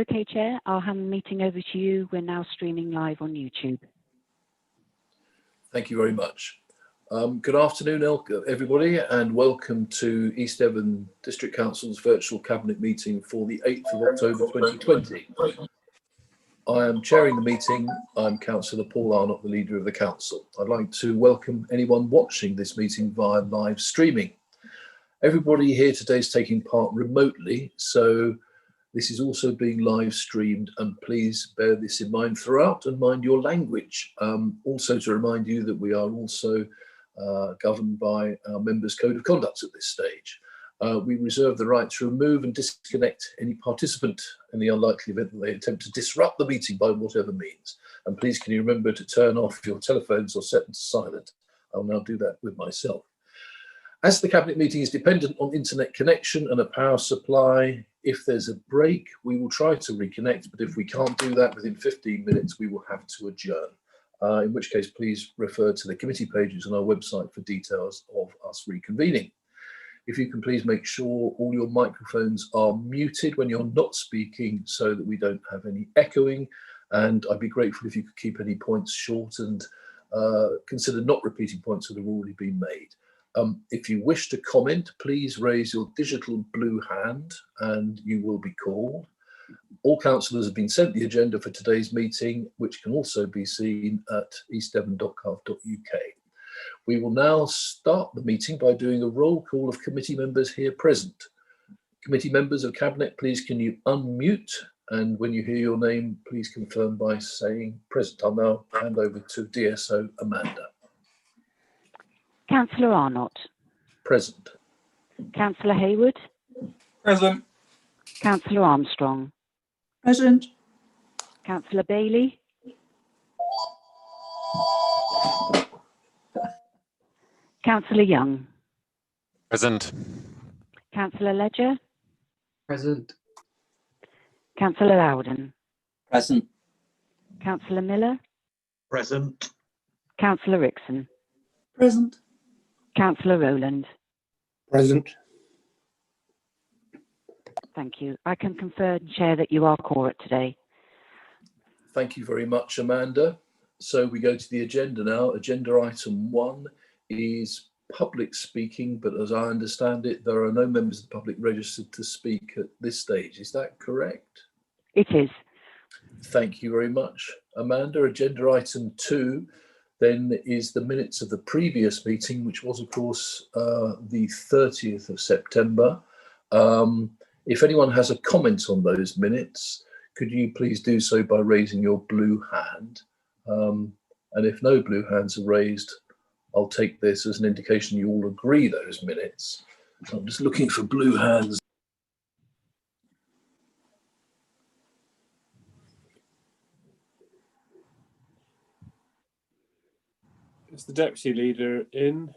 Okay, Chair, I'll hand the meeting over to you. We're now streaming live on YouTube. Thank you very much. Good afternoon, everybody, and welcome to East Devon District Council's virtual Cabinet meeting for the 8th of October 2020. I am chairing the meeting. I'm Councillor Paul Arnott, the leader of the council. I'd like to welcome anyone watching this meeting via live streaming. Everybody here today is taking part remotely, so this is also being live streamed, and please bear this in mind throughout and mind your language. Also to remind you that we are also governed by our members' code of conduct at this stage. We reserve the right to remove and disconnect any participant in the unlikely event that they attempt to disrupt the meeting by whatever means. And please can you remember to turn off your telephones or set them to silent. I'll now do that with myself. As the Cabinet meeting is dependent on internet connection and a power supply, if there's a break, we will try to reconnect, but if we can't do that within 15 minutes, we will have to adjourn. In which case, please refer to the committee pages on our website for details of us reconvening. If you can please make sure all your microphones are muted when you're not speaking so that we don't have any echoing. And I'd be grateful if you could keep any points short and consider not repeating points that have already been made. If you wish to comment, please raise your digital blue hand and you will be called. All councillors have been sent the agenda for today's meeting, which can also be seen at eastdevon.gov.uk. We will now start the meeting by doing a roll call of committee members here present. Committee members of Cabinet, please can you unmute, and when you hear your name, please confirm by saying present. I'll now hand over to DSO Amanda. Councillor Arnott. Present. Councillor Hayward. Present. Councillor Armstrong. Present. Councillor Bailey. Councillor Young. Present. Councillor Ledger. Present. Councillor Loudon. Present. Councillor Miller. Present. Councillor Rickson. Present. Councillor Rowland. Present. Thank you. I can confirm, Chair, that you are quorate today. Thank you very much, Amanda. So we go to the agenda now. Agenda item 1 is public speaking, but as I understand it, there are no members of the public registered to speak at this stage. Is that correct? It is. Thank you very much, Amanda. Agenda item 2 then is the minutes of the previous meeting, which was, of course, the 30th of September. If anyone has a comment on those minutes, could you please do so by raising your blue hand? And if no blue hands are raised, I'll take this as an indication you all agree those minutes. So I'm just looking for blue hands. Is the deputy leader in?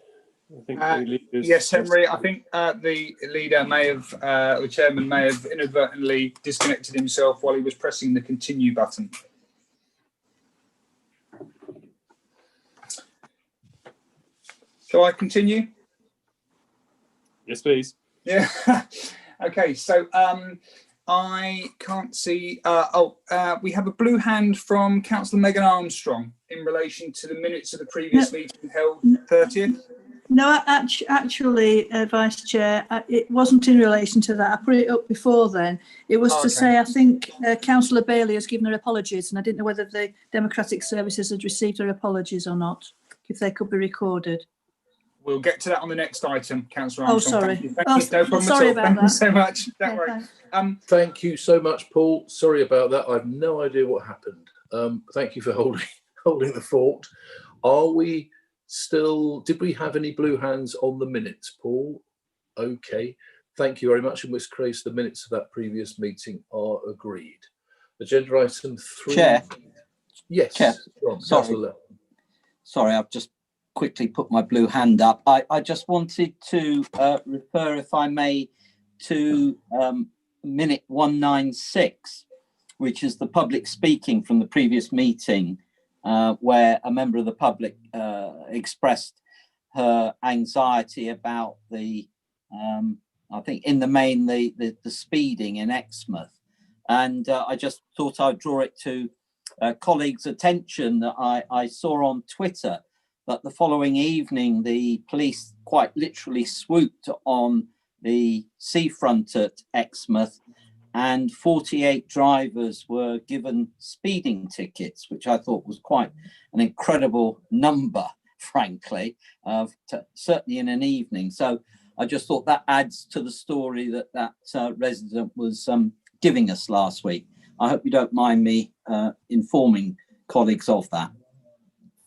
I think the leader's Yes, Henry. I think the leader may have, the chairman may have inadvertently disconnected himself while he was pressing the continue button. Shall I continue? Yes, please. Yeah. Okay. So I can't see. We have a blue hand from Councillor Megan Armstrong in relation to the minutes of the previous meeting held 30th. No, actually, Vice Chair, it wasn't in relation to that. I put it up before then. It was to say, I think Councillor Bailey has given her apologies, and I didn't know whether the Democratic Services had received her apologies or not, if they could be recorded. We'll get to that on the next item, Councillor Armstrong. Oh, sorry. Thank you. No problem sorry at all. about Thank that. you so much. Don't worry. Thanks. Thank you so much, Paul. Sorry about that. I have no idea what happened. Thank you for holding the fort. Are we still, did we have any blue hands on the minutes, Paul? Okay. Thank you very much. In which case, the minutes of that previous meeting are agreed. Agenda item 3. Chair. Yes. Chair. Sorry, I've just quickly put my blue hand up. I just wanted to refer, if I may, to minute 196, which is the public speaking from the previous meeting, where a member of the public expressed her anxiety about the, I think in the main, the speeding in Exmouth. And I just thought I'd draw it to colleagues' attention that I saw on Twitter that the following evening the police quite literally swooped on the seafront at Exmouth, and 48 drivers were given speeding tickets, which I thought was quite an incredible number, frankly, certainly in an evening. So I just thought that adds to the story that resident was giving us last week. I hope you don't mind me informing colleagues of that.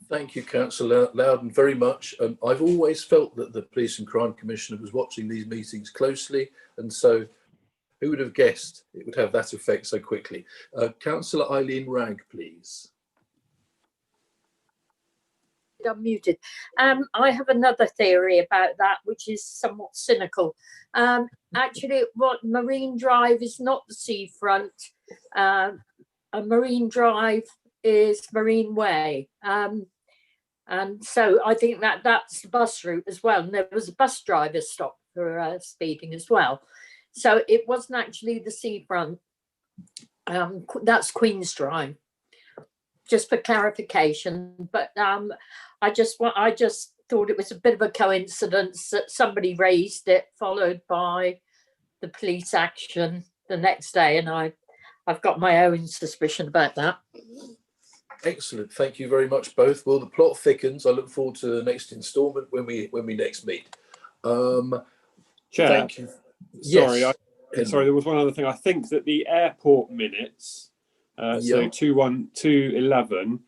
Thank you, Councillor Loudon, very much. I've always felt that the Police and Crime Commissioner was watching these meetings closely, and so who would have guessed it would have that effect so quickly? Councillor Eileen Wragg, please. Unmuted. I have another theory about that, which is somewhat cynical. Actually, what Marine Drive is not the seafront. A Marine Drive is Marine Way. And so I think that's the bus route as well. And there was a bus driver stopped for speeding as well. So it wasn't actually the seafront. That's Queen's Drive. Just for clarification. But I just thought it was a bit of a coincidence that somebody raised it, followed by the police action the next day. And I've got my own suspicion about that. Excellent. Thank you very much, both. Well, the plot thickens. I look forward to the next instalment when we next meet. Chair, thank you. Sorry, Yes. sorry. There was one other thing. I think that the airport minutes, so 21211,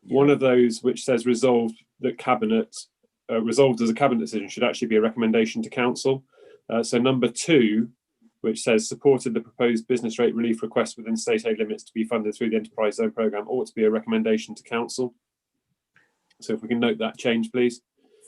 one of those which says resolved that cabinet resolved as a cabinet decision should actually be a recommendation to council. So number 2, which says supported the proposed business rate relief request within state aid limits to be funded through the enterprise zone programme, ought to be a recommendation to council. So if we can note that change, please.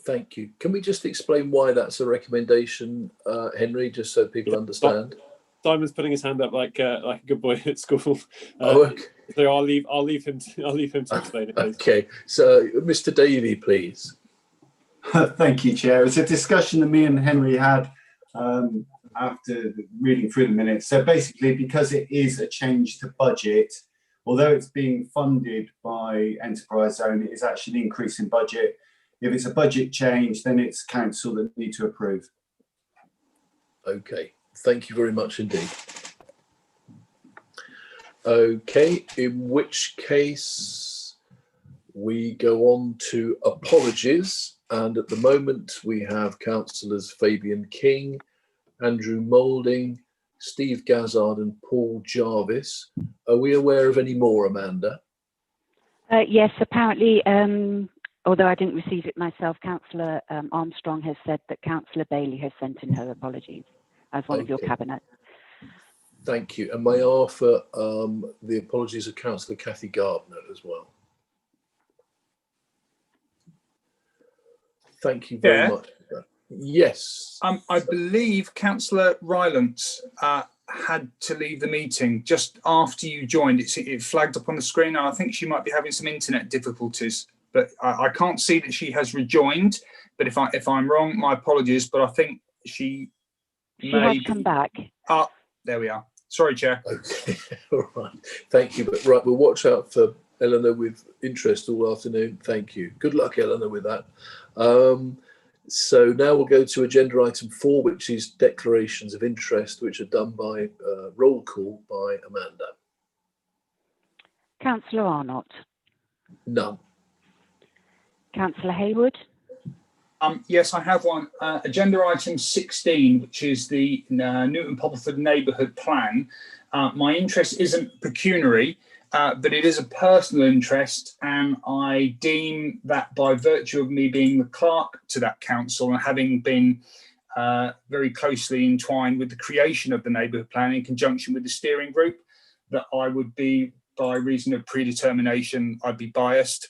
Thank you. Can we just explain why that's a recommendation, Henry, just so people understand? Simon's putting his hand up like a good boy at school. Okay. So I'll leave him to explain it, please. Okay. So Mr. Davey, please. Thank you, Chair. It's a discussion that me and Henry had after reading through the minutes. So basically, because it is a change to budget, although it's being funded by Enterprise Zone, it is actually an increase in budget. If it's a budget change, then it's council that need to approve. Okay. Thank you very much indeed. Okay, in which case we go on to apologies. And at the moment we have councillors Fabian King, Andrew Moulding, Steve Gazzard and Paul Jarvis. Are we aware of any more, Amanda? Yes, apparently, although I didn't receive it myself, Councillor Armstrong has said that Councillor Bailey has sent in her apologies as one of your cabinet. Thank you. And may I offer the apologies of Councillor Kathy Gardner as well. Thank you very much. Yes. I believe Councillor Rylance had to leave the meeting just after you joined. It flagged up on the screen, and I think she might be having some internet difficulties. But I can't see that she has rejoined. But if I'm wrong, my apologies. But I think she has come back. Ah, there we are. Sorry, Chair. Okay. All right. Thank you. But right, we'll watch out for Eleanor with interest all afternoon. Thank you. Good luck, Eleanor, with that. So now we'll go to agenda item 4, which is declarations of interest, which are done by roll call by Amanda. Councillor Arnott. None. Councillor Hayward. Yes, I have one. Agenda item 16, which is the Newton Poppleford Neighbourhood Plan. My interest isn't pecuniary, but it is a personal interest, and I deem that by virtue of me being the clerk to that council and having been very closely entwined with the creation of the neighbourhood plan in conjunction with the steering group, that I would be, by reason of predetermination, I'd be biased.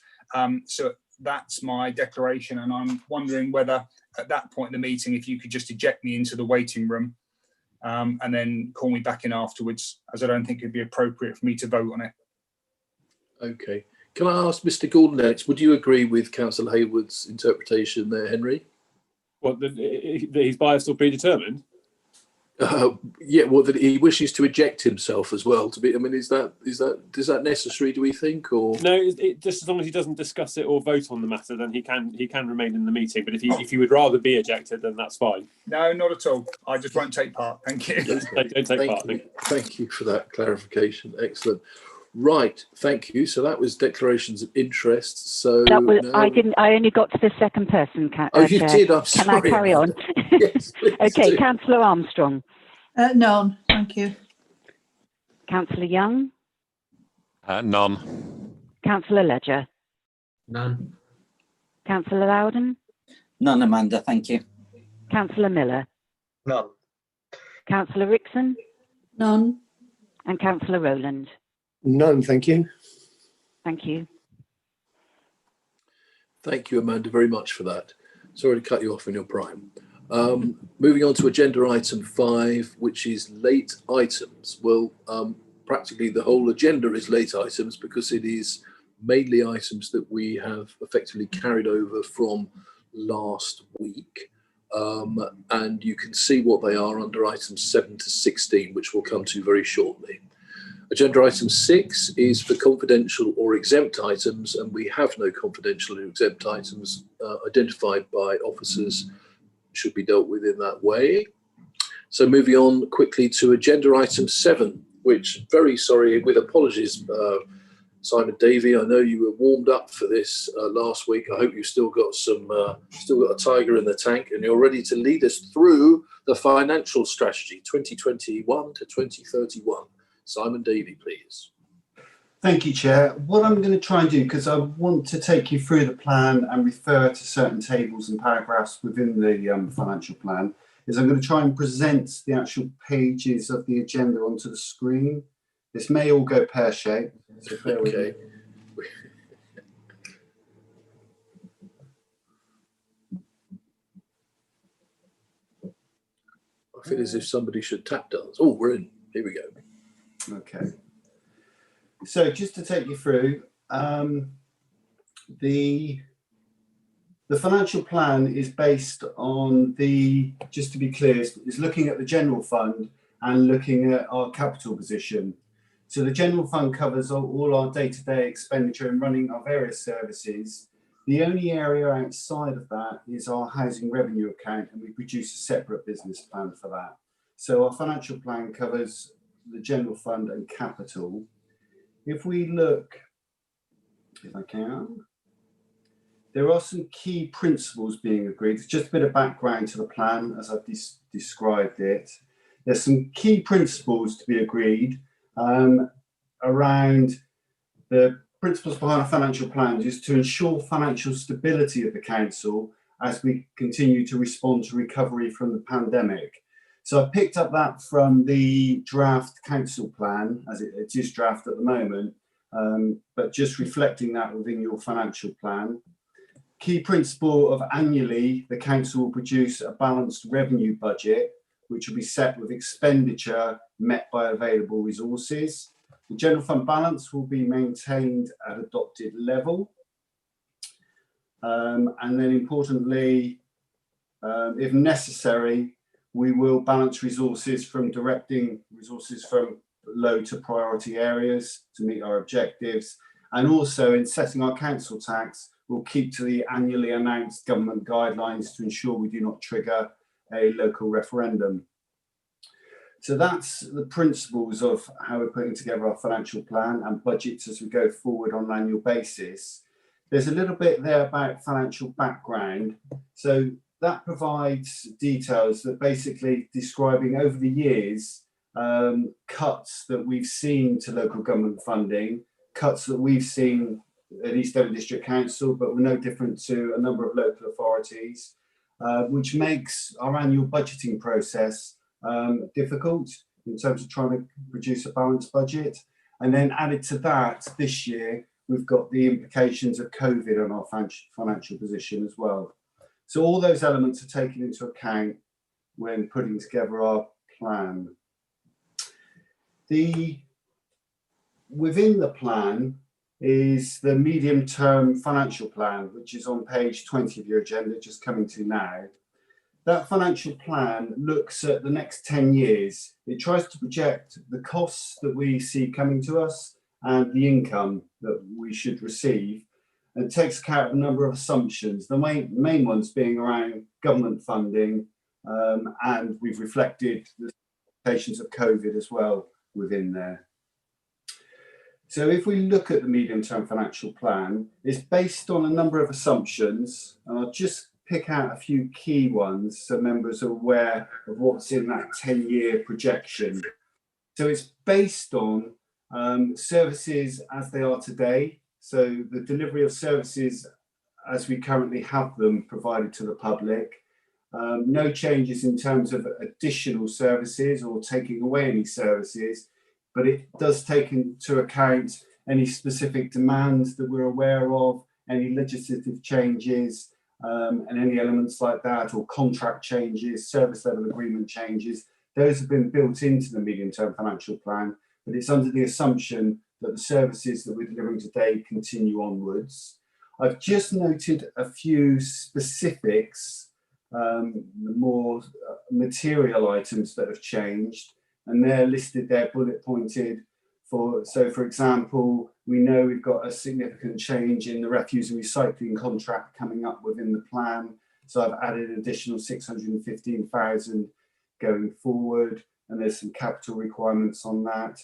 So that's my declaration, and I'm wondering whether at that point in the meeting, if you could just eject me into the waiting room and then call me back in afterwards, as I don't think it'd be appropriate for me to vote on it. Okay. Can I ask Mr. Gordon next? Would you agree with Councillor Hayward's interpretation there, Henry? What, that he's biased or predetermined? Yeah, well, that he wishes to eject himself as well. To be, I mean, is that necessary? Do we think, or no? Just as long as he doesn't discuss it or vote on the matter, then he can remain in the meeting. But if he would rather be ejected, then that's fine. No, not at all. I just won't take part. Thank you. Don't take part. Thank you for that clarification. Excellent. Right, thank you. So that was declarations of interest. So That was, now... I only got to the second person. Oh, you Chair. did. I'm Can sorry. I carry on? Yes, please Okay, do. Councillor Armstrong. None, thank you. Councillor Young. None. Councillor Ledger. None. Councillor Loudon. None, Amanda, thank you. Councillor Miller. None. Councillor Rickson. None. And Councillor Rowland. None, thank you. Thank you. Thank you, Amanda, very much for that. Sorry to cut you off in your prime. Moving on to agenda item 5, which is late items. Well, practically the whole agenda is late items because it is mainly items that we have effectively carried over from last week. And you can see what they are under items 7 to 16, which we'll come to very shortly. Agenda item 6 is for confidential or exempt items, and we have no confidential or exempt items identified by officers should be dealt with in that way. So moving on quickly to agenda item 7, which, very sorry, with apologies, Simon Davey, I know you were warmed up for this last week. I hope you've still got a tiger in the tank and you're ready to lead us through the financial strategy 2021 to 2031. Simon Davey, please. Thank you, Chair. What I'm going to try and do, because I want to take you through the plan and refer to certain tables and paragraphs within the financial plan, is I'm going to try and present the actual pages of the agenda onto the screen. This may all go pear-shaped. So okay. I feel as if somebody should tap dance. Oh, we're in. Here we go. Okay. So just to take you through, the financial plan is based on just to be clear, is looking at the general fund and looking at our capital position. So the general fund covers all our day-to-day expenditure and running our various services. The only area outside of that is our housing revenue account, and we produce a separate business plan for that. So our financial plan covers the general fund and capital. If we look, if I can, there are some key principles being agreed. It's just a bit of background to the plan as I've described it. There's some key principles to be agreed around the principles behind a financial plan, is to ensure financial stability of the council as we continue to respond to recovery from the pandemic. So I picked up that from the draft council plan, as it is draft at the moment, but just reflecting that within your financial plan. Key principle of annually, the council will produce a balanced revenue budget, which will be set with expenditure met by available resources. The general fund balance will be maintained at adopted level. And then importantly, if necessary, we will balance resources from directing resources from low to priority areas to meet our objectives. And also in setting our council tax, we'll keep to the annually announced government guidelines to ensure we do not trigger a local referendum. So that's the principles of how we're putting together our financial plan and budgets as we go forward on an annual basis. There's a little bit there about financial background. So that provides details that basically describing over the years cuts that we've seen to local government funding, cuts that we've seen at East Devon District Council, but we're no different to a number of local authorities, which makes our annual budgeting process difficult in terms of trying to produce a balanced budget. And then added to that, this year, we've got the implications of COVID on our financial position as well. So all those elements are taken into account when putting together our plan. Within the plan is the medium-term financial plan, which is on page 20 of your agenda, just coming to now. that financial plan looks at the next 10 years. It tries to project the costs that we see coming to us and the income that we should receive, and takes account of a number of assumptions, the main ones being around government funding, and we've reflected the implications of COVID as well within there. So if we look at the medium-term financial plan, it's based on a number of assumptions, and I'll just pick out a few key ones so members are aware of what's in that 10-year projection. So it's based on services as they are today, so the delivery of services as we currently have them provided to the public. No changes in terms of additional services or taking away any services, but it does take into account any specific demands that we're aware of, any legislative changes, and any elements like that, or contract changes, service level agreement changes. Those have been built into the medium-term financial plan, but it's under the assumption that the services that we're delivering today continue onwards. I've just noted a few specifics, more material items that have changed, and they're listed there, bullet pointed. So for example, we know we've got a significant change in the refuse and recycling contract coming up within the plan. So I've added an additional 615,000 going forward, and there's some capital requirements on that.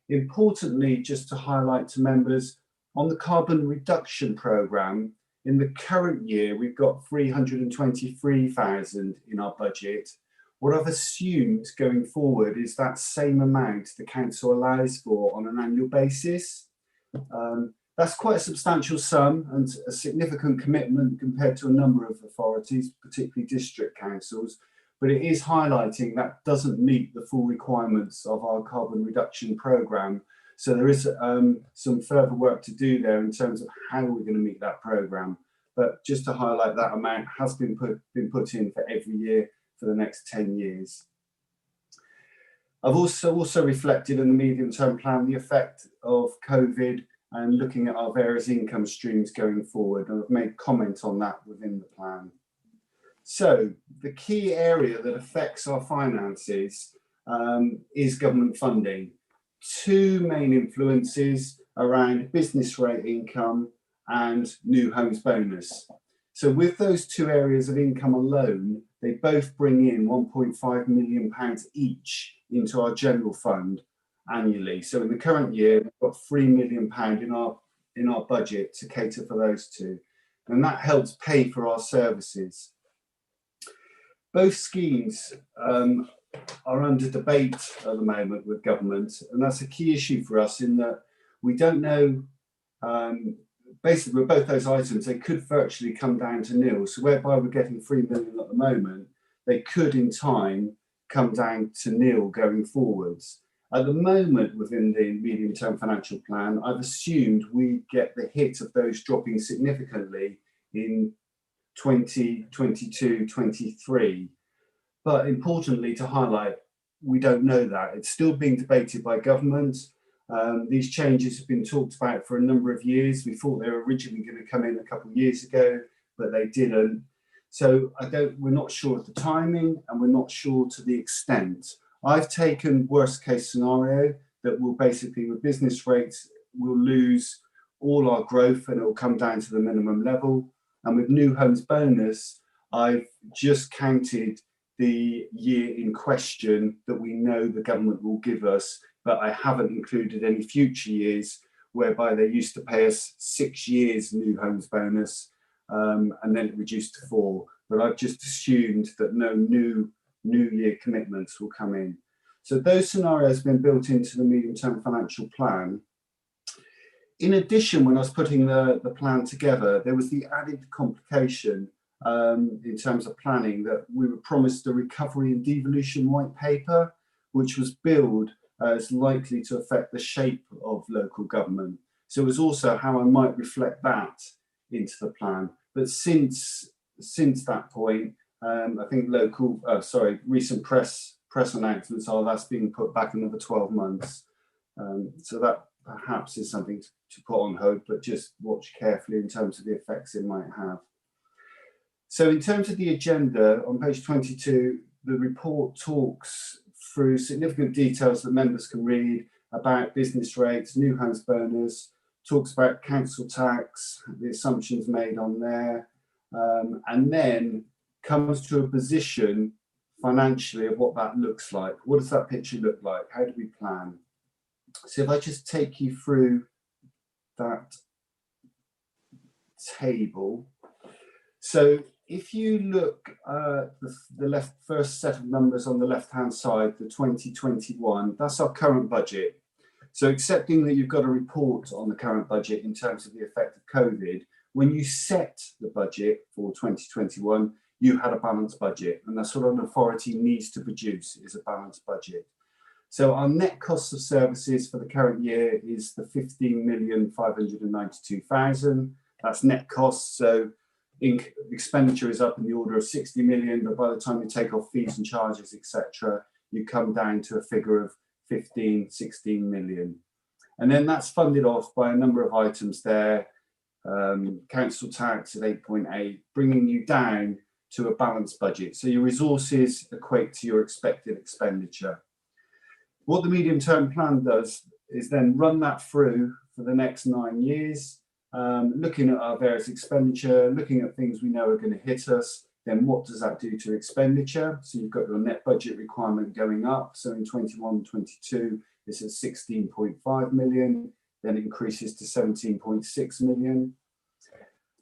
Importantly, just to highlight to members, on the carbon reduction programme, in the current year, we've got 323,000 in our budget. What I've assumed going forward is that same amount the council allows for on an annual basis. That's quite a substantial sum and a significant commitment compared to a number of authorities, particularly district councils, but it is highlighting that doesn't meet the full requirements of our carbon reduction programme. So there is some further work to do there in terms of how we're going to meet that programme. But just to highlight, that amount has been put in for every year for the next 10 years. I've also reflected in the medium-term plan the effect of COVID and looking at our various income streams going forward, and I've made comment on that within the plan. So the key area that affects our finances is government funding. Two main influences around business rate income and new homes bonus. So with those two areas of income alone, they both bring in £1.5 million each into our general fund annually. So in the current year, we've got £3 million in our budget to cater for those two, and that helps pay for our services. Both schemes are under debate at the moment with government, and that's a key issue for us in that we don't know. Basically, with both those items, they could virtually come down to nil. So whereby we're getting 3 million at the moment, they could in time come down to nil going forwards. At the moment, within the medium-term financial plan, I've assumed we get the hit of those dropping significantly in 2022, 23. But importantly to highlight, we don't know that. It's still being debated by government. These changes have been talked about for a number of years. We thought they were originally going to come in a couple of years ago, but they didn't. So we're not sure of the timing, and we're not sure to the extent. I've taken worst case scenario that will basically, with business rates, we'll lose all our growth and it will come down to the minimum level. And with new homes bonus, I've just counted the year in question that we know the government will give us, but I haven't included any future years whereby they used to pay us 6 years new homes bonus, and then it reduced to 4. But I've just assumed that no new year commitments will come in. So those scenarios have been built into the medium-term financial plan. In addition, when I was putting the plan together, there was the added complication in terms of planning that we were promised a recovery and devolution white paper, which was billed as likely to affect the shape of local government. So it was also how I might reflect that into the plan. But since that point, I think recent press announcements are that's being put back another 12 months. So that perhaps is something to put on hold, but just watch carefully in terms of the effects it might have. So in terms of the agenda, on page 22, the report talks through significant details that members can read about business rates, new homes bonus, talks about council tax, the assumptions made on there, and then comes to a position financially of what that looks like. What does that picture look like? How do we plan? So if I just take you through that table. So if you look at the first set of numbers on the left-hand side, the 2021, that's our current budget. So accepting that you've got a report on the current budget in terms of the effect of COVID, when you set the budget for 2021, you had a balanced budget, and that's what an authority needs to produce, is a balanced budget. So our net cost of services for the current year is the 15,592,000. That's net costs. So expenditure is up in the order of 60 million, but by the time you take off fees and charges, etc., you come down to a figure of 15, 16 million. And then that's funded off by a number of items there. Council tax at 8.8, bringing you down to a balanced budget. So your resources equate to your expected expenditure. What the medium-term plan does is then run that through for the next 9 years, looking at our various expenditure, looking at things we know are going to hit us. Then what does that do to expenditure? So you've got your net budget requirement going up. So in 21-22, it's at 16.5 million, then it increases to 17.6 million.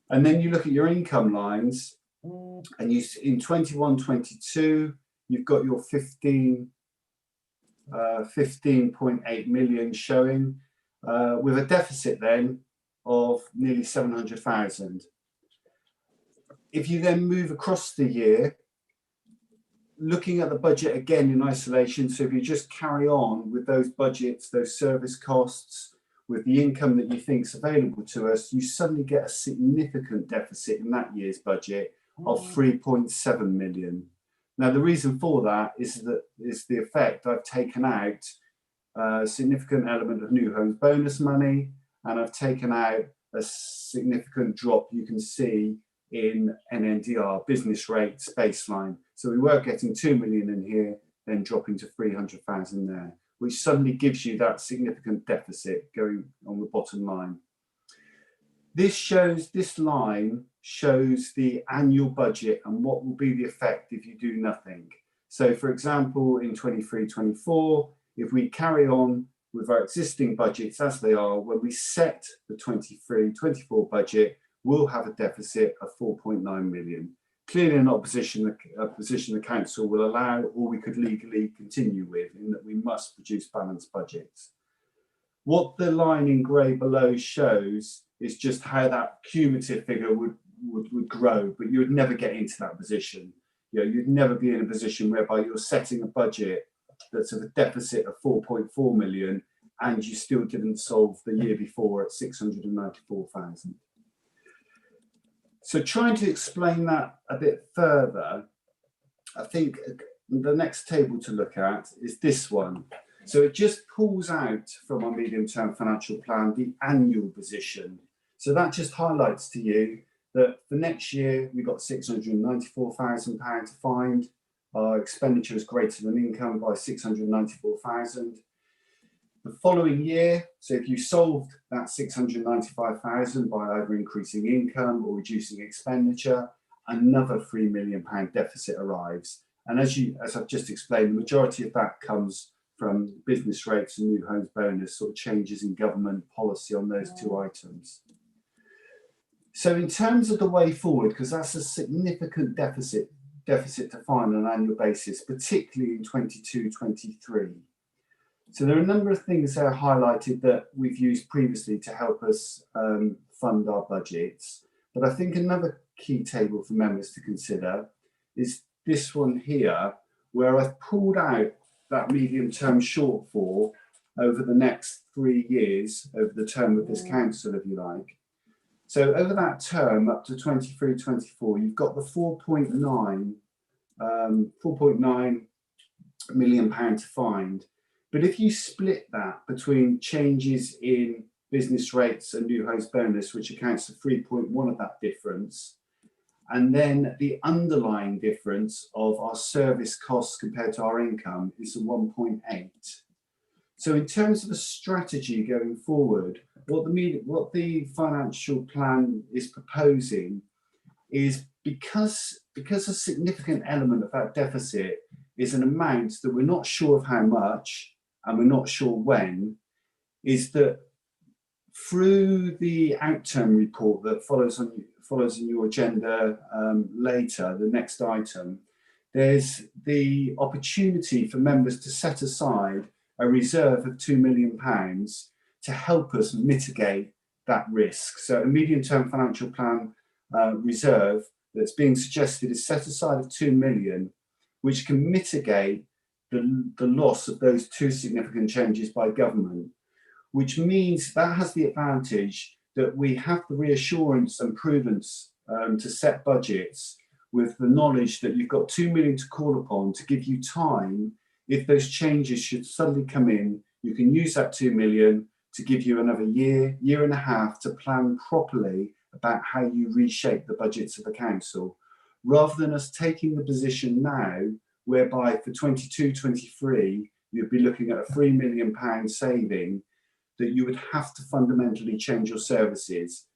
And then you look at your income lines, and you in 21-22, you've got your 15.8 million showing, with a deficit then of nearly 700,000. If you then move across the year, looking at the budget again in isolation, so if you just carry on with those budgets, those service costs, with the income that you think is available to us, you suddenly get a significant deficit in that year's budget of 3.7 million. Now, the reason for that is the effect I've taken out a significant element of new homes bonus money, and I've taken out a significant drop you can see in NNDR, business rates baseline. So we were getting 2 million in here, then dropping to 300,000 there, which suddenly gives you that significant deficit going on the bottom line. This line shows the annual budget and what will be the effect if you do nothing. So for example, in 23-24, if we carry on with our existing budgets as they are, when we set the 23-24 budget, we'll have a deficit of 4.9 million. Clearly not a position the council will allow, or we could legally continue with, in that we must produce balanced budgets. What the line in grey below shows is just how that cumulative figure would grow, but you would never get into that position. You know, you'd never be in a position whereby you're setting a budget that's of a deficit of 4.4 million and you still didn't solve the year before at 694,000. So trying to explain that a bit further, I think the next table to look at is this one. So it just pulls out from our medium-term financial plan the annual position. So that just highlights to you that for next year, we've got £694,000 to find. Our expenditure is greater than income by 694,000. The following year, so if you solved that 695,000 by either increasing income or reducing expenditure, another £3 million deficit arrives. And as I've just explained, the majority of that comes from business rates and new homes bonus, sort of changes in government policy on those two items. So in terms of the way forward, because that's a significant deficit to find on an annual basis, particularly in 22-23. So there are a number of things that are highlighted that we've used previously to help us fund our budgets. But I think another key table for members to consider is this one here, where I've pulled out that medium-term shortfall over the next 3 years, over the term of this council, if you like. So over that term, up to 23-24, you've got the 4.9 million pound to find. But if you split that between changes in business rates and new homes bonus, which accounts for 3.1 of that difference, And then the underlying difference of our service costs compared to our income is a 1.8. So in terms of a strategy going forward, what the financial plan is proposing is because a significant element of that deficit is an amount that we're not sure of how much and we're not sure when, is that through the outturn report that follows in your agenda later, the next item, there's the opportunity for members to set aside a reserve of £2 million to help us mitigate that risk. So a medium-term financial plan reserve that's being suggested is set aside of 2 million, which can mitigate the loss of those two significant changes by government, which means that has the advantage that we have the reassurance and prudence to set budgets with the knowledge that you've got 2 million to call upon to give you time. If those changes should suddenly come in, you can use that 2 million to give you another year, year and a half to plan properly about how you reshape the budgets of the council, rather than us taking the position now whereby for 22-23 you'd be looking at a £3 million saving that you would have to fundamentally change your services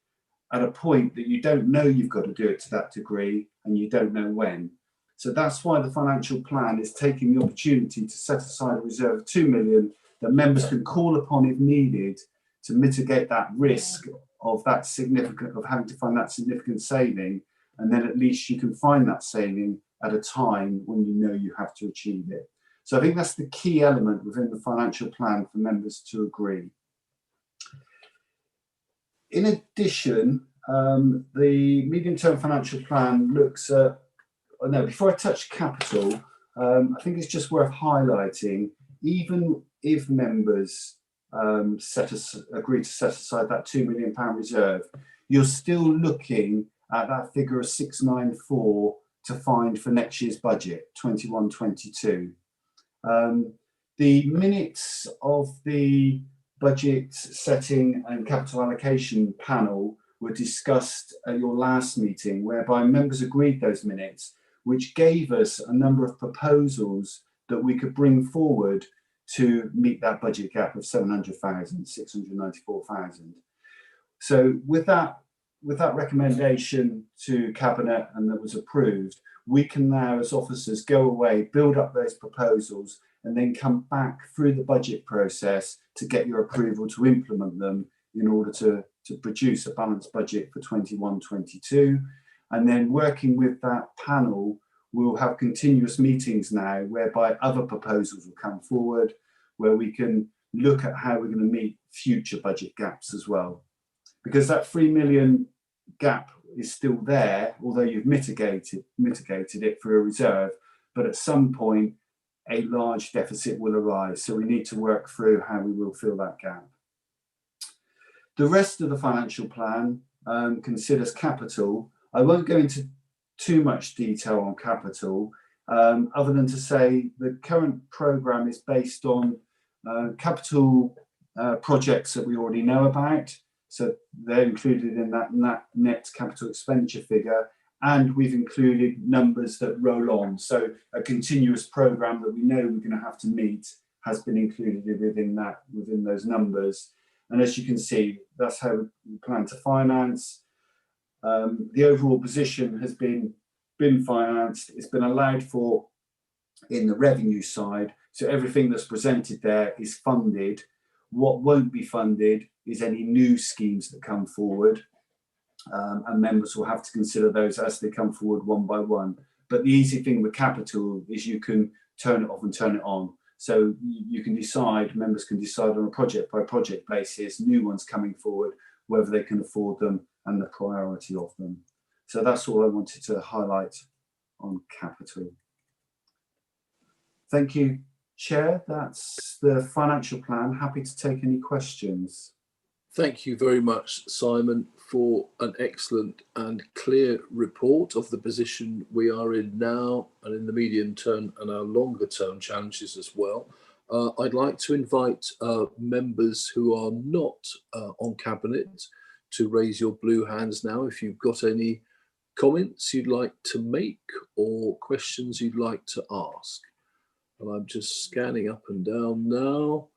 at a point that you don't know you've got to do it to that degree and you don't know when. So that's why the financial plan is taking the opportunity to set aside a reserve of 2 million that members can call upon if needed to mitigate that risk of having to find that significant saving, and then at least you can find that saving at a time when you know you have to achieve it. So I think that's the key element within the financial plan for members to agree. In addition, the medium-term financial plan looks at, before I touch capital, I think it's just worth highlighting, even if members agree to set aside that £2 million reserve, you're still looking at that figure of 694 to find for next year's budget, 21-22. The minutes of the budget setting and capital allocation panel were discussed at your last meeting, whereby members agreed those minutes, which gave us a number of proposals that we could bring forward to meet that budget gap of 700,000, 694,000. So with that recommendation to Cabinet, and that was approved, we can now as officers go away, build up those proposals, and then come back through the budget process to get your approval to implement them in order to produce a balanced budget for 21-22. And then working with that panel, we'll have continuous meetings now whereby other proposals will come forward, where we can look at how we're going to meet future budget gaps as well. Because that 3 million gap is still there, although you've mitigated it through a reserve, but at some point a large deficit will arise. So we need to work through how we will fill that gap. The rest of the financial plan considers capital. I won't go into too much detail on capital, other than to say the current programme is based on capital projects that we already know about. So they're included in that net capital expenditure figure, and we've included numbers that roll on. So a continuous programme that we know we're going to have to meet has been included within those numbers. And as you can see, that's how we plan to finance. The overall position has been financed. It's been allowed for in the revenue side. So everything that's presented there is funded. What won't be funded is any new schemes that come forward. And members will have to consider those as they come forward one by one. But the easy thing with capital is you can turn it off and turn it on. So you can decide, members can decide on a project by project basis, new ones coming forward, whether they can afford them and the priority of them. So that's all I wanted to highlight on capital. Thank you, Chair. That's the financial plan. Happy to take any questions. Thank you very much, Simon, for an excellent and clear report of the position we are in now and in the medium term and our longer term challenges as well. I'd like to invite members who are not on Cabinet to raise your blue hands now if you've got any comments you'd like to make or questions you'd like to ask? And I'm just scanning up and down now.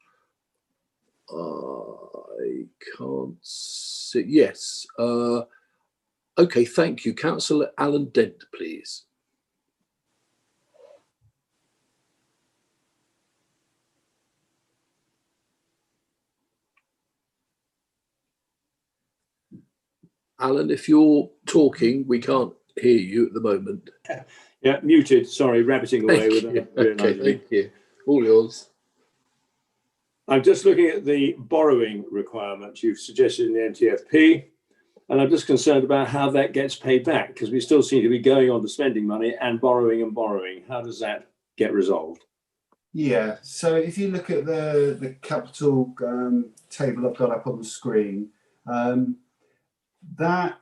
I can't see. Yes. Okay, thank you. Councillor Alan Dent, please. Alan, if you're talking, we can't hear you at the moment. Yeah, muted. Sorry, rabbiting away with that. Okay, thank you. All yours. I'm just looking at the borrowing requirement you've suggested in the NTFP, and I'm just concerned about how that gets paid back, because we still seem to be going on to spending money and borrowing and borrowing. How does that get resolved? Yeah, so if you look at the capital table I've got up on the screen, the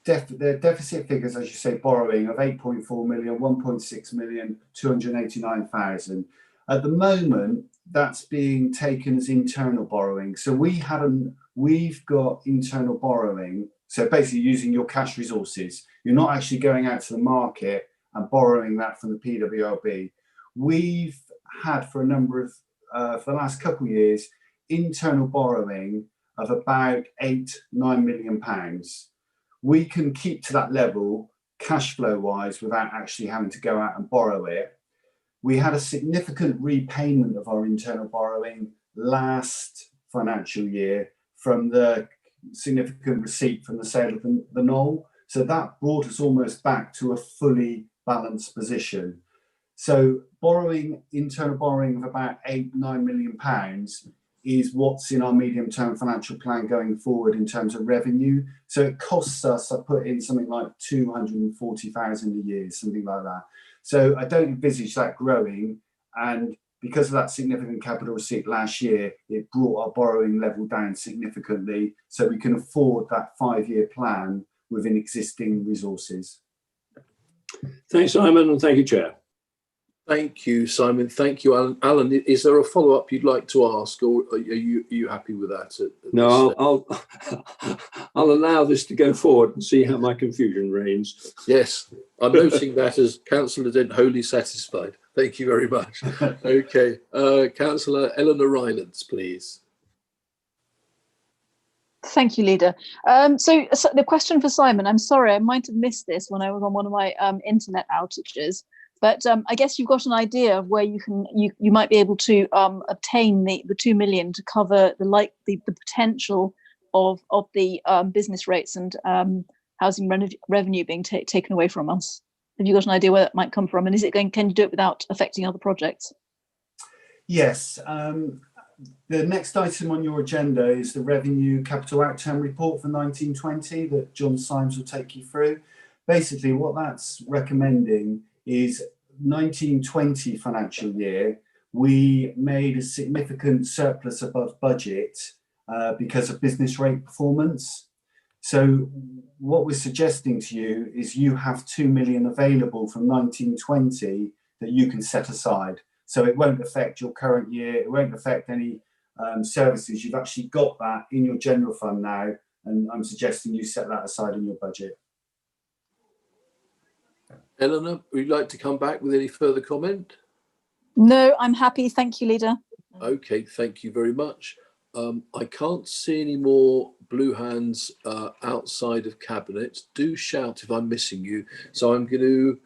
deficit figures, as you say, borrowing of 8.4 million, 1.6 million, 289,000. At the moment, that's being taken as internal borrowing. So we've got internal borrowing. So basically using your cash resources. You're not actually going out to the market and borrowing that from the PWLB. We've had for a number of, for the last couple of years, internal borrowing of about £8-9 million. We can keep to that level cash flow wise without actually having to go out and borrow it. We had a significant repayment of our internal borrowing last financial year from the significant receipt from the sale of the Knoll. So that brought us almost back to a fully balanced position. So internal borrowing of about £8-9 million is what's in our medium-term financial plan going forward in terms of revenue. So it costs us, I put in something like 240,000 a year, something like that. So I don't envisage that growing. And because of that significant capital receipt last year, it brought our borrowing level down significantly. So we can afford that 5-year plan within existing resources. Thanks, Simon, and thank you, Chair. Thank you, Simon. Thank you, Alan. Alan, is there a follow-up you'd like to ask, or are you happy with that? No, I'll allow this to go forward and see how my confusion reigns. Yes, I'm noting that as Councillor Dent wholly satisfied. Thank you very much. Okay, Councillor Eleanor Rylance, please. Thank you, Leader. So the question for Simon, I'm sorry, I might have missed this when I was on one of my internet outages. But I guess you've got an idea of where you might be able to obtain the 2 million to cover the potential of the business rates and housing revenue being taken away from us. Have you got an idea where that might come from? And can you do it without affecting other projects? Yes. The next item on your agenda is the Revenue Capital Outturn Report for 1920 that John Symes will take you through. Basically, what that's recommending is 1920 financial year, we made a significant surplus above budget because of business rate performance. So what we're suggesting to you is you have 2 million available from 1920 that you can set aside. So it won't affect your current year, it won't affect any services. You've actually got that in your general fund now, and I'm suggesting you set that aside in your budget. Eleanor, would you like to come back with any further comment? No, I'm happy. Thank you, Leader. Okay, thank you very much. I can't see any more blue hands outside of Cabinet. Do shout if I'm missing you. So I'm going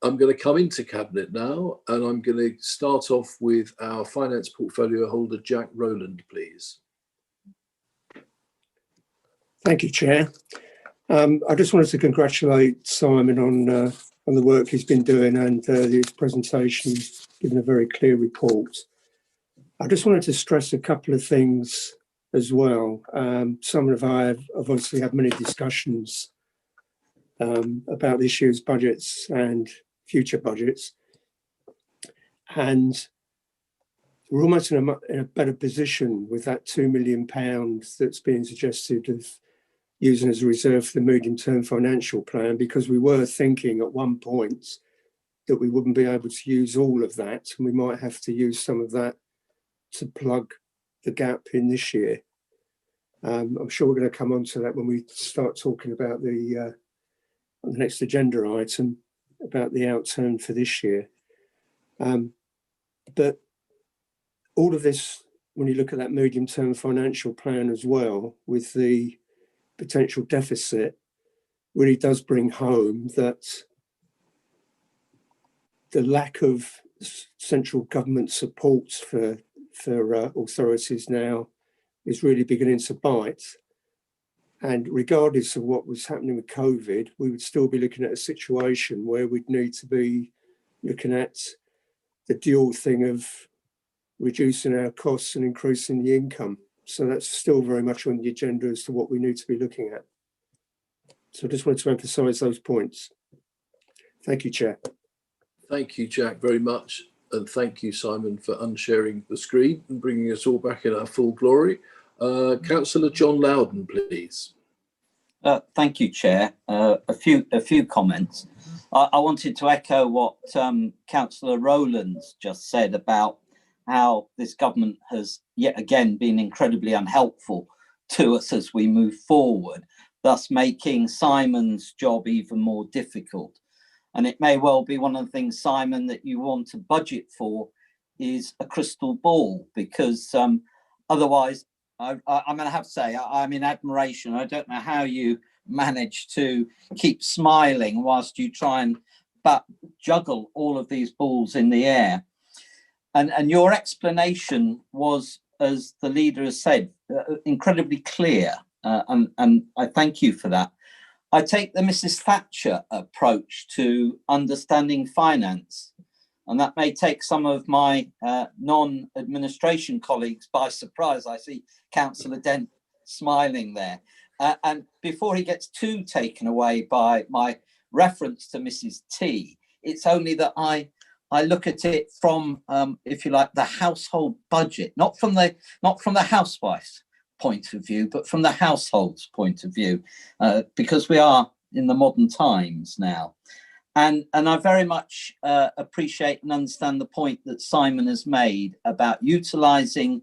to come into Cabinet now, and I'm going to start off with our finance portfolio holder, Jack Rowland, please. Thank you, Chair. I just wanted to congratulate Simon on the work he's been doing and his presentation, giving a very clear report. I just wanted to stress a couple of things as well. Simon and I have obviously had many discussions about this year's budgets and future budgets, and we're almost in a better position with that £2 million that's being suggested of using as a reserve for the medium-term financial plan, because we were thinking at one point that we wouldn't be able to use all of that, and we might have to use some of that to plug the gap in this year. I'm sure we're going to come on to that when we start talking about the next agenda item about the outturn for this year. But all of this, when you look at that medium-term financial plan as well, with the potential deficit, really does bring home that the lack of central government support for authorities now is really beginning to bite. And regardless of what was happening with COVID, we would still be looking at a situation where we'd need to be looking at the dual thing of reducing our costs and increasing the income. So that's still very much on the agenda as to what we need to be looking at. So I just wanted to emphasise those points. Thank you, Chair. Thank you, Jack, very much. And thank you, Simon, for unsharing the screen and bringing us all back in our full glory. Councillor John Loudon, please. Thank you, Chair. A few comments. I wanted to echo what Councillor Rowlands just said about how this government has yet again been incredibly unhelpful to us as we move forward, thus making Simon's job even more difficult. And it may well be one of the things, Simon, that you want to budget for is a crystal ball, because otherwise, I'm going to have to say, I'm in admiration. I don't know how you manage to keep smiling whilst you try and juggle all of these balls in the air. And your explanation was, as the leader has said, incredibly clear. And I thank you for that. I take the Mrs. Thatcher approach to understanding finance, and that may take some of my non-administration colleagues by surprise. I see Councillor Dent smiling there. And before he gets too taken away by my reference to Mrs. T, it's only that I look at it from, if you like, the household budget, not from the housewife's point of view, but from the household's point of view, because we are in the modern times now. And I very much appreciate and understand the point that Simon has made about utilising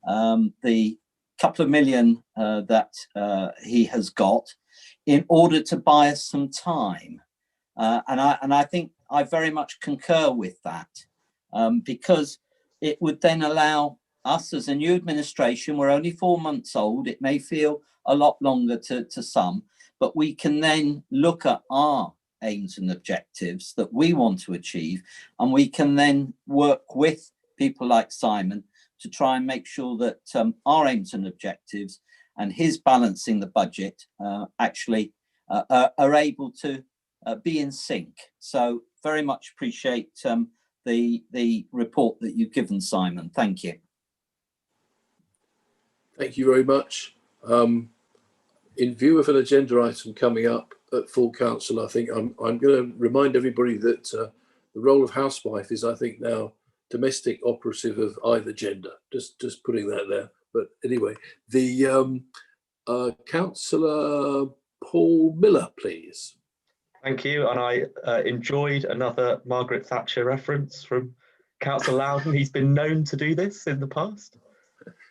the couple of million that he has got in order to buy us some time. And I think I very much concur with that, because it would then allow us as a new administration, we're only 4 months old, it may feel a lot longer to some, but we can then look at our aims and objectives that we want to achieve, and we can then work with people like Simon to try and make sure that our aims and objectives and his balancing the budget actually are able to be in sync. So very much appreciate the report that you've given, Simon. Thank you. Thank you very much. In view of an agenda item coming up at full council, I think I'm going to remind everybody that the role of housewife is, I think, now domestic operative of either gender. Just putting that there. But anyway, the Councillor Paul Miller, please. Thank you. And I enjoyed another Margaret Thatcher reference from Councillor Loudon. He's been known to do this in the past.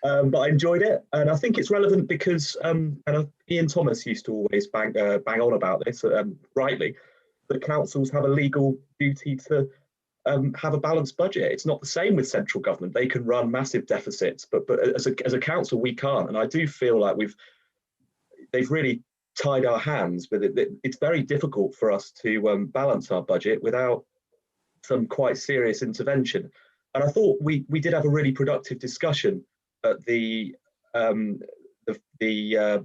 But I enjoyed it, and I think it's relevant because Ian Thomas used to always bang on about this, rightly, that councils have a legal duty to have a balanced budget. It's not the same with central government. They can run massive deficits, but as a council we can't. And I do feel like they've really tied our hands with it. It's very difficult for us to balance our budget without some quite serious intervention. And I thought we did have a really productive discussion at the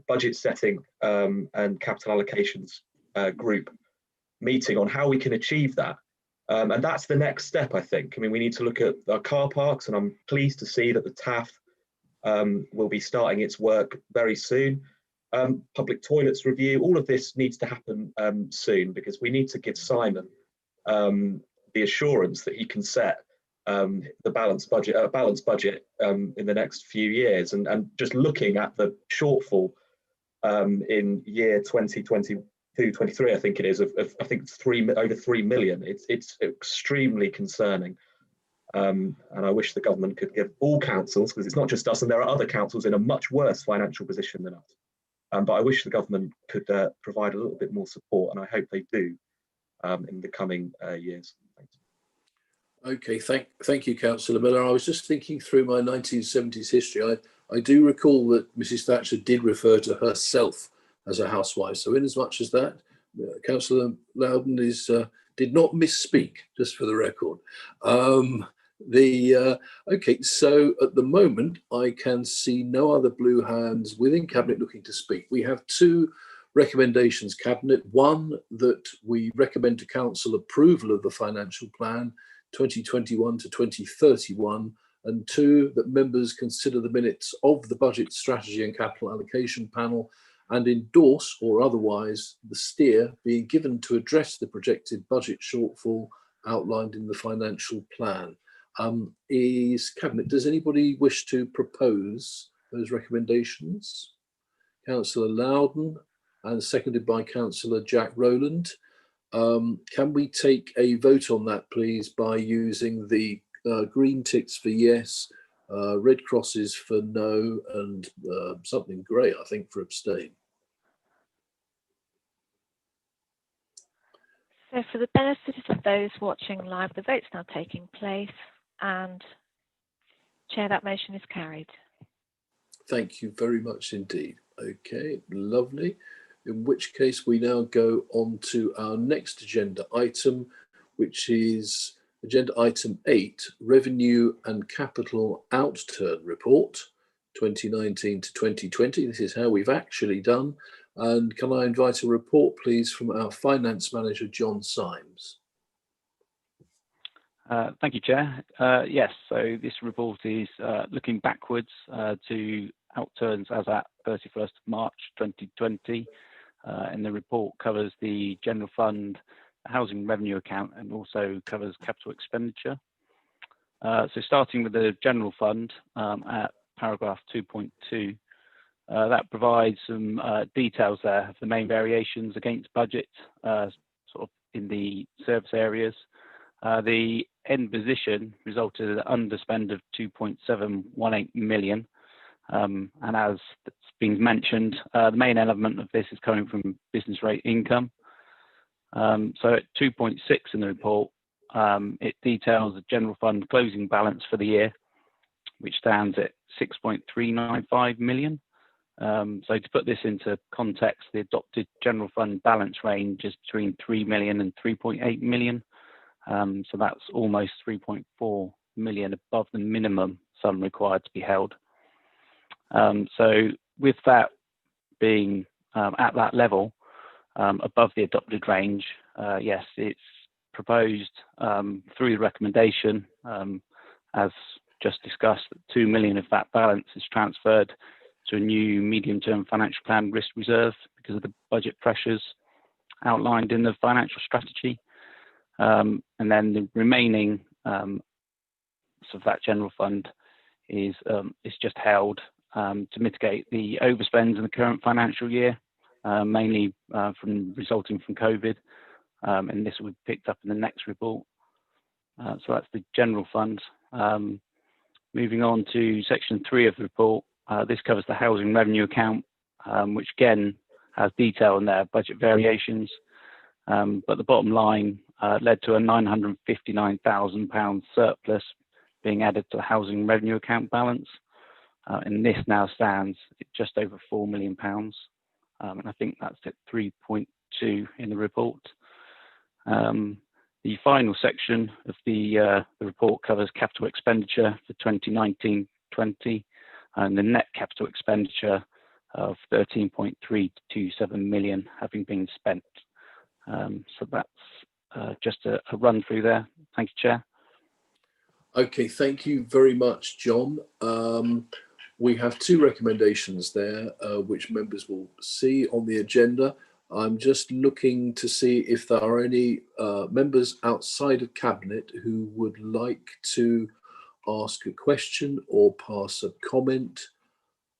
budget setting and capital allocations group meeting on how we can achieve that. And that's the next step, I think. I mean, we need to look at our car parks, and I'm pleased to see that the TAF will be starting its work very soon. Public toilets review, all of this needs to happen soon, because we need to give Simon the assurance that he can set the balanced budget in the next few years, and just looking at the shortfall in year 2022-23, I think it is, I think it's over 3 million. It's extremely concerning. And I wish the government could give all councils, because it's not just us, and there are other councils in a much worse financial position than us. But I wish the government could provide a little bit more support, and I hope they do in the coming years. Thanks. Okay, thank you, Councillor Miller. I was just thinking through my 1970s history. I do recall that Mrs. Thatcher did refer to herself as a housewife. So in as much as that, Councillor Loudon did not misspeak, just for the record. Okay, so at the moment, I can see no other blue hands within Cabinet looking to speak. We have two recommendations, Cabinet. One, that we recommend to Council approval of the financial plan 2021 to 2031, and two, that members consider the minutes of the Budget Strategy and Capital Allocation Panel and endorse or otherwise the steer being given to address the projected budget shortfall outlined in the financial plan. Does anybody wish to propose those recommendations? Councillor Loudon, and seconded by Councillor Jack Rowland. Can we take a vote on that, please, by using the green ticks for yes, red crosses for no, and something grey, I think, for abstain. So for the benefit of those watching live, the vote's now taking place, and Chair, that motion is carried. Thank you very much indeed. Okay, lovely. In which case we now go on to our next agenda item, which is agenda item 8, Revenue and Capital Outturn Report 2019 to 2020. This is how we've actually done. And can I invite a report, please, from our Finance Manager, John Symes? Thank you, Chair. Yes, so this report is looking backwards to outturns as at 31st of March 2020. And the report covers the general fund, housing revenue account, and also covers capital expenditure. So starting with the general fund at paragraph 2.2, that provides some details there of the main variations against budget, sort of in the service areas. The end position resulted in an underspend of 2.718 million. And as it's been mentioned, the main element of this is coming from business rate income. So at 2.6 in the report, it details the general fund closing balance for the year, which stands at 6.395 million. So to put this into context, the adopted general fund balance range is between 3 million and 3.8 million. So that's almost 3.4 million above the minimum sum required to be held. So with that being at that level, above the adopted range, yes, it's proposed through the recommendation, as just discussed, that 2 million of that balance is transferred to a new medium-term financial plan risk reserve because of the budget pressures outlined in the financial strategy. And then the remaining of that general fund is just held to mitigate the overspends in the current financial year, mainly resulting from COVID, and this will be picked up in the next report. So that's the general fund. Moving on to section 3 of the report, this covers the housing revenue account, which again has detail in their budget variations, but the bottom line led to a £959,000 surplus being added to the housing revenue account balance. And this now stands at just over £4 million. And I think that's at 3.2 in the report. The final section of the report covers capital expenditure for 2019-20, and the net capital expenditure of 13.327 million having been spent. So that's just a run through there. Thank you, Chair. Okay, thank you very much, John. We have two recommendations there, which members will see on the agenda. I'm just looking to see if there are any members outside of Cabinet who would like to ask a question or pass a comment.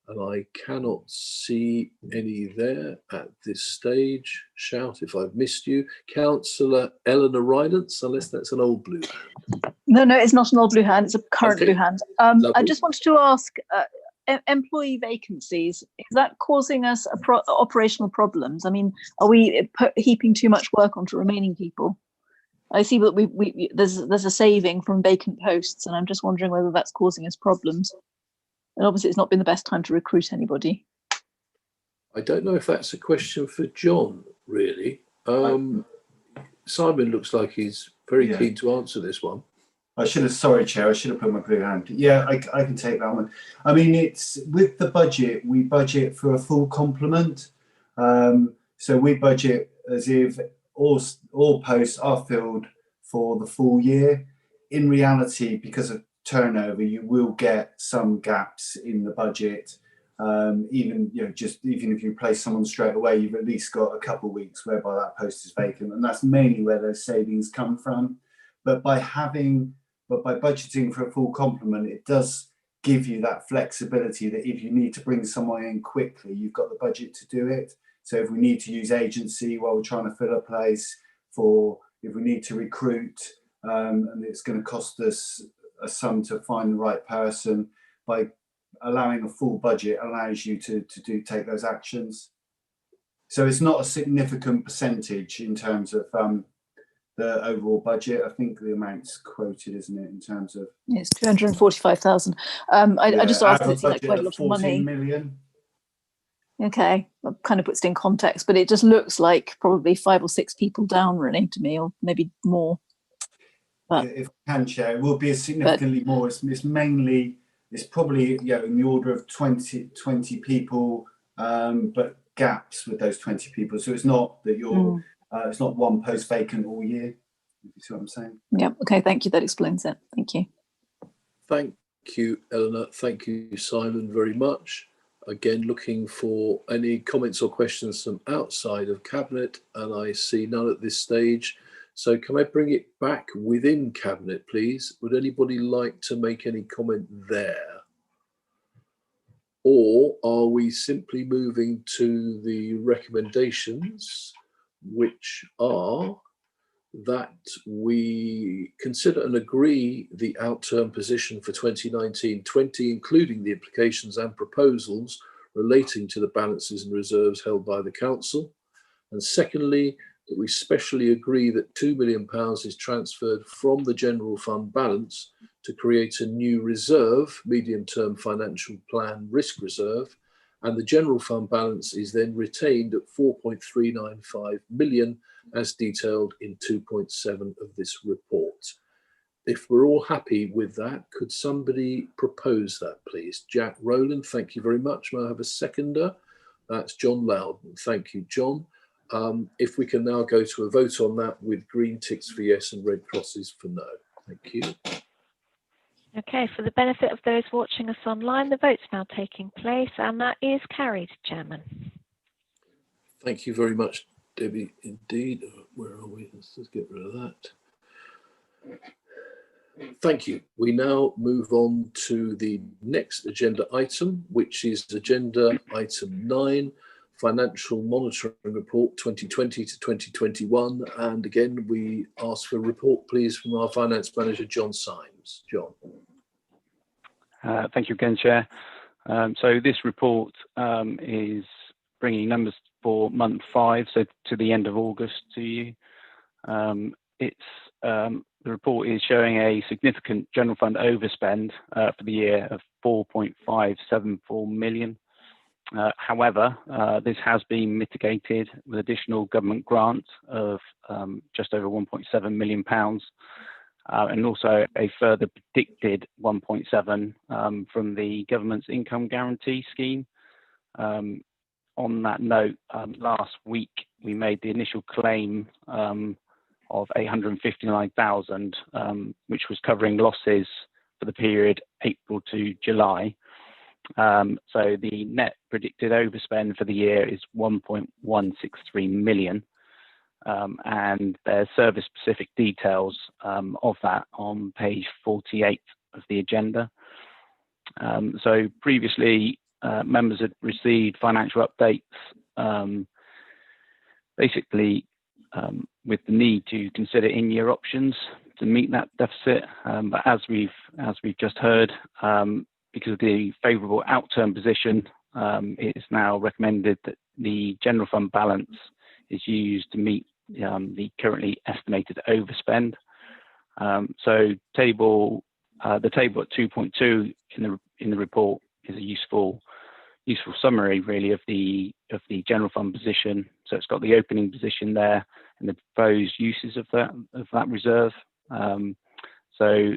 And I cannot see any there at this stage. Shout if I've missed you. Councillor Eleanor Rylance, unless that's an old blue hand. No, it's not an old blue hand. It's a current Okay. blue hand. Lovely. I just wanted to ask, employee vacancies, is that causing us operational problems? I mean, are we heaping too much work onto remaining people? I see that there's a saving from vacant posts, and I'm just wondering whether that's causing us problems. And obviously, it's not been the best time to recruit anybody. I don't know if that's a question for John, really. Simon looks like he's very keen to answer this one. Sorry, Chair, I should have put my blue hand. Yeah, I can take that one. I mean, it's with the budget, we budget for a full complement. So we budget as if all posts are filled for the full year. In reality, because of turnover, you will get some gaps in the budget. Even if you place someone straight away, you've at least got a couple of weeks whereby that post is vacant, and that's mainly where those savings come from. But by budgeting for a full complement, it does give you that flexibility that if you need to bring someone in quickly, you've got the budget to do it. So if we need to use agency while we're trying to fill a place, if we need to recruit, and it's going to cost us a sum to find the right person, by allowing a full budget allows you to take those actions. So it's not a significant percentage in terms of the overall budget. I think the amount's quoted, isn't it, in terms of? It's 245,000. I just asked, it's like quite a lot of 14 money. million. Okay, that kind of puts it in context, but it just looks like probably 5 or 6 people down, really, to me, or maybe more. But, if I can share, it will be significantly more. It's probably in the order of 20 people, but gaps with those 20 people. So it's not that you're it's not one post vacant all year. You see what I'm saying? Yeah. Okay. Thank you. That explains it. Thank you. Thank you, Eleanor. Thank you, Simon, very much. Again, looking for any comments or questions from outside of Cabinet, and I see none at this stage. So can I bring it back within Cabinet, please? Would anybody like to make any comment there? Or are we simply moving to the recommendations, which are that we consider and agree the outturn position for 2019-20, including the implications and proposals relating to the balances and reserves held by the Council. And secondly, that we specially agree that £2 million is transferred from the general fund balance to create a new reserve, medium-term financial plan risk reserve, and the general fund balance is then retained at 4.395 million as detailed in 2.7 of this report. If we're all happy with that, could somebody propose that, please? Jack Rowland, thank you very much. May I have a seconder? That's John Loudon. Thank you, John. If we can now go to a vote on that with green ticks for yes and red crosses for no. Thank you. Okay, for the benefit of those watching us online, the vote's now taking place, and that is carried, Chairman. Thank you very much, Debbie. Indeed. Where are we? Let's just get rid of that. Thank you. We now move on to the next agenda item, which is agenda item 9, Financial Monitoring Report 2020 to 2021. And again, we ask for a report, please, from our Finance Manager, John Symes. John. Thank you again, Chair. So this report is bringing numbers for month 5, so to the end of August to you. The report is showing a significant general fund overspend for the year of 4.574 million. However, this has been mitigated with additional government grants of just over £1.7 million, and also a further predicted 1.7 from the government's income guarantee scheme. On that note, last week we made the initial claim of 859,000, which was covering losses for the period April to July. So the net predicted overspend for the year is 1.163 million. And there's service-specific details of that on page 48 of the agenda. So previously, members had received financial updates, basically with the need to consider in-year options to meet that deficit, but as we've just heard, because of the favourable outturn position, it is now recommended that the general fund balance is used to meet the currently estimated overspend. So the table at 2.2 in the report is a useful summary, really, of the general fund position. So it's got the opening position there and the proposed uses of that reserve. So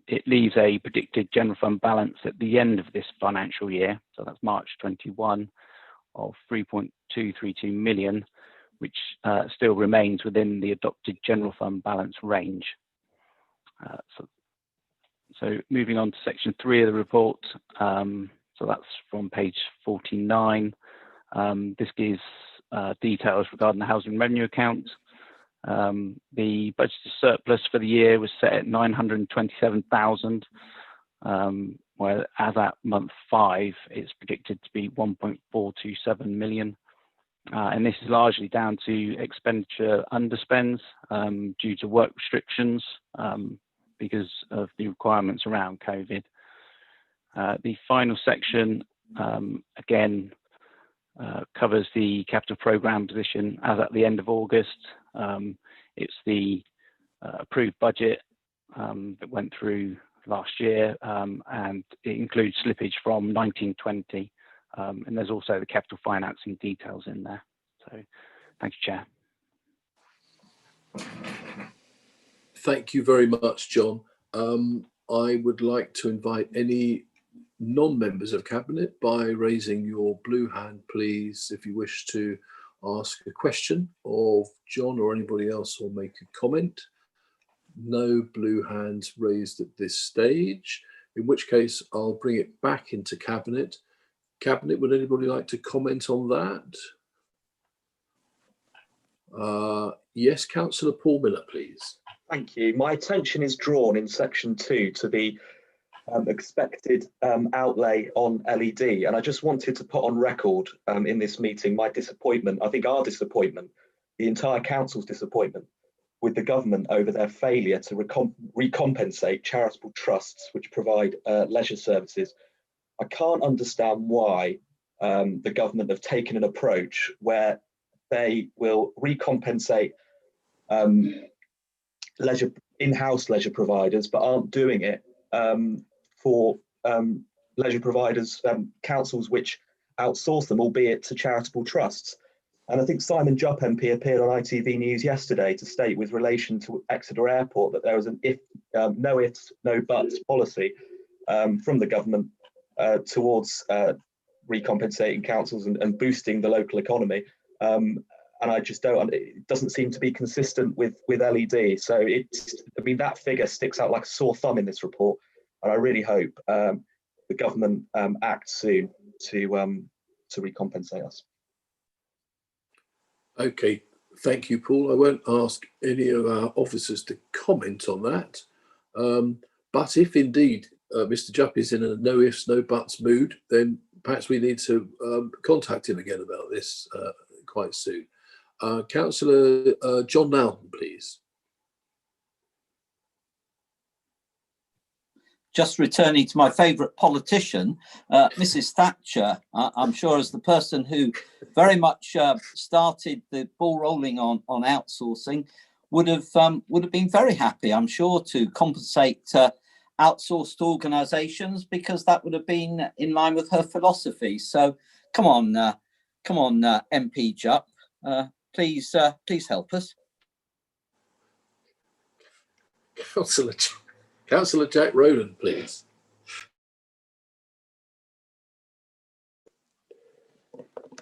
it leaves a predicted general fund balance at the end of this financial year, so that's March 21, of 3.232 million, which still remains within the adopted general fund balance range. So moving on to section 3 of the report, so that's from page 49. This gives details regarding the housing revenue account. The budgeted surplus for the year was set at 927,000, where as at month 5, it's predicted to be 1.427 million. And this is largely down to expenditure underspends due to work restrictions because of the requirements around COVID. The final section, again, covers the capital programme position as at the end of August. It's the approved budget that went through last year, and it includes slippage from 1920, and there's also the capital financing details in there. So thank you, Chair. Thank you very much, John. I would like to invite any non-members of Cabinet by raising your blue hand, please, if you wish to ask a question of John or anybody else or make a comment. No blue hands raised at this stage, in which case I'll bring it back into Cabinet. Cabinet, would anybody like to comment on that? Yes, Councillor Paul Miller, please. Thank you. My attention is drawn in section 2 to the expected outlay on LED, and I just wanted to put on record in this meeting my disappointment, I think our disappointment, the entire council's disappointment with the government over their failure to recompensate charitable trusts which provide leisure services. I can't understand why the government have taken an approach where they will recompensate in-house leisure providers, but aren't doing it for leisure providers, councils which outsource them, albeit to charitable trusts. And I think Simon Jupp MP appeared on ITV News yesterday to state, with relation to Exeter Airport, that there was an no ifs, no buts policy from the government towards recompensating councils and boosting the local economy. And I just don't, it doesn't seem to be consistent with LED. So I mean, that figure sticks out like a sore thumb in this report. And I really hope the government acts soon to recompensate us. Okay, thank you, Paul. I won't ask any of our officers to comment on that. But if indeed Mr. Jupp is in a no ifs, no buts mood, then perhaps we need to contact him again about this quite soon. Councillor John Nowden, please. Just returning to my favourite politician, Mrs. Thatcher, I'm sure, as the person who very much started the ball rolling on outsourcing, would have been very happy, I'm sure, to compensate outsourced organisations, because that would have been in line with her philosophy. So come on, MP Jupp, please help us. Councillor Jack Rowland, please.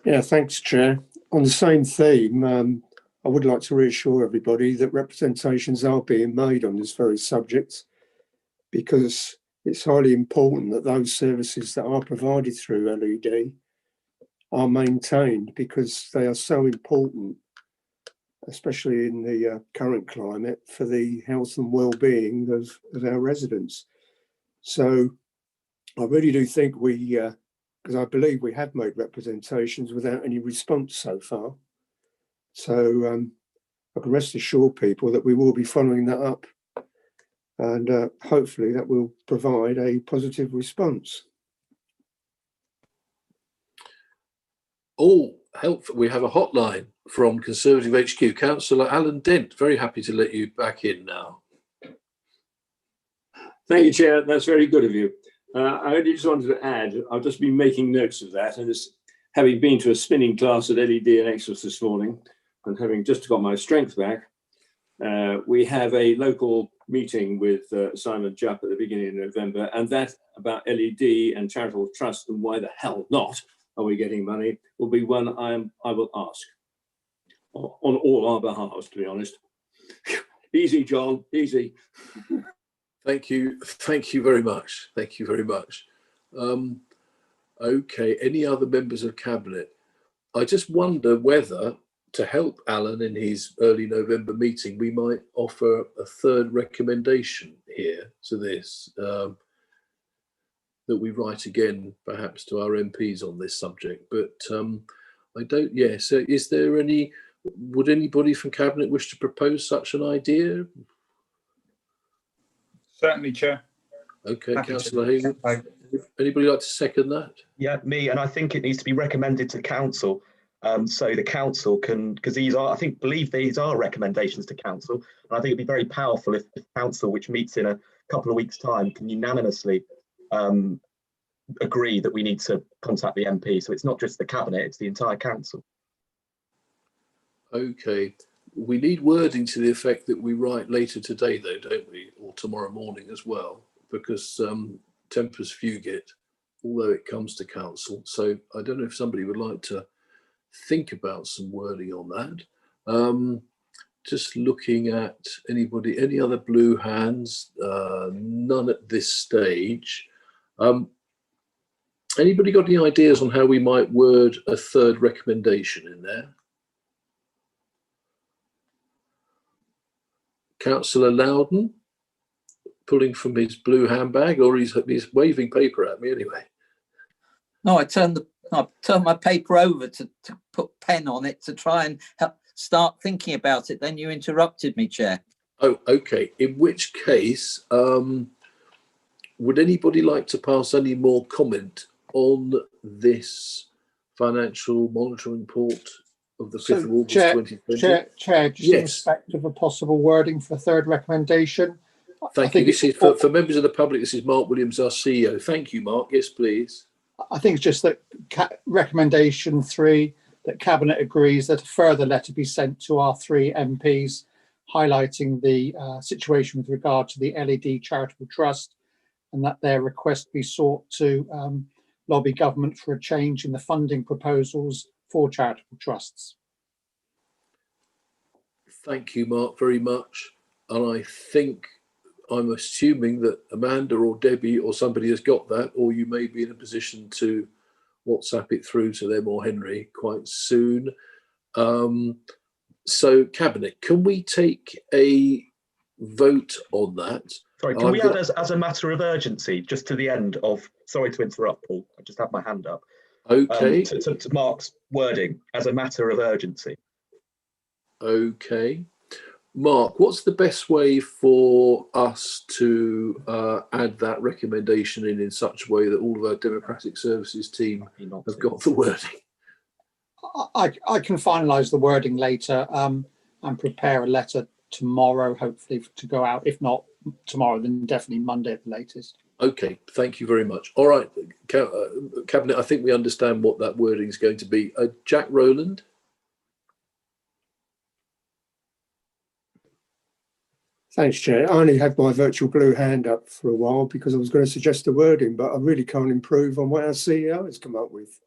Yeah, thanks, Chair. On the same theme, I would like to reassure everybody that representations are being made on this very subject, because it's highly important that those services that are provided through LED are maintained, because they are so important, especially in the current climate, for the health and well-being of our residents. So I really do think because I believe we have made representations without any response so far. So I can rest assure people that we will be following that up and hopefully that will provide a positive response. All helpful. We have a hotline from Conservative HQ. Councillor Alan Dent, very happy to let you back in now. Thank you, Chair. That's very good of you. I only just wanted to add, I've just been making notes of that, and having been to a spinning class at LED and Exos this morning, and having just got my strength back, we have a local meeting with Simon Jupp at the beginning of November, and that about LED and charitable trust and why the hell not are we getting money will be one I will ask on all our behalves, to be honest. Easy, John, easy. Thank you very much. Thank you very much. Okay, any other members of Cabinet? I just wonder whether, to help Alan in his early November meeting, we might offer a third recommendation here to this, that we write again, perhaps to our MPs on this subject. But I don't, so is there any, would anybody from Cabinet wish to propose such an idea? Certainly, Chair. Okay, Councillor Hayward. Anybody like to second that? Yeah, me, and I think it needs to be recommended to council, so the council can, because these are, believe these are recommendations to council, and I think it'd be very powerful if council, which meets in a couple of weeks' time, can unanimously agree that we need to contact the MP. So it's not just the Cabinet; it's the entire council. Okay. We need wording to the effect that we write later today, though, don't we? Or tomorrow morning as well, because tempers fugit, although it comes to council. So I don't know if somebody would like to think about some wording on that. Just looking at anybody, any other blue hands? None at this stage. Anybody got any ideas on how we might word a third recommendation in there? Councillor Loudon, pulling from his blue handbag, or he's waving paper at me anyway. No, I turned my paper over to put pen on it to try and start thinking about it. Then you interrupted me, Chair. Oh, okay. In which case, would anybody like to pass any more comment on this financial monitoring report of the 5th of August 2020? Chair, just in respect of a possible wording for a third recommendation. Thank you. This is for members of the public. This is Mark Williams, our CEO. Thank you, Mark. Yes, please. I think it's just that recommendation 3, that Cabinet agrees that a further letter be sent to our 3 MPs highlighting the situation with regard to the LED Charitable Trust, and that their request be sought to lobby government for a change in the funding proposals for charitable trusts. Thank you, Mark, very much. And I think, I'm assuming that Amanda or Debbie or somebody has got that, or you may be in a position to WhatsApp it through to them or Henry quite soon. So, Cabinet, can we take a vote on that? Sorry, can we add as a matter of urgency, just to the end of, sorry to interrupt, Paul, I just have my hand up. Okay. To Mark's wording, as a matter of urgency. Okay. Mark, what's the best way for us to add that recommendation in such a way that all of our Democratic Services team have got the wording? I can finalise the wording later and prepare a letter tomorrow, hopefully, to go out. If not tomorrow, then definitely Monday at the latest. Okay, thank you very much. All right, Cabinet, I think we understand what that wording is going to be. Jack Rowland. Thanks, Chair. I only had my virtual blue hand up for a while because I was going to suggest a wording, but I really can't improve on what our CEO has come up with.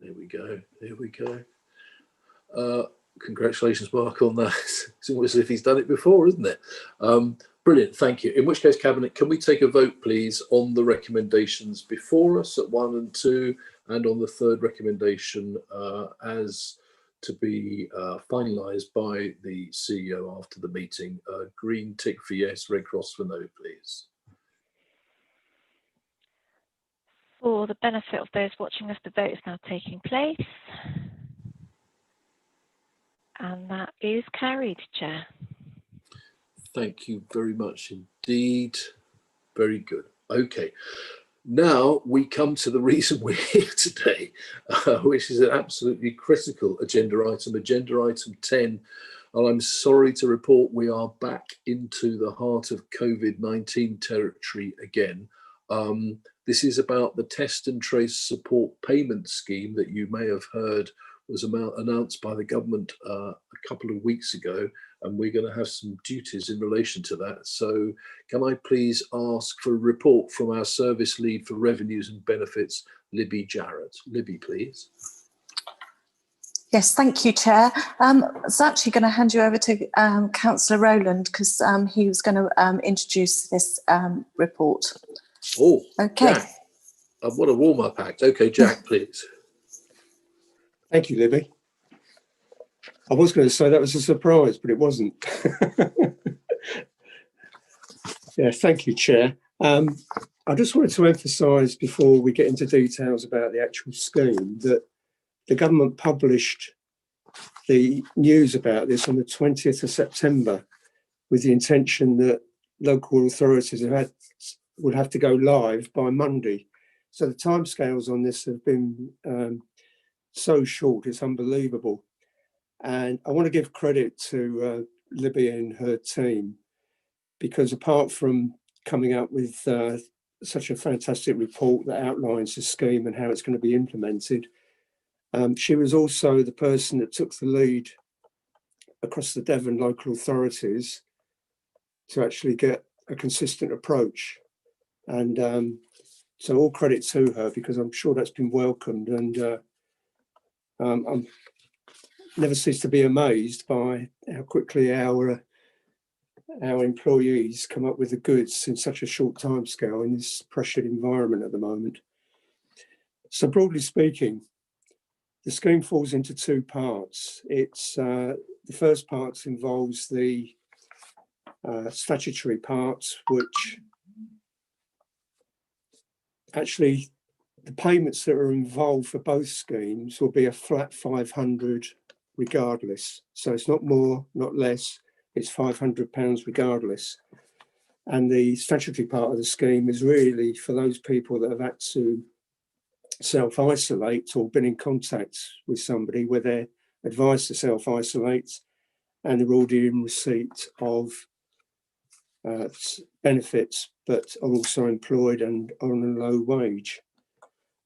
There we go. There we go. Congratulations, Mark, on that. It's almost as if he's done it before, isn't it? Brilliant, thank you. In which case, Cabinet, can we take a vote, please, on the recommendations before us at 1 and 2, and on the third recommendation as to be finalised by the CEO after the meeting? Green tick for yes, red cross for no, please. For the benefit of those watching us, the vote is now taking place. And that is carried, Chair. Thank you very much indeed. Very good. Okay. Now we come to the reason we're here today, which is an absolutely critical agenda item 10. And I'm sorry to report we are back into the heart of COVID-19 territory again. This is about the Test and Trace Support Payment Scheme that you may have heard was announced by the government a couple of weeks ago, and we're going to have some duties in relation to that. So can I please ask for a report from our service lead for revenues and benefits, Libby Jarrett. Libby, please. Yes, thank you, Chair. I was actually going to hand you over to Councillor Rowland because he was going to introduce this report. Oh, okay. Jack. What a warm-up act. Okay, Jack, please. Thank you, Libby. I was going to say that was a surprise, but it wasn't. Yeah, thank you, Chair. I just wanted to emphasise before we get into details about the actual scheme that the government published the news about this on the 20th of September with the intention that local authorities would have to go live by Monday. So the timescales on this have been so short, it's unbelievable. And I want to give credit to Libby and her team, because apart from coming up with such a fantastic report that outlines the scheme and how it's going to be implemented, she was also the person that took the lead across the Devon local authorities to actually get a consistent approach. And so all credit to her, because I'm sure that's been welcomed. And I'm never cease to be amazed by how quickly our employees come up with the goods in such a short time scale in this pressured environment at the moment. So broadly speaking, the scheme falls into two parts. It's the first part involves the statutory part, which actually the payments that are involved for both schemes will be a flat 500 regardless. So it's not more, not less, it's £500 regardless. And the statutory part of the scheme is really for those people that have had to self-isolate or been in contact with somebody where they're advised to self-isolate and they're already in receipt of benefits but are also employed and on a low wage.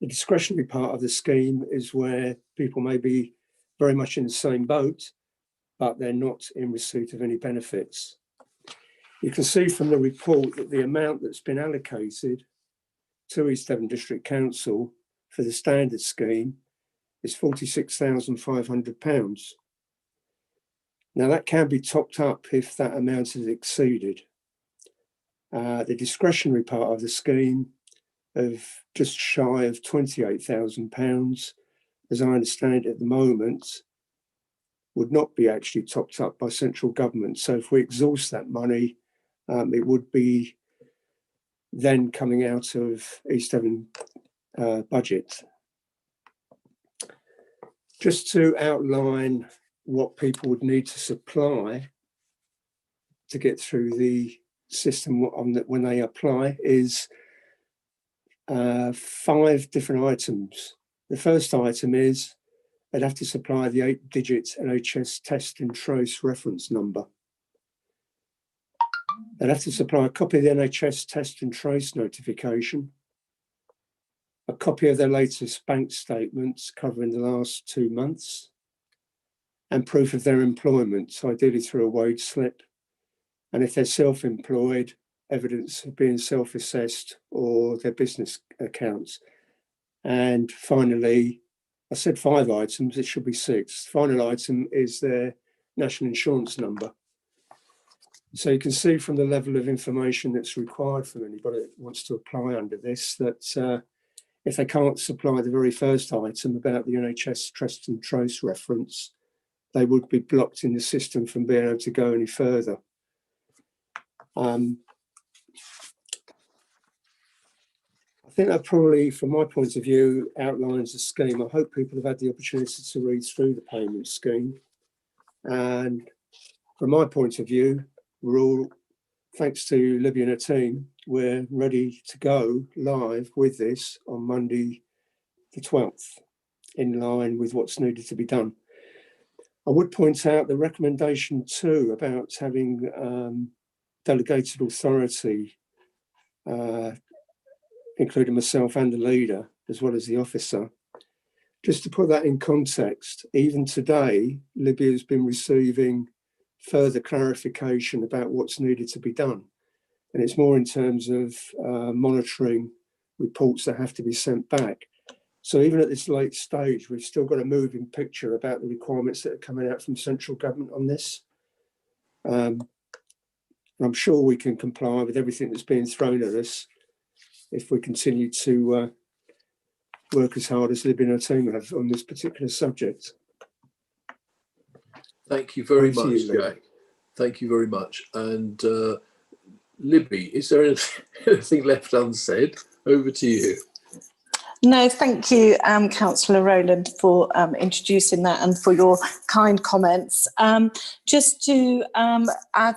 The discretionary part of the scheme is where people may be very much in the same boat, but they're not in receipt of any benefits. You can see from the report that the amount that's been allocated to East Devon District Council for the standard scheme is £46,500. Now that can be topped up if that amount is exceeded. The discretionary part of the scheme of just shy of £28,000, as I understand it at the moment, would not be actually topped up by central government. So if we exhaust that money, it would be then coming out of East Devon budget. Just to outline what people would need to supply to get through the system when they apply is 5 different items. The first item is they'd have to supply the 8-digit NHS Test and Trace reference number. They'd have to supply a copy of the NHS Test and Trace notification, a copy of their latest bank statements covering the last 2 months, and proof of their employment, so ideally through a wage slip. And if they're self-employed, evidence of being self-assessed or their business accounts. And finally, I said 5 items, it should be 6. Final item is their national insurance number. So you can see from the level of information that's required from anybody that wants to apply under this, that if they can't supply the very first item about the NHS Test and Trace reference, they would be blocked in the system from being able to go any further. I think that probably, from my point of view, outlines the scheme. I hope people have had the opportunity to read through the payment scheme. And from my point of view, we're all thanks to Libby and her team, we're ready to go live with this on Monday the 12th, in line with what's needed to be done. I would point out the recommendation 2 about having delegated authority, including myself and the leader, as well as the officer. Just to put that in context, even today, Libby has been receiving further clarification about what's needed to be done. And it's more in terms of monitoring reports that have to be sent back. So even at this late stage, we've still got a moving picture about the requirements that are coming out from central government on this. I'm sure we can comply with everything that's being thrown at us if we continue to work as hard as Libby and her team have on this particular subject. Thank you very much, Jack. Thank you very much. And Libby, is there anything left unsaid? Over to you. No, thank you, Councillor Rowland, for introducing that and for your kind comments. Just to add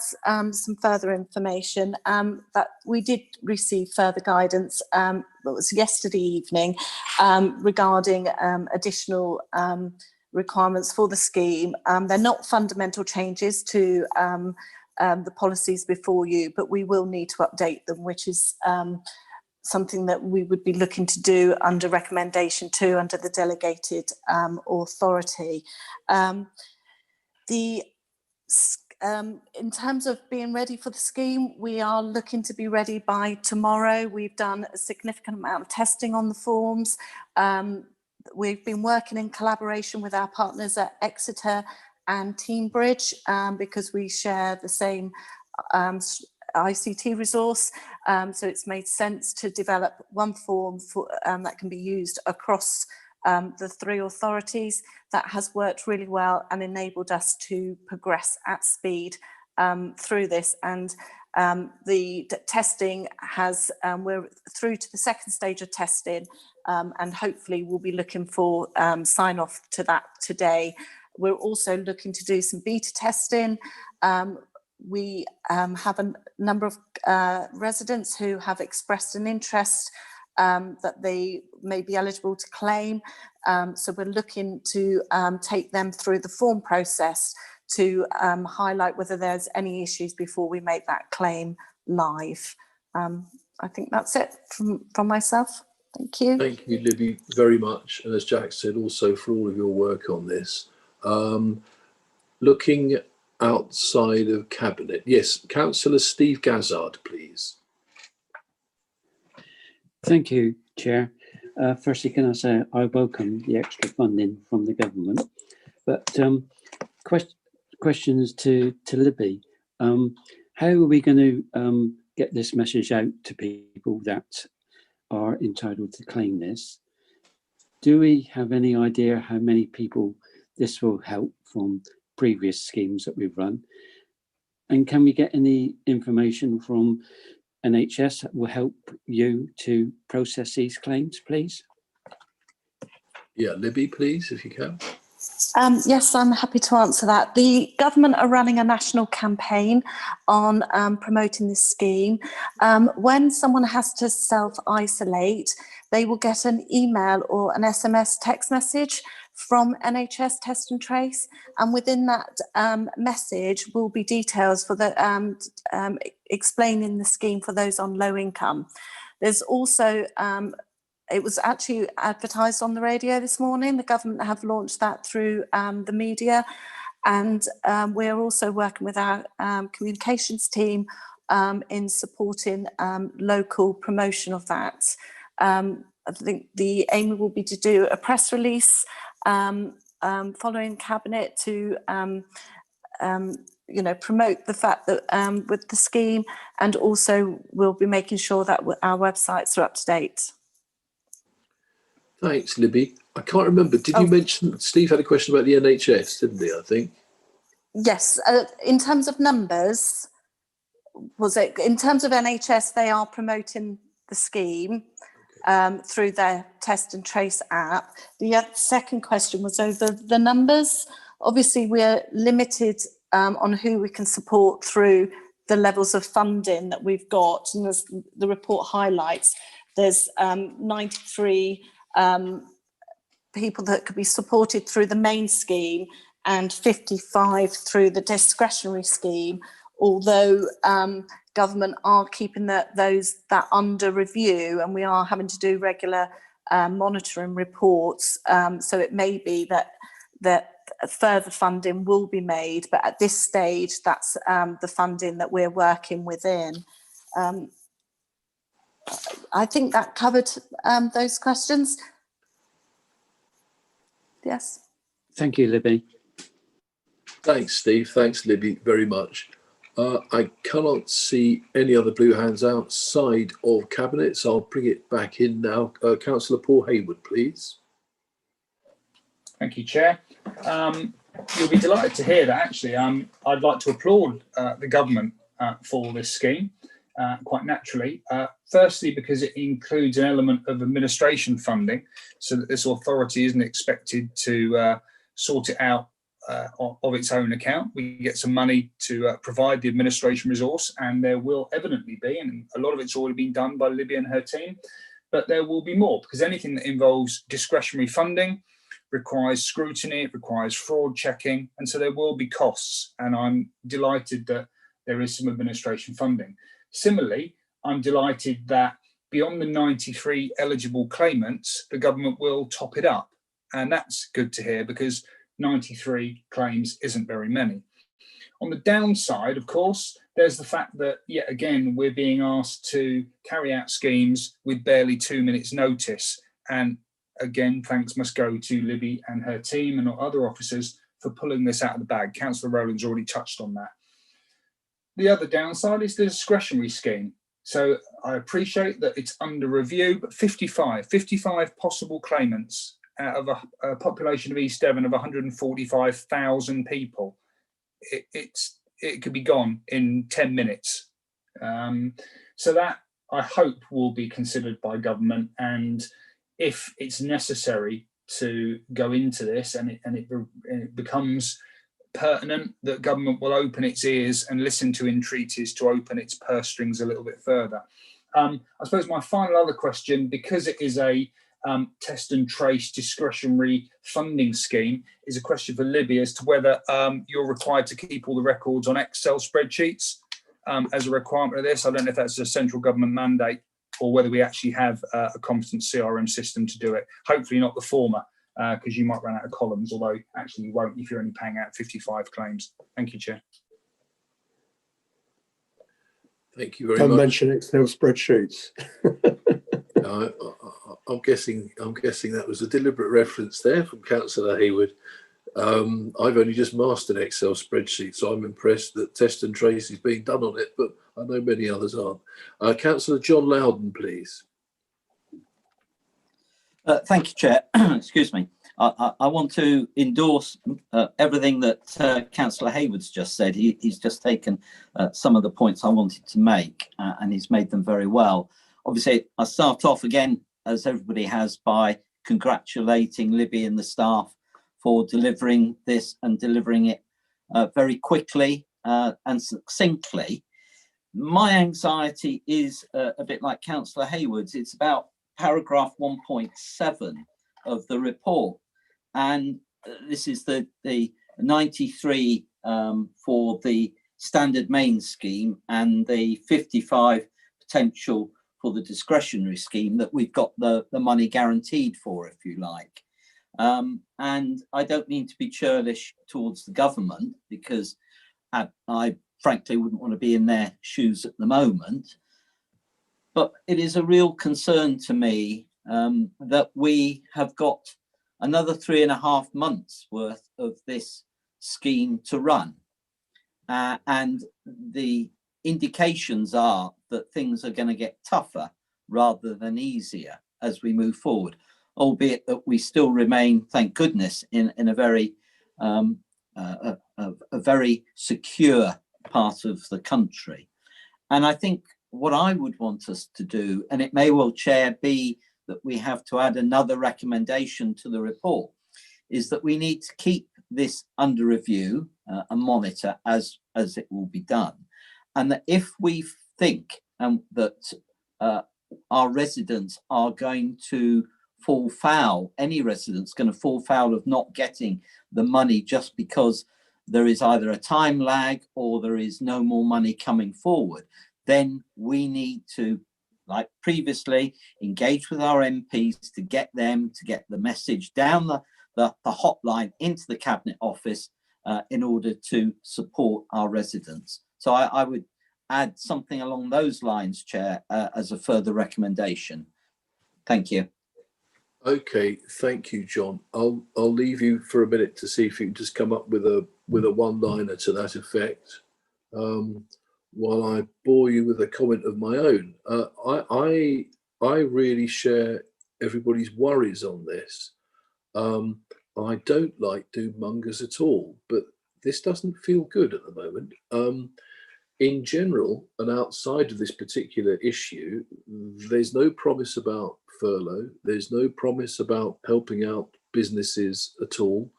some further information, that we did receive further guidance, it was yesterday evening, regarding additional requirements for the scheme. They're not fundamental changes to the policies before you, but we will need to update them, which is something that we would be looking to do under recommendation 2 under the delegated authority. In terms of being ready for the scheme, we are looking to be ready by tomorrow. We've done a significant amount of testing on the forms. We've been working in collaboration with our partners at Exeter and Teambridge because we share the same ICT resource, so it's made sense to develop one form for, that can be used across the 3 authorities. That has worked really well and enabled us to progress at speed through this. And the testing has, we're through to the 2nd stage of testing, and hopefully we'll be looking for sign off to that today. We're also looking to do some beta testing. We have a number of residents who have expressed an interest that they may be eligible to claim. So we're looking to take them through the form process to highlight whether there's any issues before we make that claim live. I think that's it from myself. Thank you. Thank you, Libby, very much. And as Jack said, also for all of your work on this. Looking outside of Cabinet. Yes, Councillor Steve Gazzard, please. Thank you, Chair. Firstly, can I say I welcome the extra funding from the government, but questions to Libby. How are we going to get this message out to people that are entitled to claim this? Do we have any idea how many people this will help from previous schemes that we've run? And can we get any information from NHS that will help you to process these claims, please? Yeah, Libby, please, if you can. Yes, I'm happy to answer that. The government are running a national campaign on promoting this scheme. When someone has to self-isolate, they will get an email or an SMS text message from NHS Test and Trace, and within that message will be details for the explaining the scheme for those on low income. There's also it was actually advertised on the radio this morning. The government have launched that through the media, and we're also working with our communications team in supporting local promotion of that. I think the aim will be to do a press release following Cabinet to promote the fact that with the scheme, and also we'll be making sure that our websites are up to date. Thanks, Libby. I can't remember. Did you mention Steve had a question about the NHS, didn't he? I think. Yes. In terms of numbers, was it in terms of NHS? They are promoting the scheme through their Test and Trace app. The second question was over the numbers. Obviously, we're limited on who we can support through the levels of funding that we've got, and as the report highlights, there's 93 people that could be supported through the main scheme and 55 through the discretionary scheme, although government are keeping that under review, and we are having to do regular monitoring reports. So it may be that further funding will be made, but at this stage, that's the funding that we're working within. I think that covered those questions. Yes. Thank you, Libby. Thanks, Steve. Thanks, Libby, very much. I cannot see any other blue hands outside of Cabinet, so I'll bring it back in now. Councillor Paul Hayward, please. Thank you, Chair. You'll be delighted to hear that, actually. I'd like to applaud the government for this scheme, quite naturally. Firstly, because it includes an element of administration funding, so that this authority isn't expected to sort it out of its own account. We get some money to provide the administration resource, and there will evidently be, and a lot of it's already been done by Libby and her team, but there will be more, because anything that involves discretionary funding requires scrutiny, it requires fraud checking, and so there will be costs, and I'm delighted that there is some administration funding. Similarly, I'm delighted that beyond the 93 eligible claimants, the government will top it up, and that's good to hear, because 93 claims isn't very many. On the downside, of course, there's the fact that, yet again, we're being asked to carry out schemes with barely 2 minutes notice. And again, thanks must go to Libby and her team and other officers for pulling this out of the bag. Councillor Rowland's already touched on that. The other downside is the discretionary scheme. So I appreciate that it's under review, but 55 possible claimants out of a population of East Devon of 145,000 people. It could be gone in 10 minutes. So that, I hope, will be considered by government, and if it's necessary to go into this and it becomes pertinent, that government will open its ears and listen to entreaties to open its purse strings a little bit further. I suppose my final other question, because it is a test and trace discretionary funding scheme, is a question for Libby as to whether you're required to keep all the records on Excel spreadsheets as a requirement of this. I don't know if that's a central government mandate or whether we actually have a competent CRM system to do it. Hopefully not the former, because you might run out of columns, although actually you won't if you're only paying out 55 claims. Thank you, Chair. Thank you very much. Don't mention Excel spreadsheets. I'm guessing that was a deliberate reference there from Councillor Hayward. I've only just mastered Excel spreadsheets, so I'm impressed that test and trace is being done on it, but I know many others aren't. Councillor John Loudon, please. Thank you, Chair. Excuse me. I want to endorse everything that Councillor Hayward's just said. He's just taken some of the points I wanted to make, and he's made them very well. Obviously, I start off again, as everybody has, by congratulating Libby and the staff for delivering this and delivering it very quickly and succinctly. My anxiety is a bit like Councillor Hayward's. It's about paragraph 1.7 of the report. And this is the 93 for the standard main scheme and the 55 potential for the discretionary scheme that we've got the money guaranteed for, if you like. And I don't mean to be churlish towards the government, because I frankly wouldn't want to be in their shoes at the moment. But it is a real concern to me that we have got another 3.5 months worth of this scheme to run. And the indications are that things are going to get tougher rather than easier as we move forward, albeit that we still remain, thank goodness, in a very a very secure part of the country. And I think what I would want us to do, and it may well, Chair, be that we have to add another recommendation to the report, is that we need to keep this under review and monitor as it will be done. and that if we think that our residents are going to fall foul, any residents going to fall foul of not getting the money just because there is either a time lag or there is no more money coming forward, then we need to, like previously, engage with our MPs to get them to get the message down the hotline into the Cabinet Office in order to support our residents. So I would add something along those lines, Chair, as a further recommendation. Thank you. Okay, thank you, John. I'll leave you for a minute to see if you can just come up with a one-liner to that effect, while I bore you with a comment of my own. I really share everybody's worries on this. I don't like doom-mongers at all, but this doesn't feel good at the moment. In general, and outside of this particular issue, there's no promise about furlough. There's no promise about helping out businesses at all.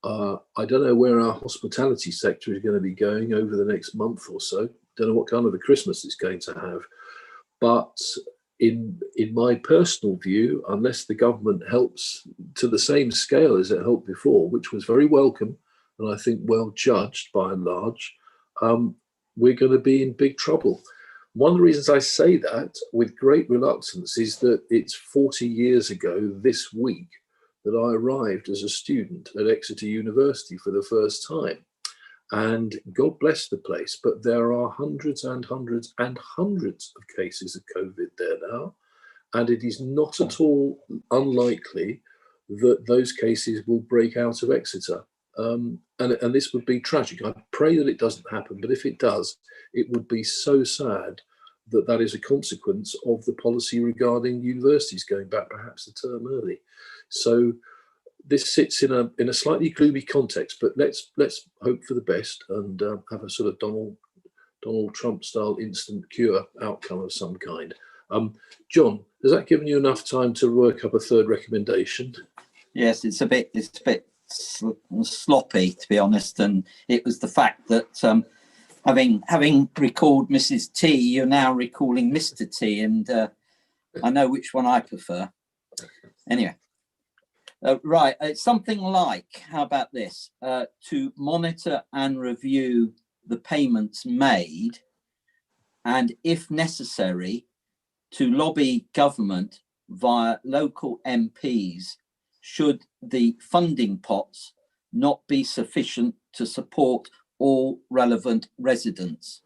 I don't know where our hospitality sector is going to be going over the next month or so. Don't know what kind of a Christmas it's going to have. But in my personal view, unless the government helps to the same scale as it helped before, which was very welcome and I think well judged by and large, we're going to be in big trouble. One of the reasons I say that with great reluctance is that it's 40 years ago this week that I arrived as a student at Exeter University for the first time. And God bless the place, but there are hundreds and hundreds and hundreds of cases of COVID there now. And it is not at all unlikely that those cases will break out of Exeter. And this would be tragic. I pray that it doesn't happen, but if it does, it would be so sad that that is a consequence of the policy regarding universities going back perhaps a term early. So this sits in a slightly gloomy context, but let's hope for the best and have a sort of Donald Trump style instant cure outcome of some kind. John, has that given you enough time to work up a third recommendation? Yes, it's a bit sloppy, to be honest, and it was the fact that having recalled Mrs. T, you're now recalling Mr. T, and I know which one I prefer. Anyway, right, it's something like, how about this? To monitor and review the payments made, and if necessary, to lobby government via local MPs should the funding pots not be sufficient to support all relevant residents,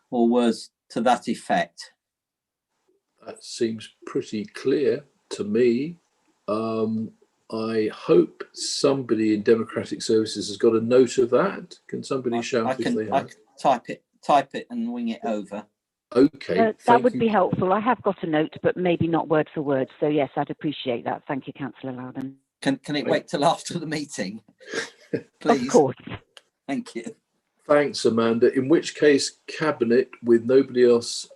or words to that effect. That seems pretty clear to me. I hope somebody in Democratic Services has got a note of that. Can somebody shout if they have? I can type it and wing it over. Okay. That would be helpful. I have got a note, but maybe not word for word. So yes, I'd appreciate that. Thank you, Councillor Loudon. Can it wait till after the meeting, please? Of course. Thank you. Thanks, Amanda. In which case, Cabinet, with nobody else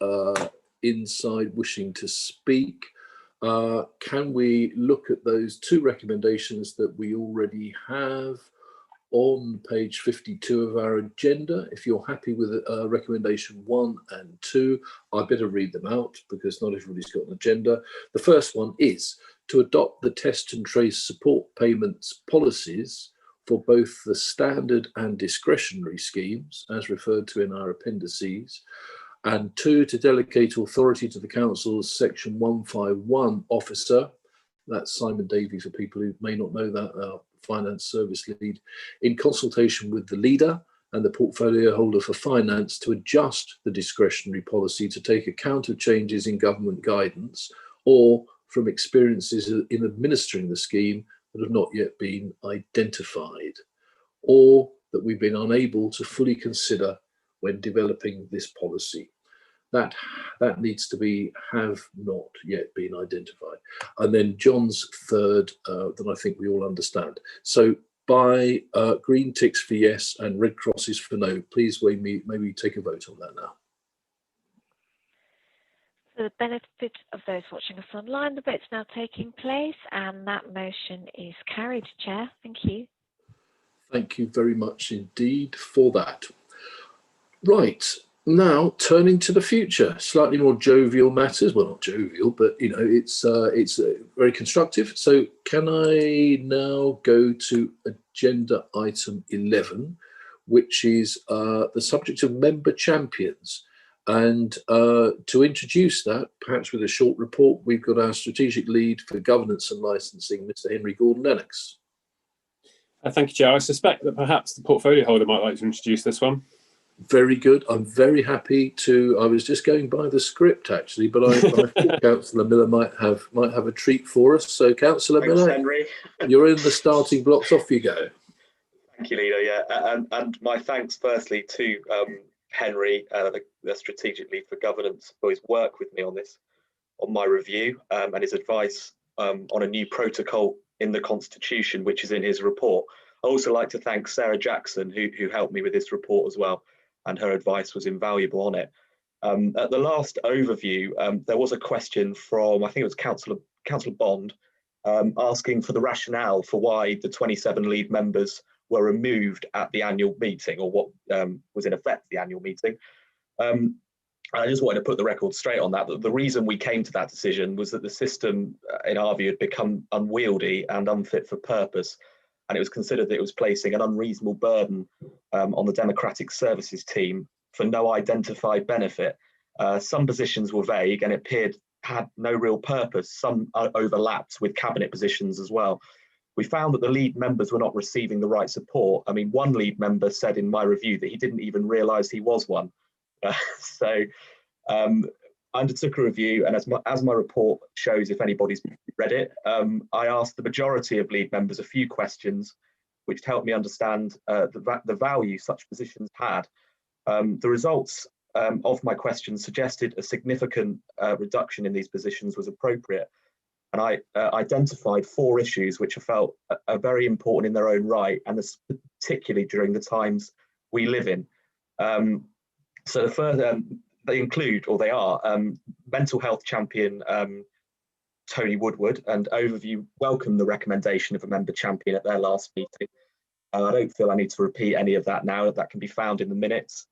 inside wishing to speak, can we look at those two recommendations that we already have on page 52 of our agenda? If you're happy with recommendation 1 and 2, I better read them out because not everybody's got an agenda. The first one is to adopt the test and trace support payments policies for both the standard and discretionary schemes, as referred to in our appendices, and 2, to delegate authority to the Council's Section 151 officer, that's Simon Davey for people who may not know that, our Finance Service Lead, in consultation with the leader and the portfolio holder for finance to adjust the discretionary policy to take account of changes in government guidance or from experiences in administering the scheme that have not yet been identified, or that we've been unable to fully consider when developing this policy. That needs to be have not yet been identified. And then John's third, that I think we all understand. So by green ticks for yes and red crosses for no, please maybe take a vote on that now. For the benefit of those watching us online, the vote's now taking place and that motion is carried, Chair. Thank you. Thank you very much indeed for that. Right, Now, turning to the future, slightly more jovial matters. Well, not jovial, but you know, it's very constructive. So, can I now go to agenda item 11, which is the subject of member champions? And to introduce that, perhaps with a short report, we've got our strategic lead for governance and licensing, Mr. Henry Gordon-Lennox. Thank you, Chair. I suspect that perhaps the portfolio holder might like to introduce this one. Very good. I'm very happy to. I was just going by the script actually, but I think Councillor Miller might have a treat for us. So, Councillor Miller, Henry. You're in the starting blocks. Off you go. Thank you, Leader. Yeah, and my thanks firstly to Henry, the strategic lead for governance, for his work with me on this, on my review, and his advice on a new protocol in the Constitution, which is in his report. I also like to thank Sarah Jackson, who helped me with this report as well, and her advice was invaluable on it. At the last overview, there was a question from, I think it was Councillor Bond, asking for the rationale for why the 27 lead members were removed at the annual meeting, or what was in effect the annual meeting. I just wanted to put the record straight on that. The reason we came to that decision was that the system, in our view, had become unwieldy and unfit for purpose, and it was considered that it was placing an unreasonable burden on the Democratic Services team for no identified benefit. Some positions were vague and it appeared had no real purpose. Some overlapped with cabinet positions as well. We found that the lead members were not receiving the right support. I mean, one lead member said in my review that he didn't even realise he was one. I undertook a review, and as my report shows, if anybody's read it, I asked the majority of lead members a few questions which helped me understand the value such positions had. The results of my questions suggested a significant reduction in these positions was appropriate, and I identified 4 issues which I felt are very important in their own right, and this, particularly during the times we live in. So the first, they include, or they are, mental health champion Tony Woodward, and Overview welcomed the recommendation of a member champion at their last meeting. I don't feel I need to repeat any of that now, that can be found in the minutes.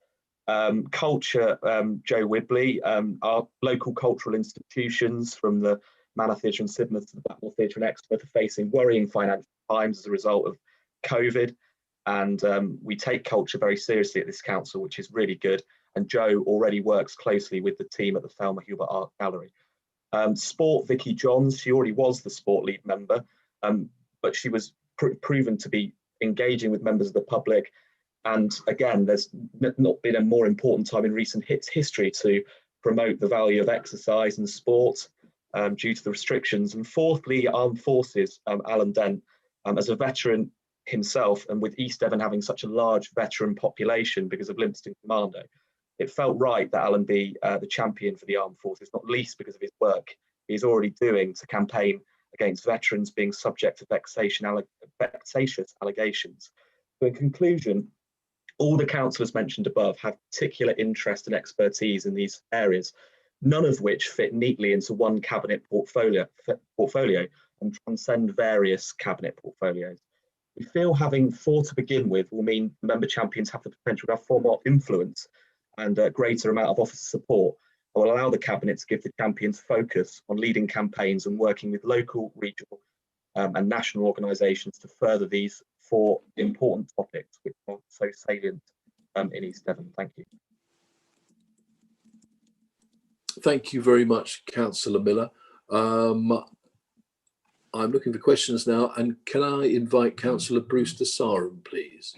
Culture, Joe Whibley, our local cultural institutions from the Manor Theatre and Sidmouth to the Blackmore Theatre and Exmouth are facing worrying financial times as a result of COVID, and we take culture very seriously at this council, which is really good. And Joe already works closely with the team at the Thelma Hubert Art Gallery. Sport, Vicky Johns, she already was the sport lead member, but she was proven to be engaging with members of the public. And again, there's not been a more important time in recent history to promote the value of exercise and sport due to the restrictions. And fourthly, Armed Forces, Alan Dent, as a veteran himself, and with East Devon having such a large veteran population because of Lympstone Commando, it felt right that Alan be the champion for the Armed Forces, not least because of his work he's already doing to campaign against veterans being subject to vexatious allegations. So in conclusion, all the councillors mentioned above have particular interest and expertise in these areas, none of which fit neatly into one cabinet portfolio and transcend various cabinet portfolios. We feel having 4 to begin with will mean member champions have the potential to have far more influence and a greater amount of officer support, and will allow the cabinet to give the champions focus on leading campaigns and working with local, regional and national organisations to further these 4 important topics which are so salient in East Devon. Thank you. Thank you very much, Councillor Miller. I'm looking for questions now, and can I invite Councillor Brewster Sarum, please?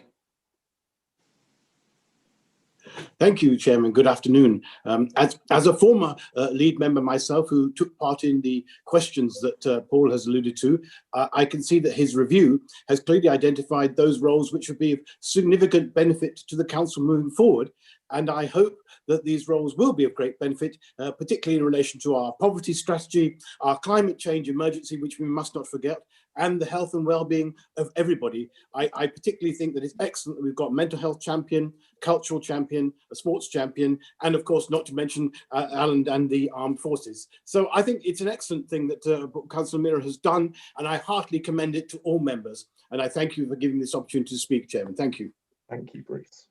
Thank you, Chairman. Good afternoon. As a former lead member myself who took part in the questions that Paul has alluded to, I can see that his review has clearly identified those roles which would be of significant benefit to the council moving forward. And I hope that these roles will be of great benefit, particularly in relation to our poverty strategy, our climate change emergency, which we must not forget, and the health and well-being of everybody. I particularly think that it's excellent that we've got mental health champion, cultural champion, a sports champion, and of course, not to mention Alan and the armed forces. So I think it's an excellent thing that Councillor Miller has done, and I heartily commend it to all members. And I thank you for giving this opportunity to speak, Chairman. Thank you. Thank you, Bruce.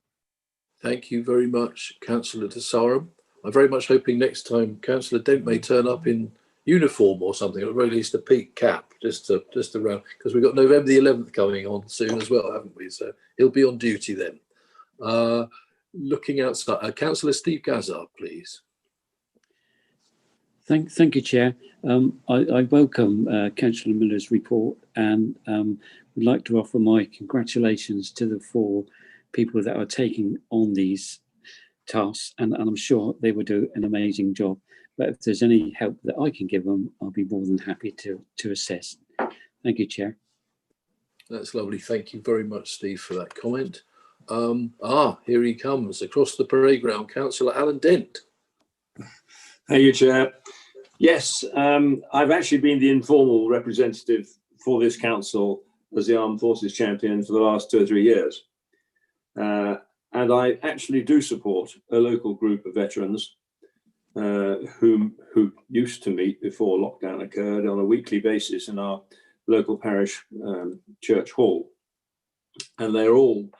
Thank you very much, Councillor Tasaram. I'm very much hoping next time Councillor Dent may turn up in uniform or something, or at the very least a peak cap, just around, because we've got November the 11th coming on soon as well, haven't we? So he'll be on duty then. Looking outside, Councillor Steve Gazzard, please. Thank you, Chair. I welcome Councillor Miller's report and would like to offer my congratulations to the 4 people that are taking on these tasks, and I'm sure they will do an amazing job. But if there's any help that I can give them, I'll be more than happy to assist. Thank you, Chair. That's lovely. Thank you very much, Steve, for that comment. Here he comes across the parade ground, Councillor Alan Dent. Thank you, Chair. Yes, I've actually been the informal representative for this council as the Armed Forces Champion for the last 2 or 3 years. And I actually do support a local group of veterans who used to meet before lockdown occurred on a weekly basis in our local parish church hall. And they're all,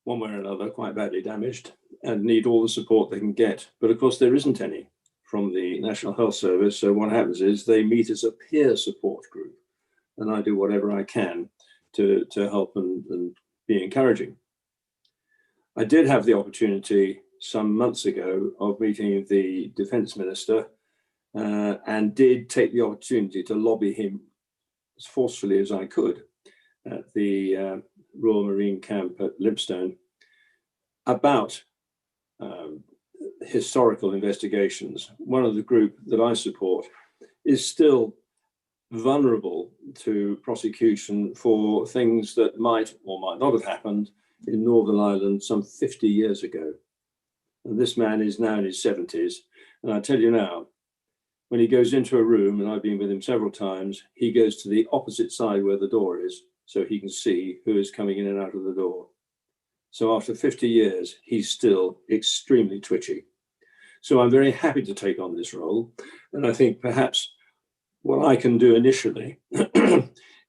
one way or another, quite badly damaged and need all the support they can get. But of course, there isn't any from the National Health Service. So what happens is they meet as a peer support group, and I do whatever I can to help and be encouraging. I did have the opportunity some months ago of meeting the Defence Minister and did take the opportunity to lobby him as forcefully as I could at the Royal Marine Camp at Lympstone about historical investigations. One of the group that I support is still vulnerable to prosecution for things that might or might not have happened in Northern Ireland some 50 years ago. And this man is now in his 70s. And I tell you now, when he goes into a room, and I've been with him several times, he goes to the opposite side where the door is so he can see who is coming in and out of the door. So after 50 years, he's still extremely twitchy. So I'm very happy to take on this role. And I think perhaps what I can do initially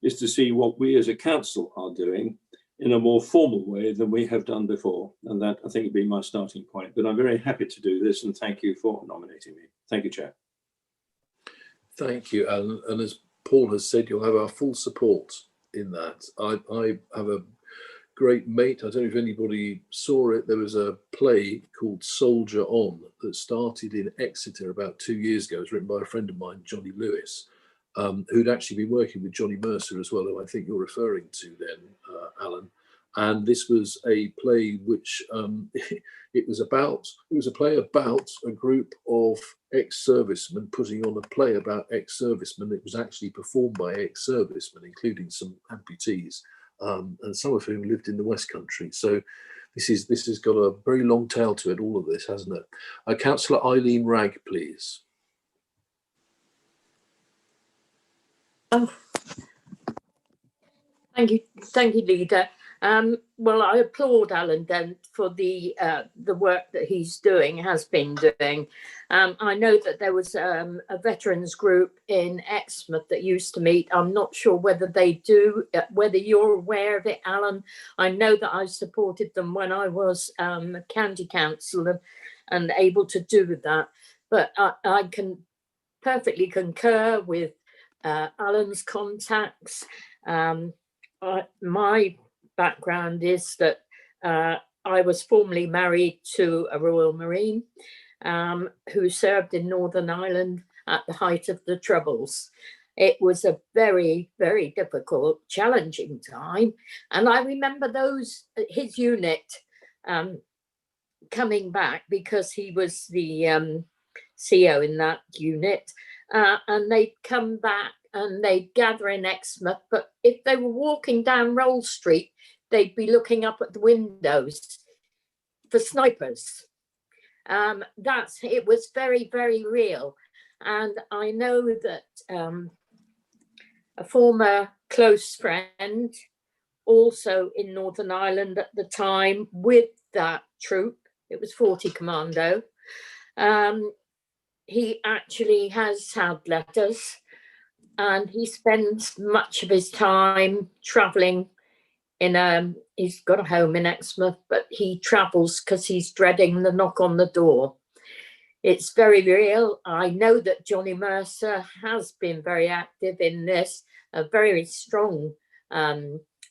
is to see what we as a council are doing in a more formal way than we have done before. And that, I think, would be my starting point. But I'm very happy to do this, and thank you for nominating me. Thank you, Chair. Thank you, Alan. And as Paul has said, you'll have our full support in that. I have a great mate. I don't know if anybody saw it. There was a play called Soldier On that started in Exeter about 2 years ago. It was written by a friend of mine, Johnny Lewis, who'd actually been working with Johnny Mercer as well, who I think you're referring to then, Alan. And this was a play which it was a play about a group of ex-servicemen putting on a play about ex-servicemen. It was actually performed by ex-servicemen, including some amputees, and some of whom lived in the West Country. So this has got a very long tail to it, all of this, hasn't it? Councillor Eileen Wragg, please. Oh, thank you, Leader. Well, I applaud Alan Dent for the work that he's doing, has been doing. I know that there was a veterans group in Exmouth that used to meet. I'm not sure whether they do, whether you're aware of it, Alan. I know that I supported them when I was county councillor and able to do that. But I can perfectly concur with Alan's contacts. My background is that I was formerly married to a Royal Marine who served in Northern Ireland at the height of the Troubles. It was a very, very difficult, challenging time. And I remember his unit coming back because he was the CO in that unit. And they'd come back and they'd gather in Exmouth. But if they were walking down Roll Street, they'd be looking up at the windows for snipers. It was very, very real. And I know that a former close friend, also in Northern Ireland at the time with that troop, it was 40 Commando, he actually has had letters, and he spends much of his time travelling he's got a home in Exmouth, but he travels because he's dreading the knock on the door. It's very real. I know that Johnny Mercer has been very active in this, a very strong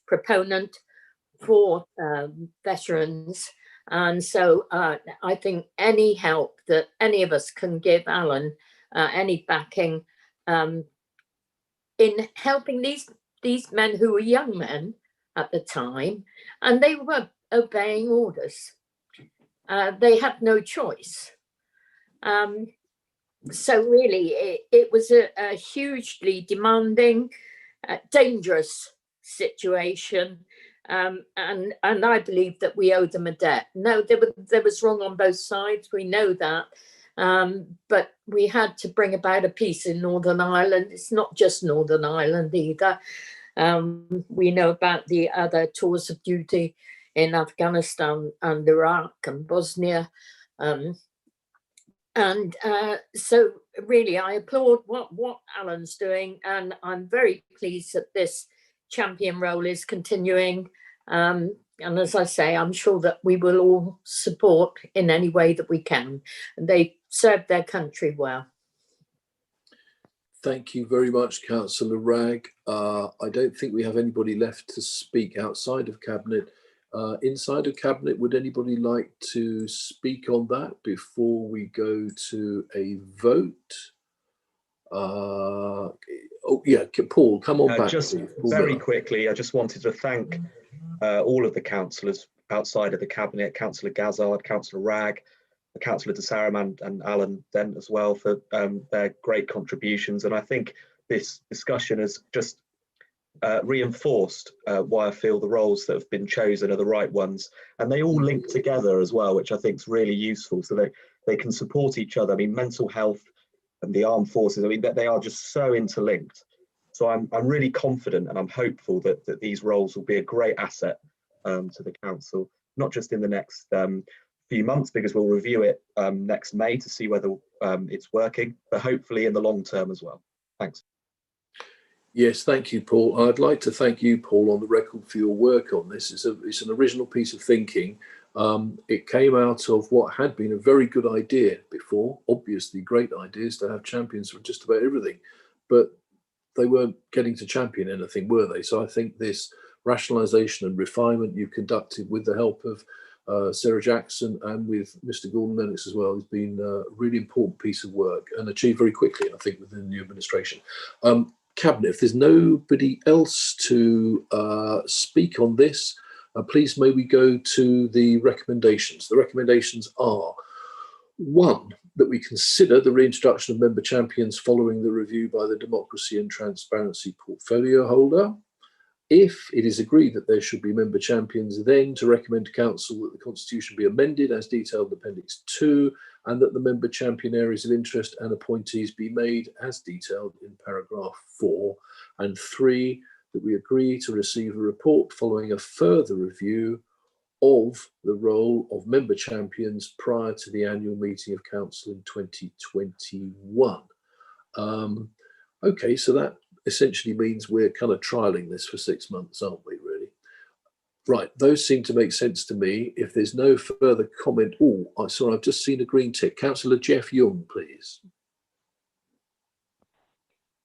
proponent for veterans. And so I think any help that any of us can give Alan, any backing in helping these men who were young men at the time, and they were obeying orders. They had no choice. So really, it was a hugely demanding, dangerous situation. And I believe that we owe them a debt. No, there was wrong on both sides. We know that. But we had to bring about a peace in Northern Ireland. It's not just Northern Ireland either. We know about the other tours of duty in Afghanistan and Iraq and Bosnia. So really, I applaud what Alan's doing, and I'm very pleased that this champion role is continuing. And as I say, I'm sure that we will all support in any way that we can. They serve their country well. Thank you very much, Councillor Wragg. I don't think we have anybody left to speak outside of Cabinet. Inside of Cabinet, would anybody like to speak on that before we go to a vote? Oh yeah, Paul, come on back. Just Paul very Miller. quickly, I just wanted to thank all of the councillors outside of the Cabinet, Councillor Gazzard, Councillor Wragg, Councillor de Sarum and Alan Dent as well for their great contributions. And I think this discussion has just reinforced why I feel the roles that have been chosen are the right ones, and they all link together as well, which I think is really useful, so they can support each other. I mean, mental health and the armed forces, I mean, they are just so interlinked. So I'm really confident and I'm hopeful that these roles will be a great asset to the council, not just in the next few months, because we'll review it next May to see whether it's working, but hopefully in the long term as well. Thanks. Yes, thank you, Paul. I'd like to thank you, Paul, on the record for your work on this. It's an original piece of thinking. It came out of what had been a very good idea before. Obviously, great ideas to have champions for just about everything, but they weren't getting to champion anything, were they? So I think this rationalisation and refinement you conducted with the help of Sarah Jackson and with Mr. Gordon Lennox as well has been a really important piece of work and achieved very quickly, I think, within the new administration. Cabinet, if there's nobody else to speak on this, please may we go to the recommendations. The recommendations are: 1, that we consider the reintroduction of member champions following the review by the Democracy and Transparency portfolio holder. If it is agreed that there should be member champions, then to recommend to Council that the Constitution be amended as detailed in Appendix 2, and that the member champion areas of interest and appointees be made as detailed in paragraph 4. And 3, that we agree to receive a report following a further review of the role of member champions prior to the annual meeting of Council in 2021. Okay, so that essentially means we're kind of trialling this for 6 months, aren't we, really? Right, those seem to make sense to me. If there's no further comment, sorry, I've just seen a green tick. Councillor Jeff Young, please.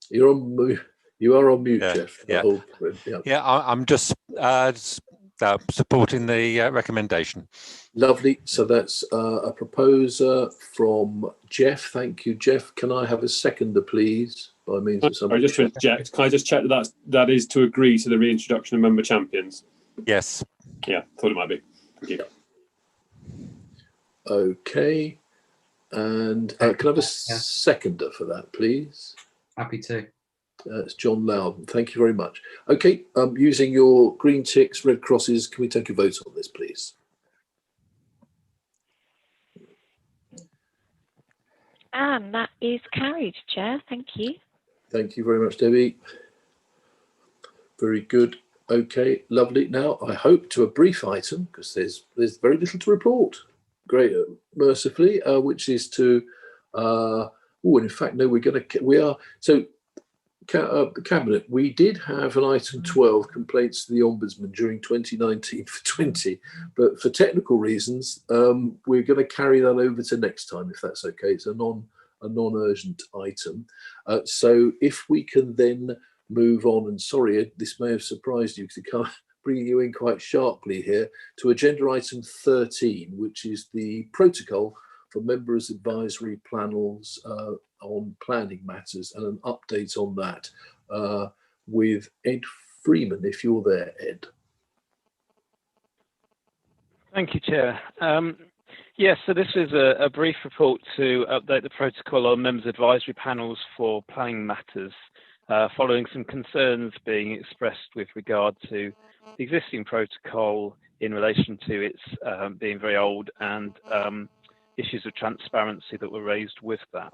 You are on mute, Jeff. I'm just supporting the recommendation. Lovely. So that's a proposer from Jeff. Thank you, Jeff. Can I have a seconder, please? By means of somebody. Just to interject, can I just check that is to agree to the reintroduction of member champions? Yes. Yeah, thought it might be. Thank you. Okay. And can I have a seconder for that, please? Happy to. It's John Loudon. Thank you very much. Okay, using your green ticks, red crosses, can we take a vote on this, please? And that is carried, Chair. Thank you. Thank you very much, Debbie. Very good. Okay, lovely. Now, I hope to a brief item, because there's very little to report, great, mercifully, which is to, in fact, no, so the Cabinet, we did have an item 12, complaints to the Ombudsman during 2019 for 20, but for technical reasons, we're going to carry that over to next time, if that's okay. It's a non-urgent item. So if we can then move on, and sorry, Ed, this may have surprised you because it can't bringing you in quite sharply here, to agenda item 13, which is the protocol for members' advisory panels on planning matters, and an update on that with Ed Freeman, if you're there, Ed. Thank you, Chair. Yes, so this is a brief report to update the protocol on members' advisory panels for planning matters, following some concerns being expressed with regard to the existing protocol in relation to its being very old and issues of transparency that were raised with that.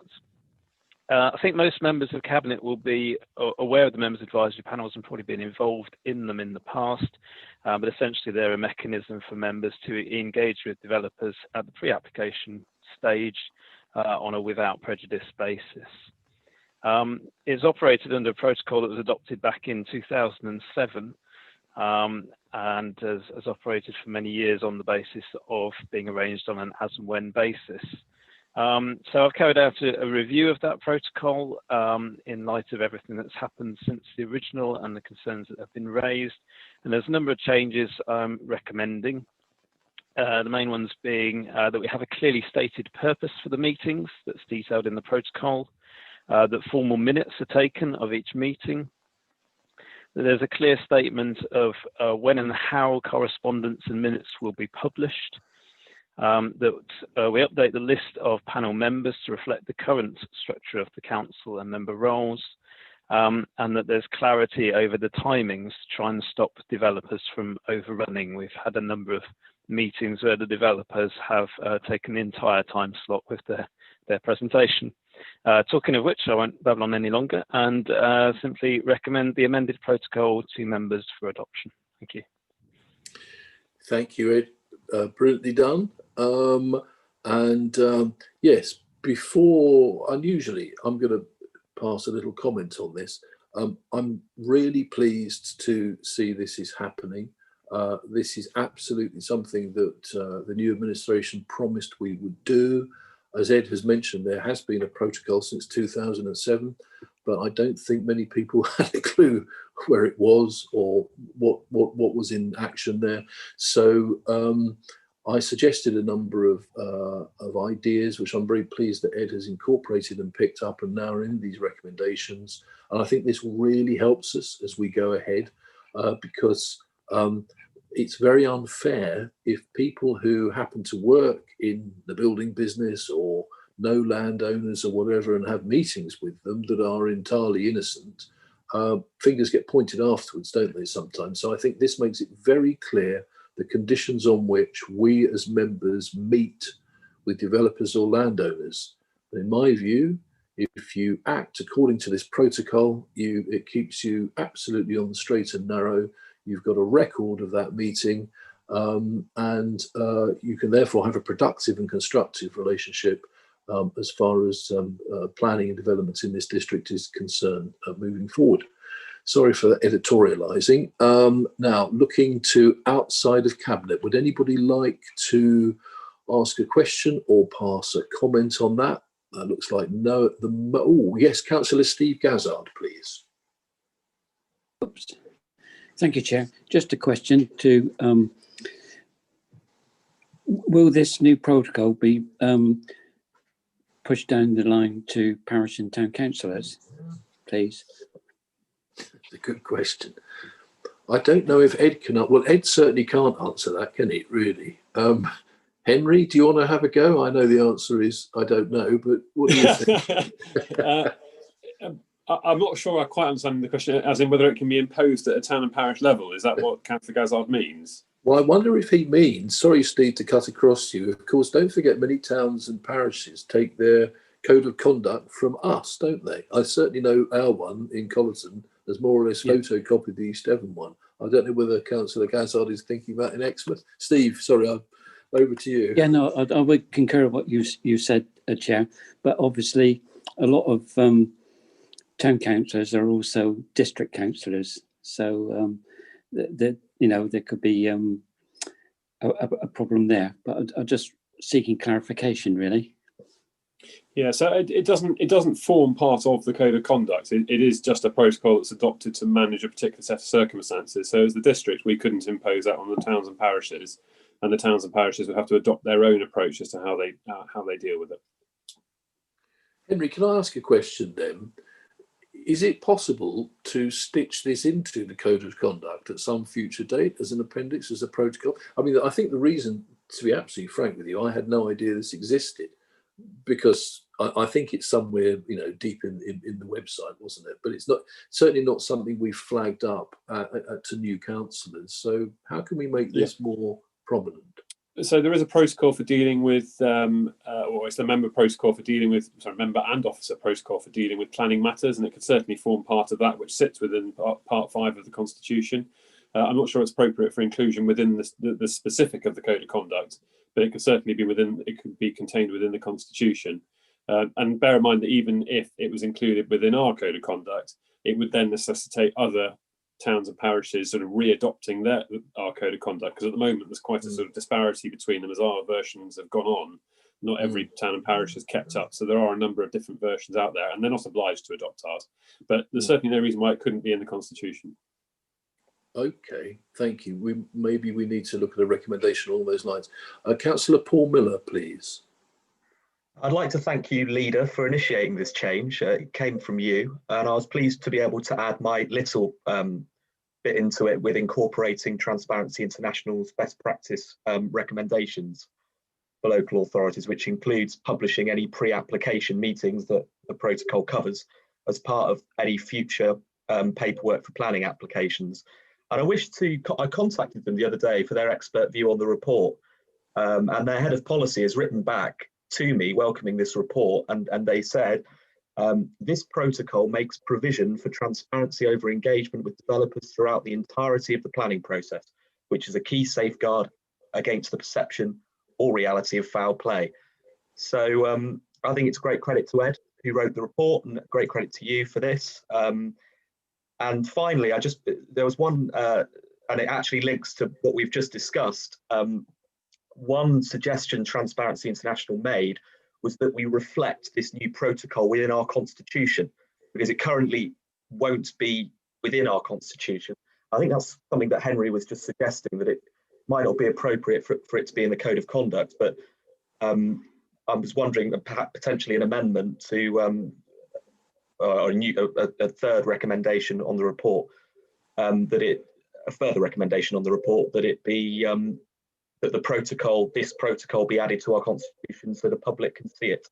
I think most members of Cabinet will be aware of the members' advisory panels and probably been involved in them in the past, but essentially they're a mechanism for members to engage with developers at the pre-application stage on a without prejudice basis. It's operated under a protocol that was adopted back in 2007 and has operated for many years on the basis of being arranged on an as and when basis. So I've carried out a review of that protocol in light of everything that's happened since the original and the concerns that have been raised. And there's a number of changes I'm recommending. The main ones being that we have a clearly stated purpose for the meetings that's detailed in the protocol, that formal minutes are taken of each meeting, that there's a clear statement of when and how correspondence and minutes will be published, that we update the list of panel members to reflect the current structure of the council and member roles, and that there's clarity over the timings to try and stop developers from overrunning. We've had a number of meetings where the developers have taken the entire time slot with their presentation. Talking of which, I won't babble on any longer and simply recommend the amended protocol to members for adoption. Thank you. Thank you, Ed. Brilliantly done. Yes, before, unusually, I'm going to pass a little comment on this. I'm really pleased to see this is happening. This is absolutely something that the new administration promised we would do. As Ed has mentioned, there has been a protocol since 2007, but I don't think many people had a clue where it was or what was in action there. So I suggested a number of ideas, which I'm very pleased that Ed has incorporated and picked up and now are in these recommendations. And I think this really helps us as we go ahead because it's very unfair if people who happen to work in the building business or know landowners or whatever and have meetings with them that are entirely innocent, fingers get pointed afterwards, don't they, sometimes? So I think this makes it very clear the conditions on which we as members meet with developers or landowners. And in my view, if you act according to this protocol, it keeps you absolutely on the straight and narrow. You've got a record of that meeting, and you can therefore have a productive and constructive relationship as far as planning and development in this district is concerned moving forward. Sorry for the editorialising. Now, looking to outside of Cabinet, would anybody like to ask a question or pass a comment on that? That looks like no at the moment. Oh, yes, Councillor Steve Gazzard, please. Oops. Thank you, Chair. Just a question to, will this new protocol be pushed down the line to parish and town councillors, please? It's a good question. I don't know if Ed can, well, Ed certainly can't answer that, can he, really? Henry, do you want to have a go? I know the answer is, I don't know, but what do you think? I'm not sure I quite understand the question, as in whether it can be imposed at a town and parish level. Is that what Councillor Gazzard means? Well, I wonder if he means, sorry, Steve, to cut across you. Of course, don't forget many towns and parishes take their code of conduct from us, don't they? I certainly know our one in Collerton has more or less photocopied the East Devon one. I don't know whether Councillor Gazzard is thinking that in Exmouth. Steve, sorry, over to you. Yeah, no, I would concur with what you said, Chair, but obviously a lot of town councillors are also district councillors. So there could be a problem there. But I'm just seeking clarification, really. Yeah, so it doesn't form part of the code of conduct. It is just a protocol that's adopted to manage a particular set of circumstances. So as the district, we couldn't impose that on the towns and parishes, and the towns and parishes would have to adopt their own approach as to how they deal with it. Henry, can I ask a question then? Is it possible to stitch this into the code of conduct at some future date as an appendix, as a protocol? I mean, I think the reason, to be absolutely frank with you, I had no idea this existed, because I think it's somewhere, deep in the website, wasn't it? But it's certainly not something we flagged up to new councillors. So how can we make this more prominent? So there is a protocol for dealing with, or it's the member protocol for dealing with, member and officer protocol for dealing with planning matters, and it could certainly form part of that, which sits within Part 5 of the Constitution. I'm not sure it's appropriate for inclusion within the specific of the Code of Conduct, but it could certainly be contained within the Constitution. And bear in mind that even if it was included within our Code of Conduct, it would then necessitate other towns and parishes sort of re-adopting our Code of Conduct, because at the moment there's quite a sort of disparity between them as our versions have gone on. Not every town and parish has kept up, so there are a number of different versions out there, and they're not obliged to adopt ours. But there's certainly no reason why it couldn't be in the Constitution. Okay, thank you. Maybe we need to look at a recommendation along those lines. Councillor Paul Miller, please. I'd like to thank you, Leader, for initiating this change. It came from you, and I was pleased to be able to add my little bit into it with incorporating Transparency International's best practice recommendations for local authorities, which includes publishing any pre-application meetings that the protocol covers as part of any future paperwork for planning applications. And I contacted them the other day for their expert view on the report, and their head of policy has written back to me welcoming this report, and they said this protocol makes provision for transparency over engagement with developers throughout the entirety of the planning process, which is a key safeguard against the perception or reality of foul play. So I think it's great credit to Ed, who wrote the report, and great credit to you for this. And finally, there was one, and it actually links to what we've just discussed. One suggestion Transparency International made was that we reflect this new protocol within our constitution, because it currently won't be within our constitution. I think that's something that Henry was just suggesting, that it might not be appropriate for it to be in the Code of Conduct, but I was wondering perhaps potentially an amendment to a third recommendation on the report, a further recommendation on the report that it be that this protocol be added to our constitution so the public can see it.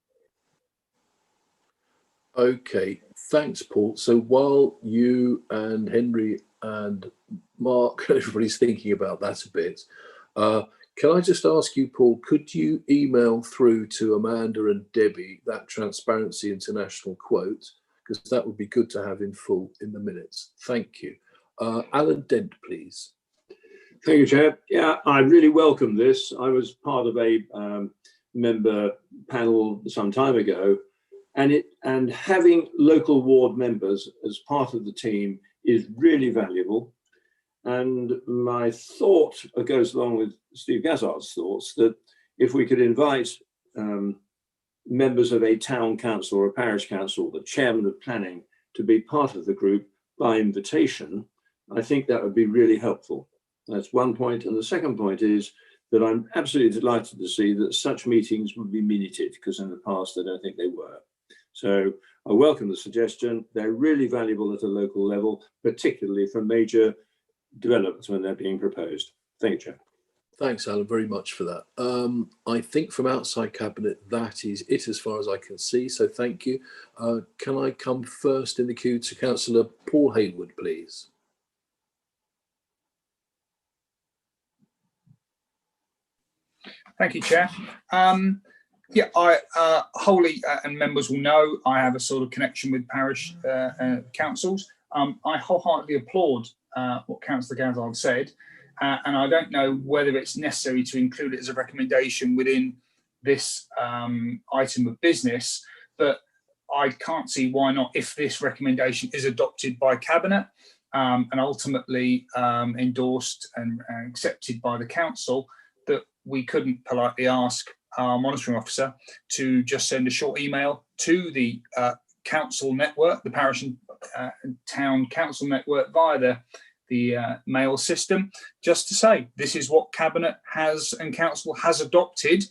Okay, thanks, Paul. So while you and Henry and Mark, everybody's thinking about that a bit, can I just ask you, Paul, could you email through to Amanda and Debbie that Transparency International quote? Because that would be good to have in full in the minutes. Thank you. Alan Dent, please. Thank you, Chair. Yeah, I really welcome this. I was part of a member panel some time ago, and having local ward members as part of the team is really valuable. And my thought goes along with Steve Gazzard's thoughts, that if we could invite members of a town council or a parish council, the chairman of planning, to be part of the group by invitation, I think that would be really helpful. That's one point. And the second point is that I'm absolutely delighted to see that such meetings would be minuted, because in the past I don't think they were. So I welcome the suggestion. They're really valuable at a local level, particularly for major developments when they're being proposed. Thank you, Chair. Thanks, Alan, very much for that. I think from outside Cabinet, that is it as far as I can see. So thank you. Can I come first in the queue to Councillor Paul Hayward, please? Thank you, Chair. Yeah, I wholly, and members will know, I have a sort of connection with parish councils. I wholeheartedly applaud what Councillor Gazzard said, and I don't know whether it's necessary to include it as a recommendation within this item of business, but I can't see why not, if this recommendation is adopted by Cabinet and ultimately endorsed and accepted by the council, that we couldn't politely ask our monitoring officer to just send a short email to the council network, the parish and town council network via the mail system, just to say this is what Cabinet has and council has adopted.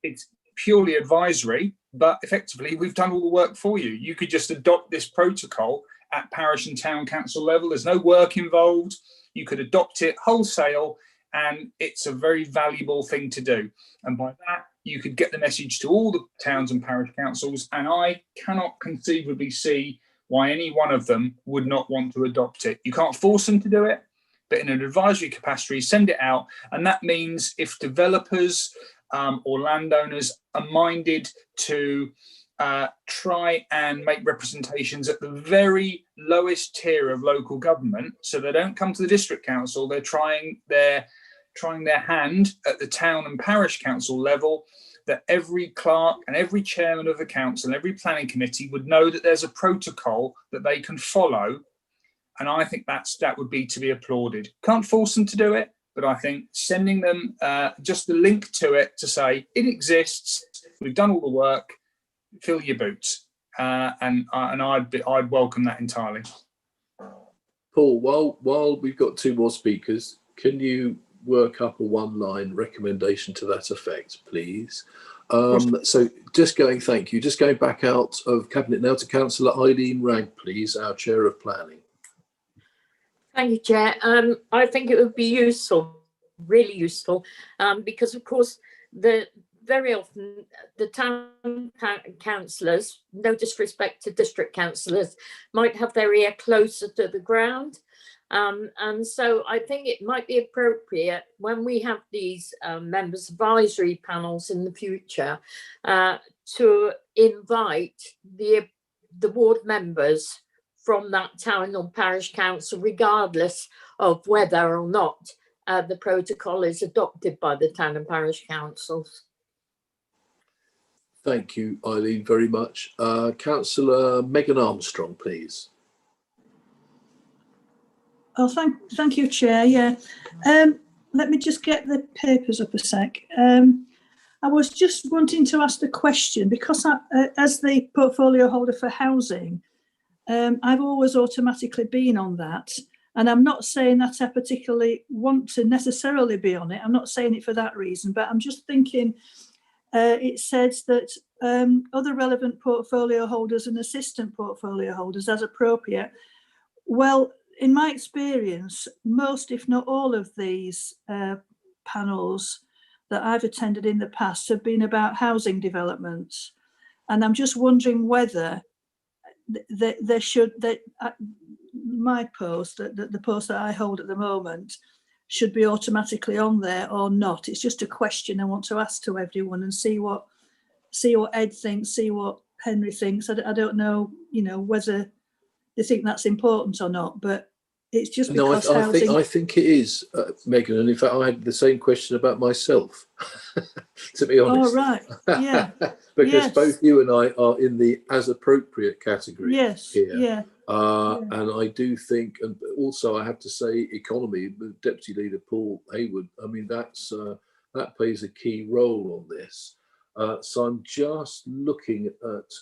It's purely advisory, but effectively we've done all the work for you. You could just adopt this protocol at parish and town council level. There's no work involved. You could adopt it wholesale, and it's a very valuable thing to do. And by that, you could get the message to all the towns and parish councils, and I cannot conceivably see why any one of them would not want to adopt it. You can't force them to do it, but in an advisory capacity, send it out. And that means if developers or landowners are minded to try and make representations at the very lowest tier of local government, so they don't come to the district council, they're trying their hand at the town and parish council level, that every clerk and every chairman of the council and every planning committee would know that there's a protocol that they can follow. And I think that would be to be applauded. Can't force them to do it, but I think sending them just the link to it to say it exists, we've done all the work, fill your boots, and I'd welcome that entirely. Paul, while we've got two more speakers, can you work up a one-line recommendation to that effect, please? So thank you. Just going back out of Cabinet now to Councillor Eileen Rank, please, our Chair of Planning. Thank you, Chair. I think it would be useful, really useful, because of course very often the town councillors, no disrespect to district councillors, might have their ear closer to the ground. And so I think it might be appropriate when we have these members advisory panels in the future to invite the ward members from that town or parish council, regardless of whether or not the protocol is adopted by the town and parish councils. Thank you, Eileen, very much. Councillor Megan Armstrong, please. Oh, thank you, Chair. Yeah, let me just get the papers up a sec. I was just wanting to ask the question because as the portfolio holder for housing, I've always automatically been on that, and I'm not saying that I particularly want to necessarily be on it. I'm not saying it for that reason, but I'm just thinking it says that other relevant portfolio holders and assistant portfolio holders as appropriate. Well, in my experience, most, if not all of these panels that I've attended in the past have been about housing developments. And I'm just wondering whether my post, the post that I hold at the moment, should be automatically on there or not. It's just a question I want to ask to everyone and see what Ed thinks, see what Henry thinks. I don't know, whether they think that's important or not, but it's just because I think it is, Megan. And in fact, I had the same question about myself, to be honest. Oh, right. Yeah. Because both you and I are in the as appropriate category here. Yeah. And I do think, and also I have to say, economy, with Deputy Leader Paul Hayward, I mean, that plays a key role on this. So I'm just looking at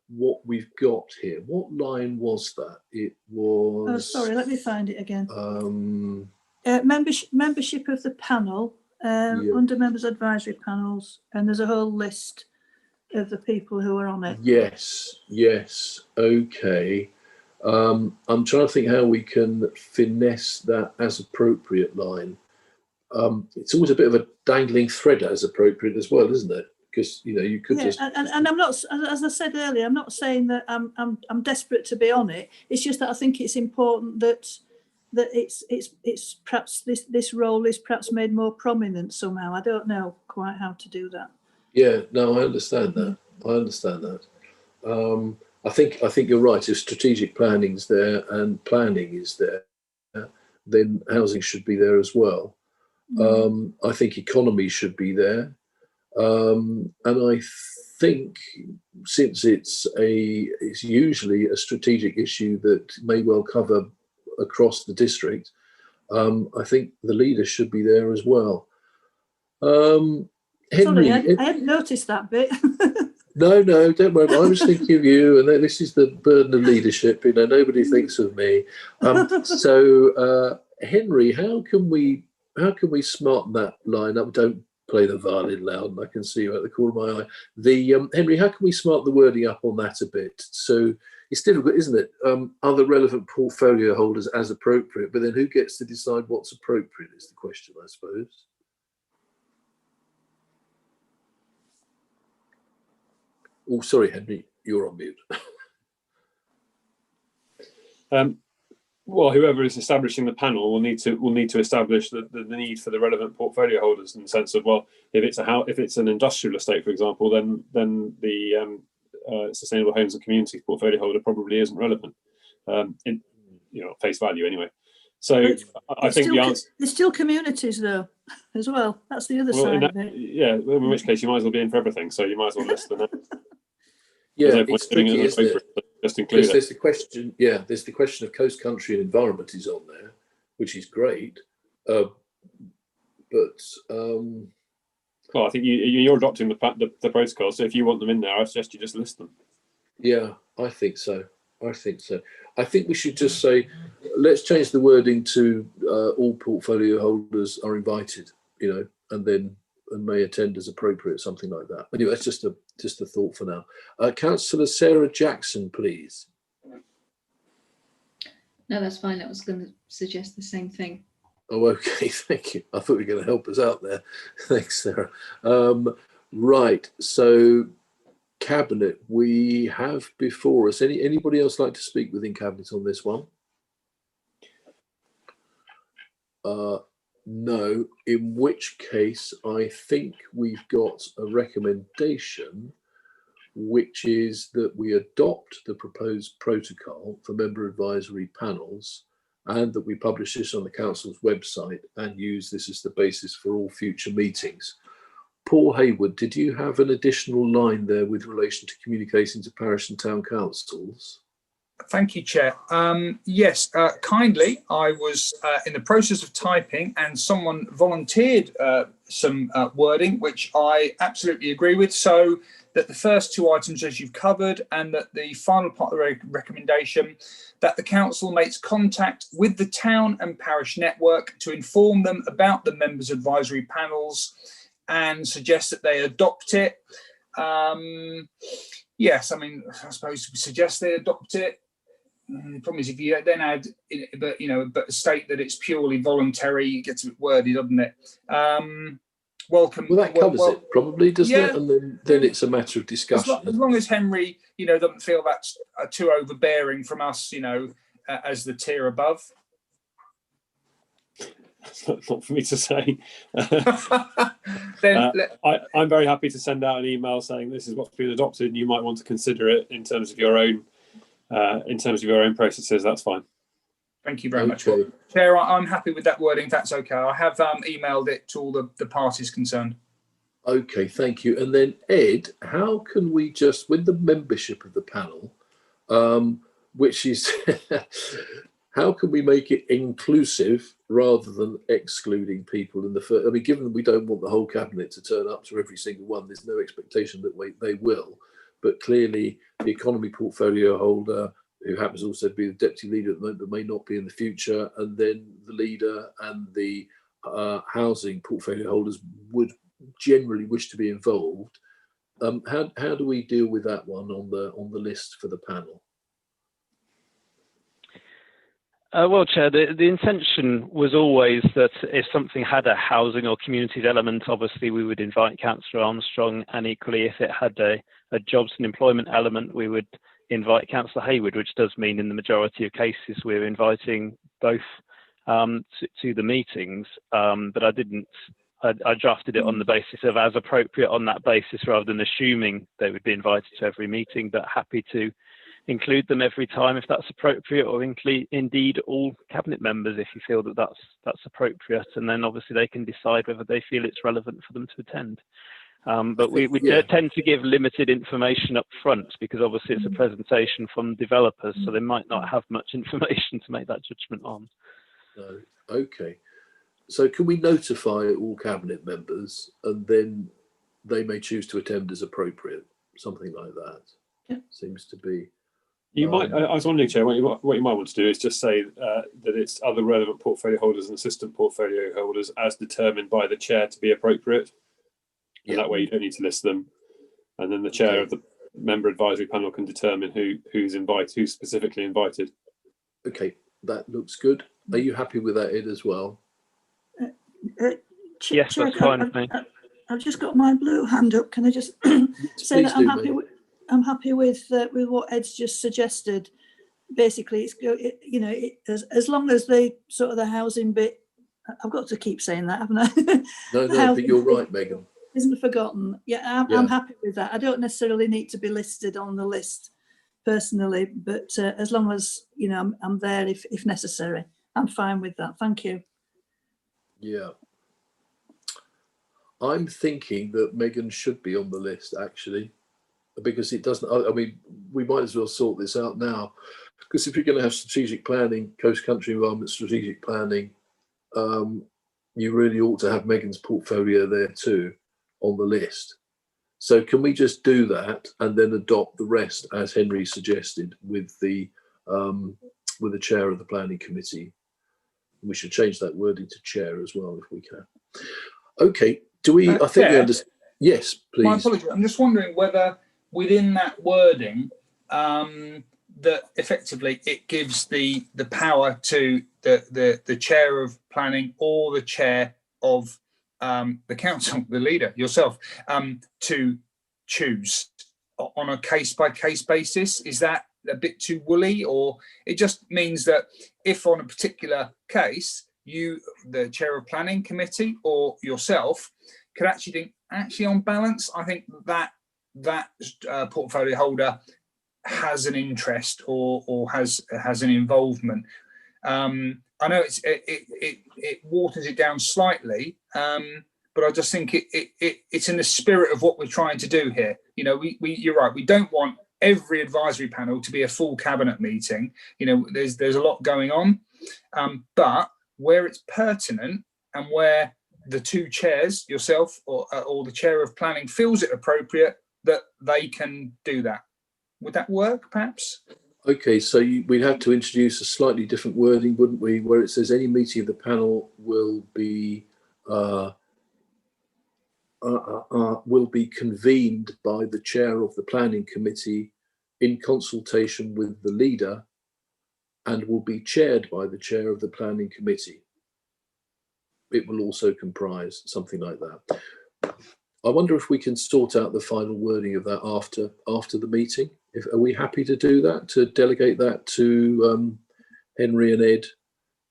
what we've got here. What line was that? It was... Oh, sorry, let me find it again. Membership of the panel, under members advisory panels, and there's a whole list of the people who are on it. Yes, okay. I'm trying to think how we can finesse that as appropriate line. It's always a bit of a dangling thread as appropriate as well, isn't it? Because you could just and I'm not, as I said earlier, I'm not saying that I'm desperate to be on it. It's just that I think it's important that it's perhaps this role is perhaps made more prominent somehow. I don't know quite how to do that. Yeah, no, I understand that. I think you're right. If strategic planning's there and planning is there, then housing should be there as well. I think economy should be there. And I think since it's usually a strategic issue that may well cover across the district, I think the leader should be there as well. Henry, Sorry, I hadn't noticed that bit. No, don't worry. I was thinking of you, and this is the burden of leadership. Nobody thinks of me. So, Henry, how can we smarten that line up? Don't play the violin loud. I can see you at the corner of my eye. Henry, how can we smarten the wording up on that a bit? So it's difficult, isn't it? Are the relevant portfolio holders as appropriate? But then who gets to decide what's appropriate is the question, I suppose. Oh, sorry, Henry, you're on mute. Well, whoever is establishing the panel will need to establish the need for the relevant portfolio holders, in the sense of, well, if it's an industrial estate, for example, then the Sustainable Homes and Communities portfolio holder probably isn't relevant, in face value anyway. So I think the answer. There's still communities though, as well. That's the other side of it. Yeah, in which case you might as well be in for everything. So you might as well list them. Yeah, it's tricky, isn't it? Just include it. There's the question. Yeah, there's the question of coast, country, and environment is on there, which is great. Well, I think you're adopting the protocol. So if you want them in there, I suggest you just list them. Yeah, I think so. I think we should just say, let's change the wording to all portfolio holders are invited, and may attend as appropriate, something like that. Anyway, that's just a thought for now. Councillor Sarah Jackson, please. No, that's fine. I was going to suggest the same thing. Oh, okay, thank you. I thought you were going to help us out there. Thanks, Sarah. Right, so Cabinet, we have before us. Anybody else like to speak within Cabinet on this one? No, in which case I think we've got a recommendation, which is that we adopt the proposed protocol for member advisory panels, and that we publish this on the council's website and use this as the basis for all future meetings. Paul Hayward, did you have an additional line there with relation to communicating to parish and town councils? Thank you, Chair. Yes, kindly, I was in the process of typing and someone volunteered some wording, which I absolutely agree with. So that the first two items, as you've covered, and that the final part of the recommendation, that the council makes contact with the town and parish network to inform them about the members' advisory panels and suggest that they adopt it. Yes, I mean, I suppose we suggest they adopt it. The problem is if you then add, but state that it's purely voluntary, it gets a bit wordy, doesn't it? Welcome. Well, that covers it probably, doesn't it? And then it's a matter of discussion. As long as Henry, doesn't feel that's too overbearing from us, as the tier above. Not for me to say. I'm very happy to send out an email saying this is what's been adopted, and you might want to consider it in terms of your own. Processes. That's fine. Thank you very much. Chair, I'm happy with that wording. If that's okay. I have emailed it to all the parties concerned. Okay, thank you. And then Ed, how can we just, with the membership of the panel, which is, how can we make it inclusive rather than excluding people in the first? I mean, given that we don't want the whole cabinet to turn up to every single one, there's no expectation that they will. But clearly, the economy portfolio holder, who happens also to be the deputy leader at the moment, but may not be in the future, and then the leader and the housing portfolio holders would generally wish to be involved. How do we deal with that one on the list for the panel? Well, Chair, the intention was always that if something had a housing or communities element, obviously we would invite Councillor Armstrong, and equally if it had a jobs and employment element, we would invite Councillor Hayward, which does mean in the majority of cases we're inviting both to the meetings. But I drafted it on the basis of as appropriate on that basis rather than assuming they would be invited to every meeting, but happy to include them every time if that's appropriate, or indeed all cabinet members if you feel that that's appropriate, and then obviously they can decide whether they feel it's relevant for them to attend. But we tend to give limited information up front because obviously it's a presentation from developers, so they might not have much information to make that judgment on. No. Okay. So can we notify all cabinet members and then they may choose to attend as appropriate? Something like that. Yeah. Seems to be. You might. I was wondering, Chair, what you might want to do is just say that it's other relevant portfolio holders and assistant portfolio holders as determined by the chair to be appropriate. And that way you don't need to list them. And then the chair of the member advisory panel can determine who's specifically invited. Okay, that looks good. Are you happy with that, Ed, as well? Yes, that's fine with me. I've just got my blue hand up. Can I just say that I'm happy with what Ed's just suggested. Basically, it's as long as the sort of the housing bit. I've got to keep saying that, haven't I? No, but you're right, Megan. Isn't forgotten. I'm happy with that. I don't necessarily need to be listed on the list personally, but as long as I'm there if necessary, I'm fine with that. Thank you. Yeah. I'm thinking that Megan should be on the list actually, because it doesn't. I mean, we might as well sort this out now, because if you're going to have strategic planning, coast country environment strategic planning, you really ought to have Megan's portfolio there too on the list. So can we just do that and then adopt the rest as Henry suggested with the chair of the planning committee? We should change that wording to chair as well if we can. Okay. Do we? I think we understand. Yes, please. My apologies. I'm just wondering whether within that wording, that effectively it gives the power to the chair of planning or the chair of the council, the leader, yourself, to choose on a case-by-case basis. Is that a bit too woolly, or it just means that if on a particular case you, the chair of planning committee or yourself, could actually think, on balance, I think that portfolio holder has an interest or has an involvement. I know it waters it down slightly, but I just think it's in the spirit of what we're trying to do here. You're right. We don't want every advisory panel to be a full cabinet meeting. There's a lot going on, but where it's pertinent and where the two chairs, yourself or the chair of planning, feels it appropriate that they can do that. Would that work, perhaps? Okay, so we'd have to introduce a slightly different wording, wouldn't we? Where it says any meeting of the panel will be convened by the chair of the planning committee in consultation with the leader, and will be chaired by the chair of the planning committee. It will also comprise something like that. I wonder if we can sort out the final wording of that after the meeting. Are we happy to do that, to delegate that to Henry and Ed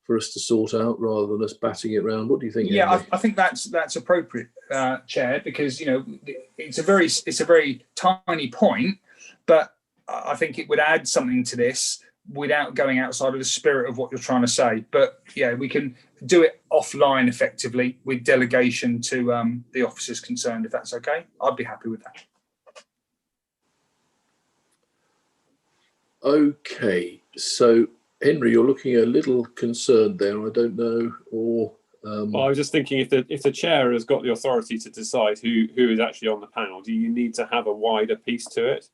for us to sort out rather than us batting it around? What do you think? Yeah, I think that's appropriate, Chair, because it's a very tiny point, but I think it would add something to this without going outside of the spirit of what you're trying to say. But yeah, we can do it offline effectively with delegation to the officers concerned, if that's okay. I'd be happy with that. Okay, so Henry, you're looking a little concerned there. I don't know, or well, I was just thinking, if the chair has got the authority to decide who is actually on the panel, do you need to have a wider piece to it?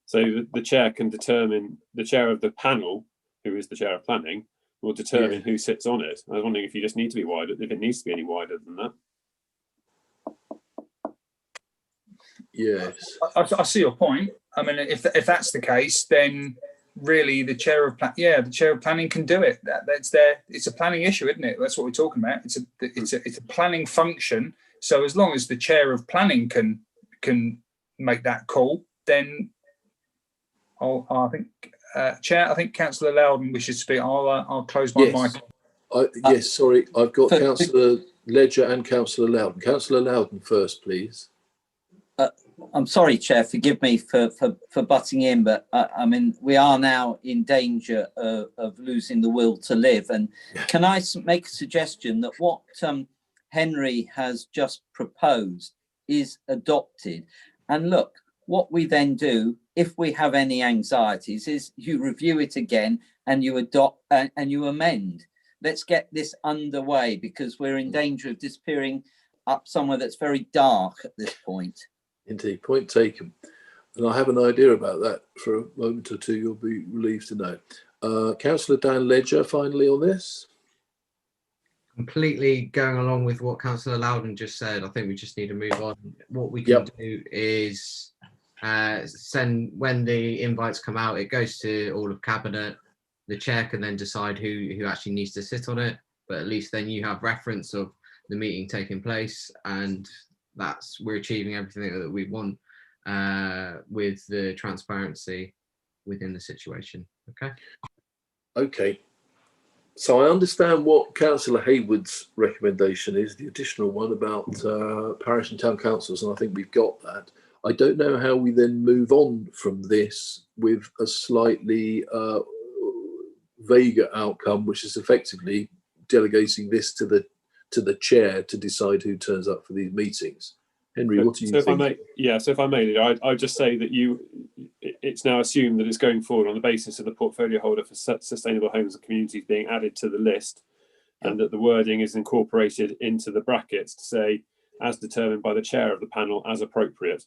So the chair can determine, the chair of the panel, who is the chair of planning, will determine who sits on it. I was wondering if you just need to be wider, if it needs to be any wider than that. Yes, I see your point. I mean, if that's the case, then really the chair of planning can do it. That's there. It's a planning issue, isn't it? That's what we're talking about. It's a planning function. So as long as the chair of planning can make that call, then I think Chair. I think Councillor Loudon wishes to speak. I'll close my mic. Yes, sorry, I've got Councillor Ledger and Councillor Loudon. Councillor Loudon first, please. I'm sorry, Chair, forgive me for butting in, but I mean, we are now in danger of losing the will to live. And can I make a suggestion that what Henry has just proposed is adopted. And look, what we then do, if we have any anxieties, is you review it again and you adopt and you amend. Let's get this underway, because we're in danger of disappearing up somewhere that's very dark at this point. Indeed, point taken. And I have an idea about that for a moment or two, you'll be relieved to know. Councillor Dan Ledger, finally on this. Completely going along with what Councillor Loudon just said. I think we just need to move on. What we can do is send, when the invites come out, it goes to all of Cabinet. The chair can then decide who actually needs to sit on it, but at least then you have reference of the meeting taking place, and we're achieving everything that we want with the transparency within the situation. Okay. Okay. So I understand what Councillor Hayward's recommendation is, the additional one about parish and town councils, and I think we've got that. I don't know how we then move on from this with a slightly vaguer outcome, which is effectively delegating this to the chair to decide who turns up for these meetings. Henry, what do you think? If I may, I'd just say that it's now assumed that it's going forward on the basis of the portfolio holder for sustainable homes and communities being added to the list, and that the wording is incorporated into the brackets to say, as determined by the chair of the panel as appropriate.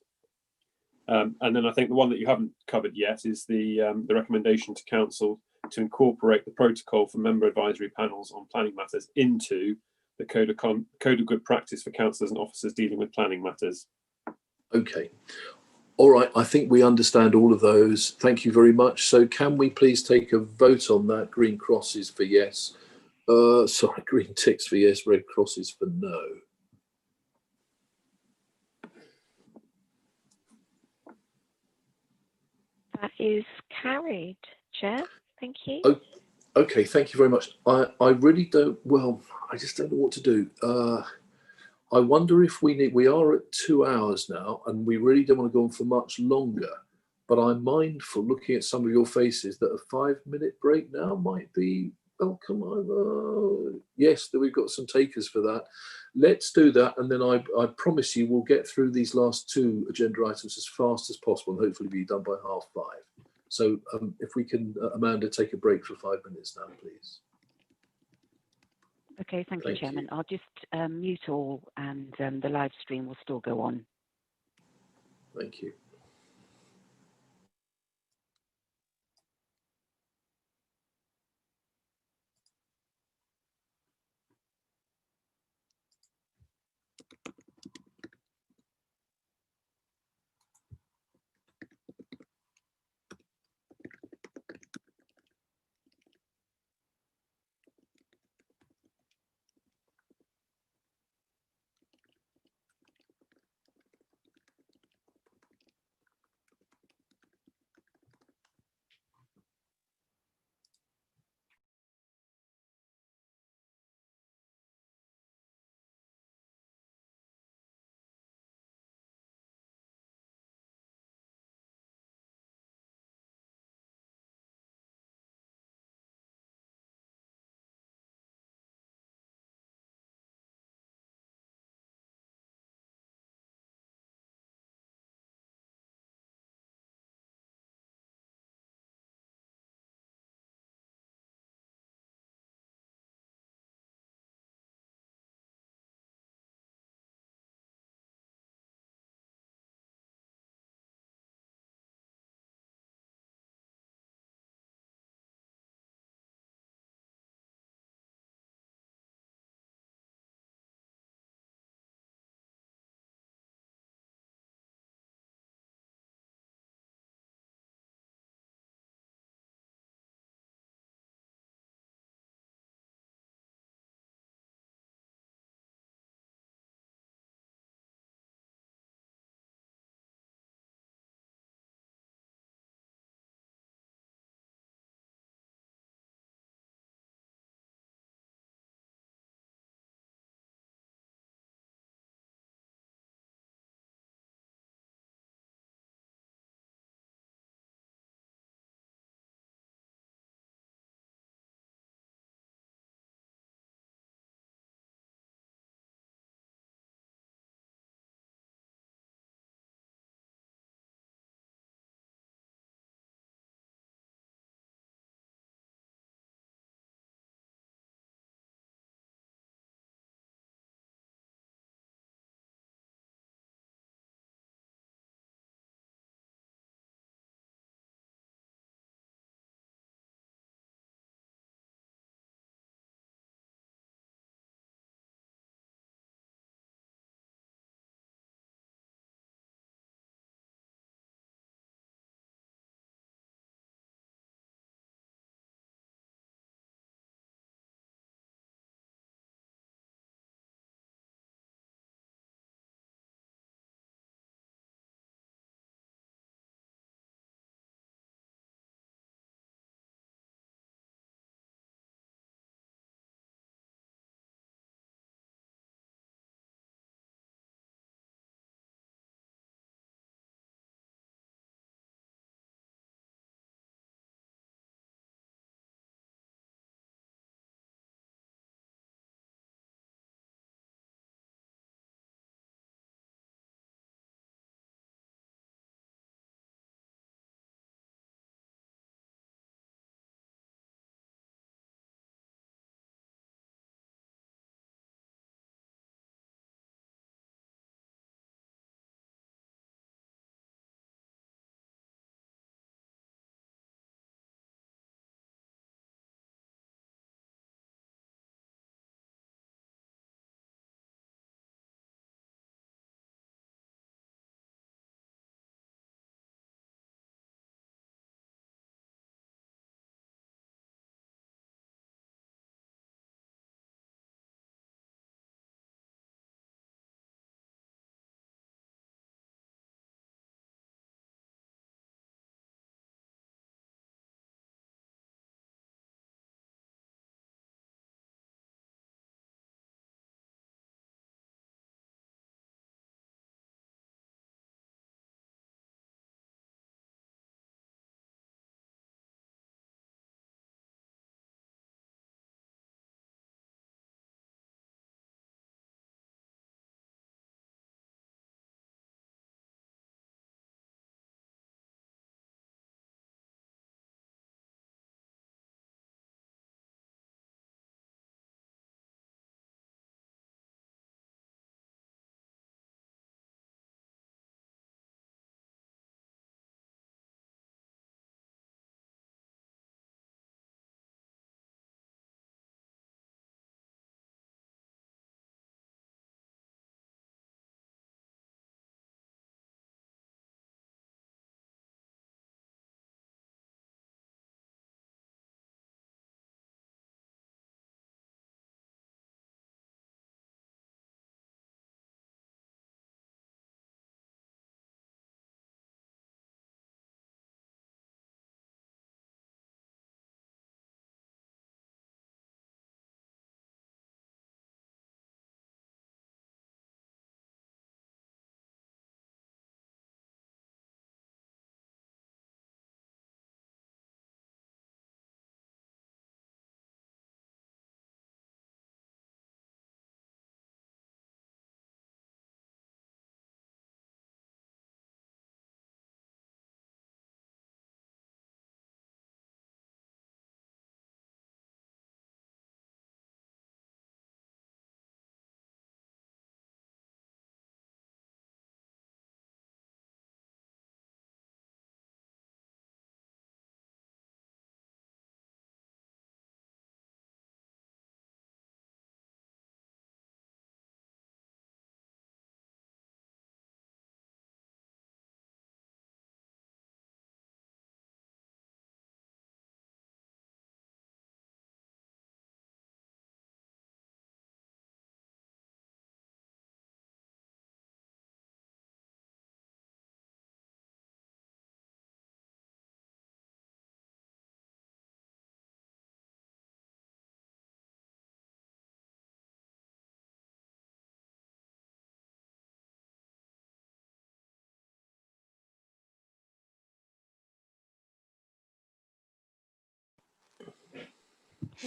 And then I think the one that you haven't covered yet is the recommendation to council to incorporate the protocol for member advisory panels on planning matters into the code of good practice for councillors and officers dealing with planning matters. Okay. All right, I think we understand all of those. Thank you very much. So can we please take a vote on that? Green crosses for yes. Sorry, green ticks for yes, red crosses for no. That is carried, Chair. Thank you. Oh, okay, thank you very much. I really don't, well, I just don't know what to do. I wonder if we are at 2 hours now, and we really don't want to go on for much longer, but I'm mindful, looking at some of your faces, that a 5-minute break now might be welcome. Yes, we've got some takers for that. Let's do that, and then I promise you we'll get through these last 2 agenda items as fast as possible, and hopefully be done by 5:30. So if we can, Amanda, take a break for 5 minutes now, please. Okay, thank you, Chairman. I'll just mute all, and the live stream will still go on. Thank you.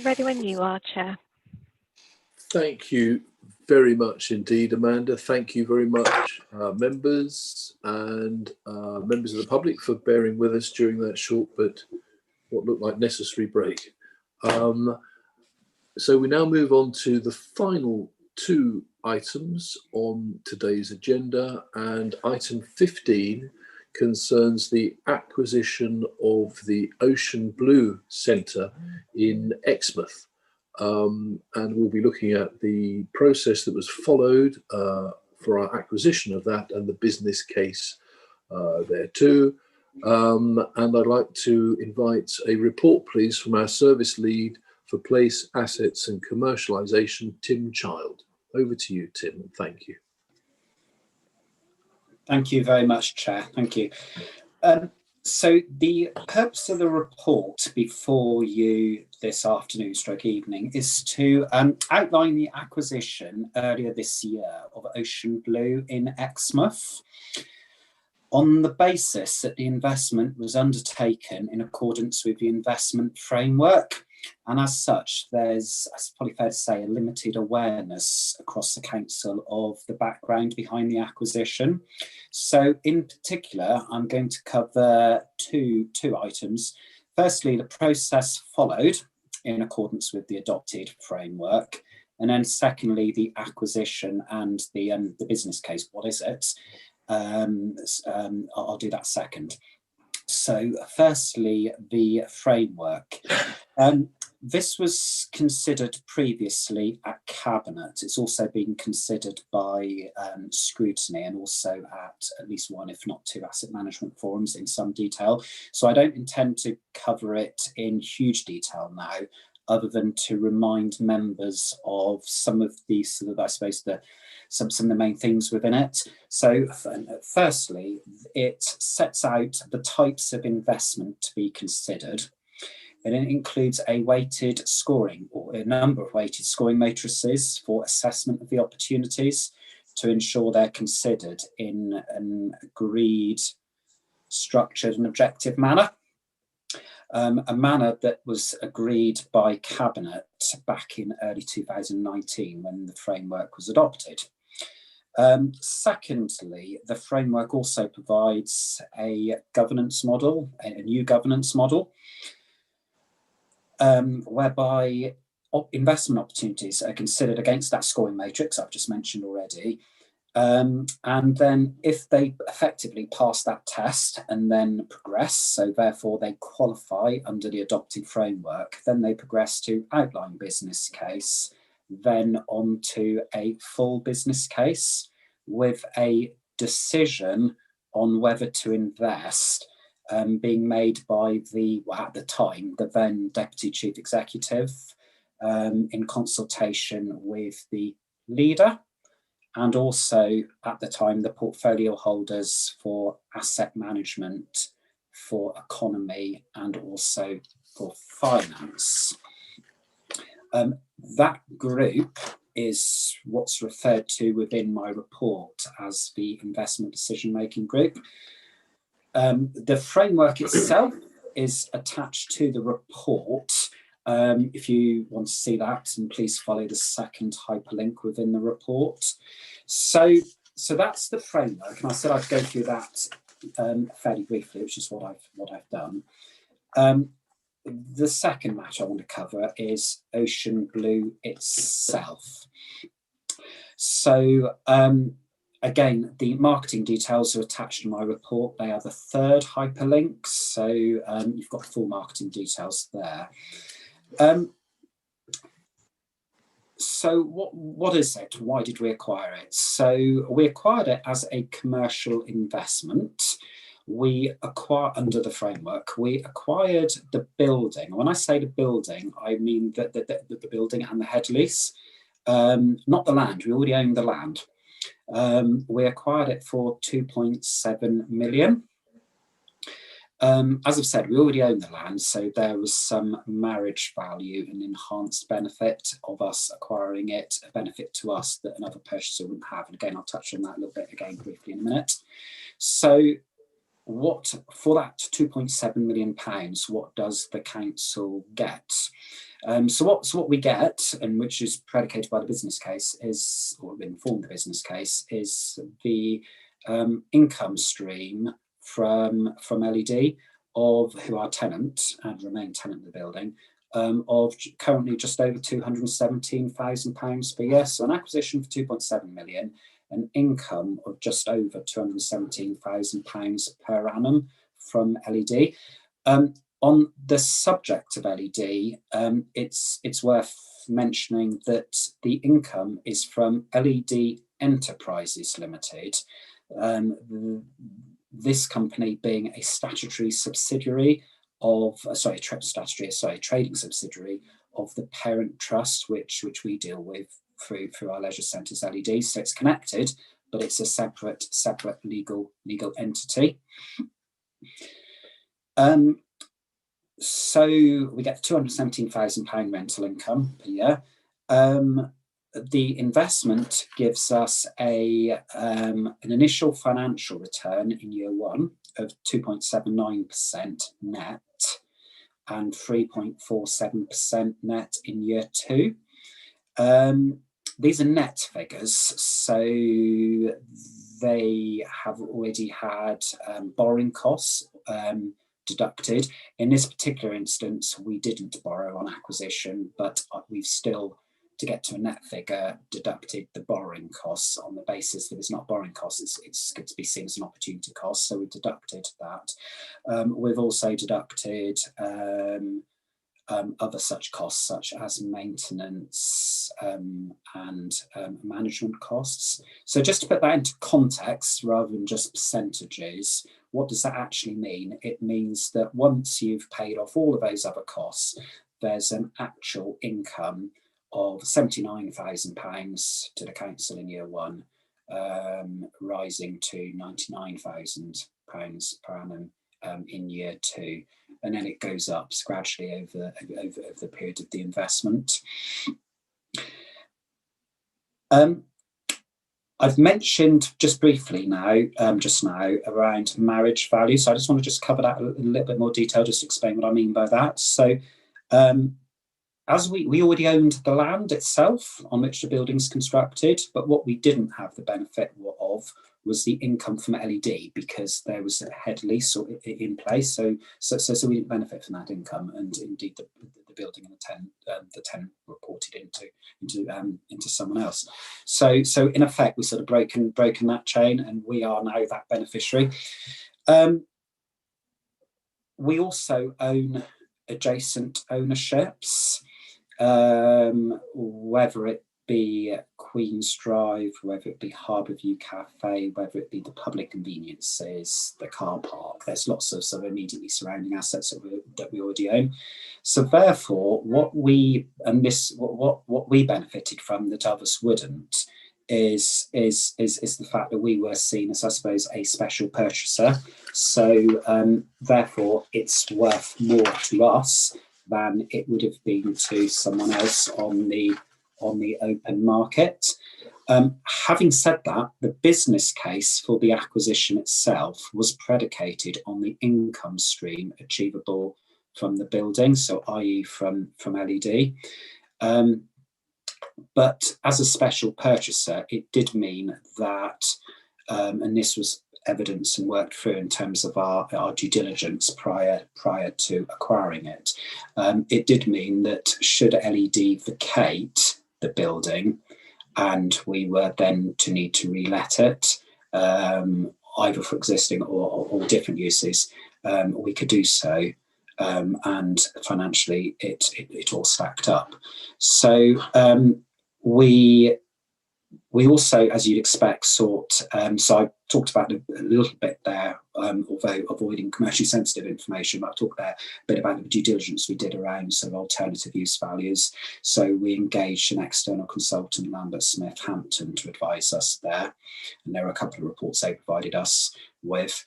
Ready when you are, Chair. Thank you very much indeed, Amanda. Thank you very much, members and members of the public, for bearing with us during that short but what looked like necessary break. So we now move on to the final two items on today's agenda, and item 15 concerns the acquisition of the Ocean Blue Centre in Exmouth. And we'll be looking at the process that was followed for our acquisition of that and the business case there too. And I'd like to invite a report, please, from our service lead for Place, Assets and Commercialisation, Tim Child. Over to you, Tim, and thank you. Thank you very much, Chair. Thank you. So the purpose of the report before you this afternoon stroke evening is to outline the acquisition earlier this year of Ocean Blue in Exmouth, on the basis that the investment was undertaken in accordance with the investment framework. And as such, there's, it's probably fair to say, a limited awareness across the council of the background behind the acquisition. So in particular, I'm going to cover two items. Firstly, the process followed in accordance with the adopted framework. And then secondly, the acquisition and the business case. What is it? I'll do that second. So firstly, the framework. This was considered previously at Cabinet. It's also been considered by scrutiny and also at least one, if not two, asset management forums in some detail. So I don't intend to cover it in huge detail now, other than to remind members of some of the sort of, I suppose, some of the main things within it. So firstly, it sets out the types of investment to be considered. And it includes a weighted scoring, or a number of weighted scoring matrices for assessment of the opportunities to ensure they're considered in an agreed, structured and objective manner. A manner that was agreed by Cabinet back in early 2019 when the framework was adopted. Secondly, the framework also provides a governance model, a new governance model, whereby investment opportunities are considered against that scoring matrix I've just mentioned already. And then if they effectively pass that test and then progress, so therefore they qualify under the adopted framework, then they progress to outline business case, then on to a full business case with a decision on whether to invest being made by the, well, at the time, the then Deputy Chief Executive in consultation with the leader and also at the time the portfolio holders for asset management, for economy and also for finance. That group is what's referred to within my report as the investment decision-making group. The framework itself is attached to the report. If you want to see that, and please follow the second hyperlink within the report. So that's the framework, and I said I'd go through that fairly briefly, which is what I've done. The second matter I want to cover is Ocean Blue itself. So again, the marketing details are attached to my report. They are the third hyperlink, so you've got full marketing details there. So what is it? Why did we acquire it? So we acquired it as a commercial investment. We acquire under the framework. We acquired the building. When I say the building, I mean the building and the head lease, not the land. We already own the land. We acquired it for 2.7 million. As I've said, we already own the land, so there was some marriage value and enhanced benefit of us acquiring it, a benefit to us that another purchaser wouldn't have. And again, I'll touch on that a little bit again briefly in a minute. So what, for that £2.7 million, what does the council get? So what we get, and which is predicated by the business case, is, or informed the business case, is the income stream from LED, of who are tenant and remain tenant of the building, of currently just over £217,000 per year. So an acquisition for 2.7 million, an income of just over £217,000 per annum from LED. On the subject of LED, it's worth mentioning that the income is from LED Enterprises Limited. This company being a statutory subsidiary of, trading subsidiary of the parent trust, which we deal with through our leisure centres LED. So it's connected, but it's a separate legal entity. So we get £217,000 rental income per year. The investment gives us an initial financial return in year one of 2.79% net and 3.47% net in year two. These are net figures, so they have already had borrowing costs deducted. In this particular instance, we didn't borrow on acquisition, but we've still, to get to a net figure, deducted the borrowing costs on the basis that it's not borrowing costs, it's going to be seen as an opportunity cost, so we deducted that. We've also deducted other such costs, such as maintenance and management costs. So just to put that into context, rather than just percentages, what does that actually mean? It means that once you've paid off all of those other costs, there's an actual income of £79,000 to the council in year one, rising to £99,000 per annum in year two, and then it goes up gradually over the period of the investment. I've mentioned just briefly just now around marriage value, so I just want to just cover that in a little bit more detail, just explain what I mean by that. So as we already owned the land itself on which the building's constructed, but what we didn't have the benefit of was the income from LED, because there was a head lease in place, so we didn't benefit from that income, and indeed the building and the tenant reported into someone else. So in effect, we've sort of broken that chain, and we are now that beneficiary. We also own adjacent ownerships, whether it be Queen's Drive, whether it be Harbourview Cafe, whether it be the public conveniences, the car park. There's lots of sort of immediately surrounding assets that we already own. So therefore, what we benefited from that others wouldn't is the fact that we were seen as, I suppose, a special purchaser. So therefore, it's worth more to us than it would have been to someone else on the open market. Having said that, the business case for the acquisition itself was predicated on the income stream achievable from the building, so i.e. from LED. But as a special purchaser, it did mean that, and this was evidence and worked through in terms of our due diligence prior to acquiring it, it did mean that should LED vacate the building and we were then to need to re-let it, either for existing or different uses, we could do so, and financially it all stacked up. So we also, as you'd expect, sought, so I talked about it a little bit there, although avoiding commercially sensitive information, but I talked there a bit about the due diligence we did around sort of alternative use values. So we engaged an external consultant, Lambert Smith Hampton, to advise us there. And there are a couple of reports they provided us with.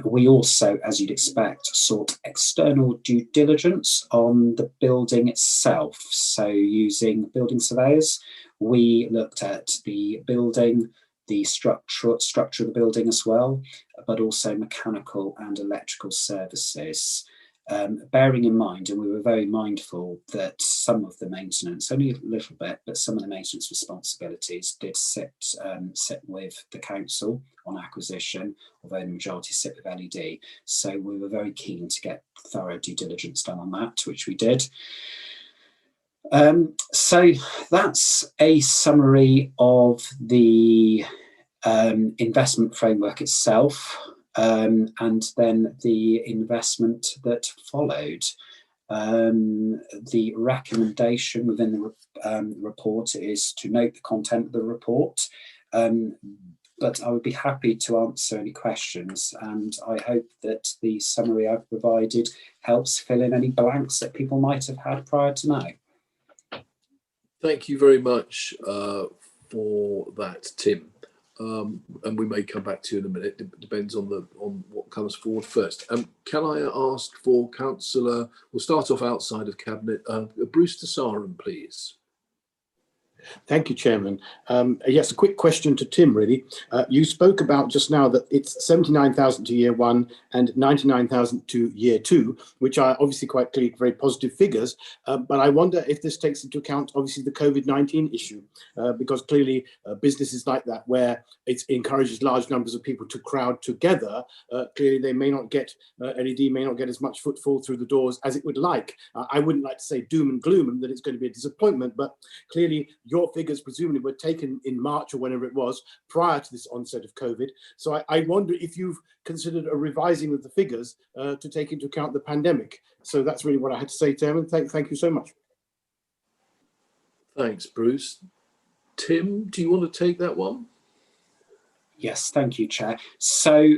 We also, as you'd expect, sought external due diligence on the building itself. So using building surveyors, we looked at the building, the structure of the building as well, but also mechanical and electrical services. bearing in mind, and we were very mindful that some of the maintenance, only a little bit, but some of the maintenance responsibilities did sit with the council on acquisition, although the majority sit with LED. So we were very keen to get thorough due diligence done on that, which we did. So that's a summary of the investment framework itself. And then the investment that followed. The recommendation within the report is to note the content of the report, but I would be happy to answer any questions, and I hope that the summary I've provided helps fill in any blanks that people might have had prior to now. Thank you very much for that, Tim. And we may come back to you in a minute. It depends on what comes forward first. Can I ask for Councillor? We'll start off outside of Cabinet. Bruce Desarum, please. Thank you, Chairman. Yes, a quick question to Tim, really. You spoke about just now that it's 79,000 to year one and 99,000 to year two, which are obviously quite clearly very positive figures. But I wonder if this takes into account, obviously, the COVID-19 issue, because clearly businesses like that, where it encourages large numbers of people to crowd together, clearly they may not get, LED may not get as much footfall through the doors as it would like. I wouldn't like to say doom and gloom and that it's going to be a disappointment, but clearly your figures presumably were taken in March or whenever it was prior to this onset of COVID. So I wonder if you've considered a revising of the figures to take into account the pandemic. So that's really what I had to say, Chairman. Thank you so much. Thanks, Bruce. Tim, do you want to take that one? Yes, thank you, Chair. So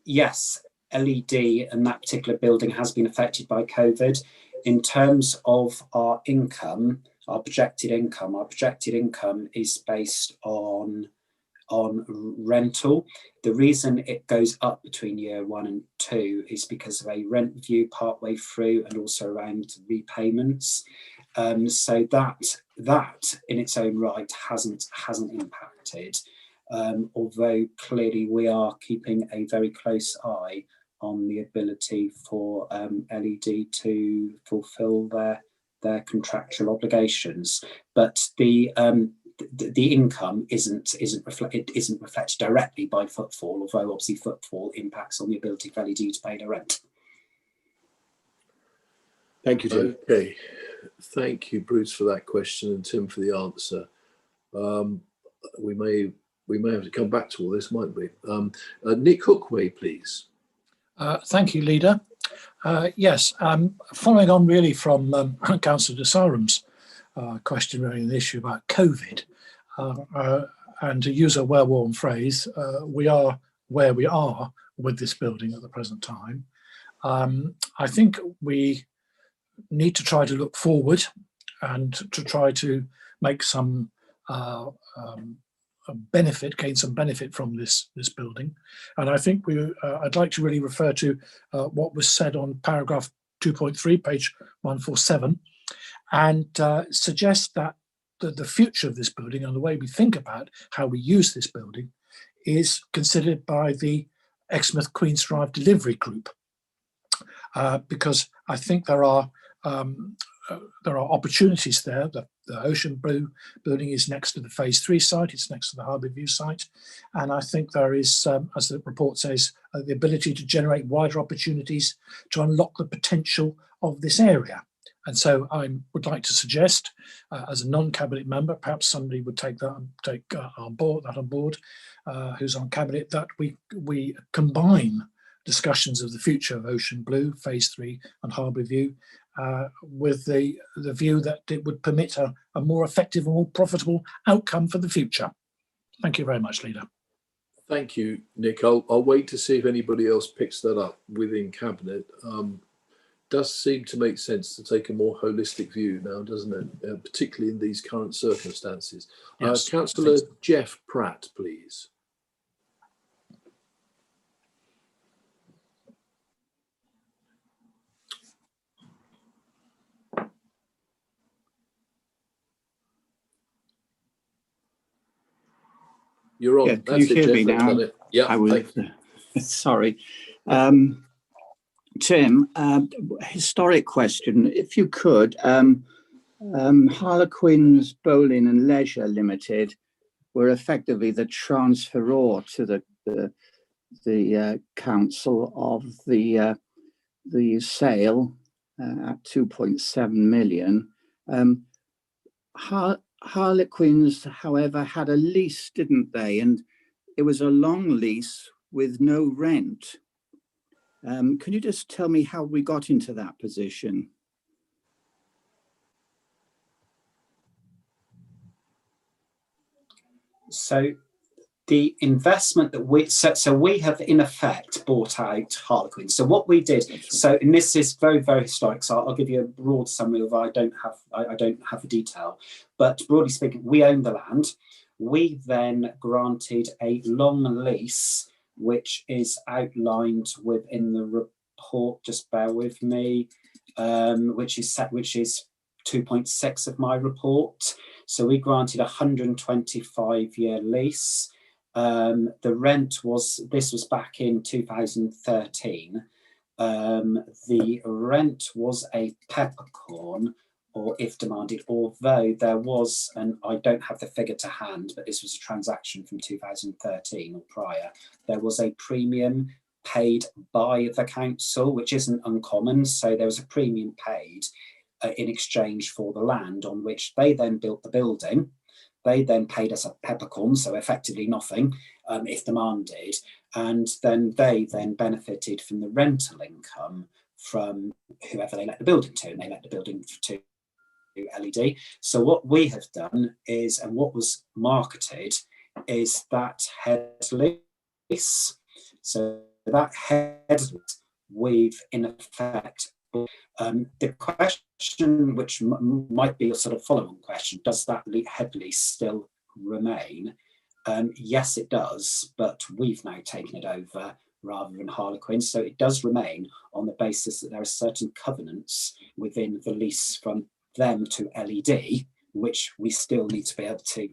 yes, LED and that particular building has been affected by COVID. In terms of our income, our projected income is based on rental. The reason it goes up between year 1 and 2 is because of a rent review partway through and also around repayments. So that in its own right hasn't impacted. Although clearly we are keeping a very close eye on the ability for LED to fulfil their contractual obligations, but the income isn't reflected directly by footfall, although obviously footfall impacts on the ability for LED to pay their rent. Thank you, Tim. Okay, thank you, Bruce, for that question, and Tim for the answer. We may have to come back to all this, mightn't we? Nick Hookway, please. Thank you, Leader. Yes, following on really from Councillor Desarum's question regarding the issue about COVID, and to use a well-worn phrase, we are where we are with this building at the present time. I think we need to try to look forward and to try to make some gain some benefit from this building. And I think I'd like to really refer to what was said on paragraph 2.3, page 147, and suggest that the future of this building and the way we think about how we use this building is considered by the Exmouth Queen's Drive Delivery Group, because I think there are opportunities there. The Ocean Blue building is next to the Phase 3 site, it's next to the Harbour View site, and I think there is, as the report says, the ability to generate wider opportunities to unlock the potential of this area. And so I would like to suggest, as a non-cabinet member, perhaps somebody would take that on board, who's on cabinet, that we combine discussions of the future of Ocean Blue, Phase 3 and Harbour View, with the view that it would permit a more effective and more profitable outcome for the future. Thank you very much, Leader. Thank you, Nick. I'll wait to see if anybody else picks that up within Cabinet. Does seem to make sense to take a more holistic view now, doesn't it? Particularly in these current circumstances. Yes, Councillor Jeff Pratt, please. You're on. Yeah, can you hear me now? Yeah, I will. Yeah, I will. Sorry. Tim, historic question. If you could, Harlequins Bowling and Leisure Limited were effectively the transferor to the council of the sale at 2.7 million. Harlequins, however, had a lease, didn't they? And it was a long lease with no rent. Can you just tell me how we got into that position? So the investment that we have in effect bought out Harlequin. So what we did, and this is very, very historic, so I'll give you a broad summary of I don't have the detail, but broadly speaking, we own the land. We then granted a long lease, which is outlined within the report, just bear with me, which is 2.6 of my report. So we granted a 125-year lease. The rent this was back in 2013. The rent was a peppercorn, or if demanded, although there was, and I don't have the figure to hand, but this was a transaction from 2013 or prior, there was a premium paid by the council, which isn't uncommon. So there was a premium paid in exchange for the land on which they then built the building. They then paid us a peppercorn, so effectively nothing, if demanded, and then they then benefited from the rental income from whoever they let the building to, and they let the building to LED. So what we have done is, and what was marketed, is that head lease. So that head lease, we've in effect, the question, which might be a sort of follow-on question, does that head lease still remain? Yes, it does, but we've now taken it over rather than Harlequin. So it does remain on the basis that there are certain covenants within the lease from them to LED, which we still need to be able to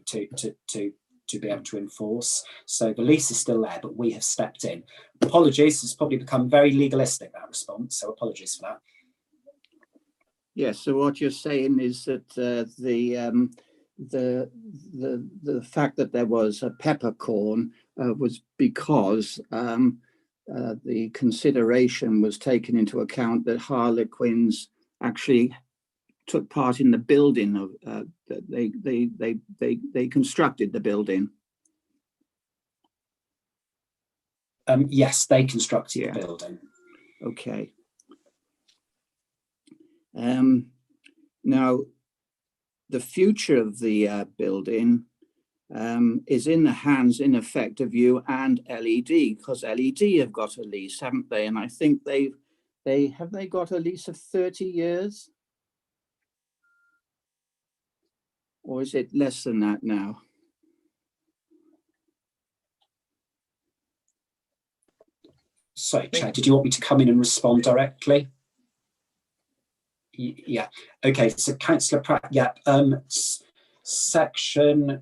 be able to enforce. So the lease is still there, but we have stepped in. Apologies, it's probably become very legalistic, that response, so apologies for that. Yes, so what you're saying is that the fact that there was a peppercorn was because the consideration was taken into account that Harlequins actually took part in the building of they constructed the building. Yes, they constructed the building. Okay. Now, the future of the building is in the hands, in effect, of you and LED, because LED have got a lease, haven't they? And I think they got a lease of 30 years? Or is it less than that now? Sorry, Chair, did you want me to come in and respond directly? Yeah. Okay. So, Councillor Pratt. Yeah. Section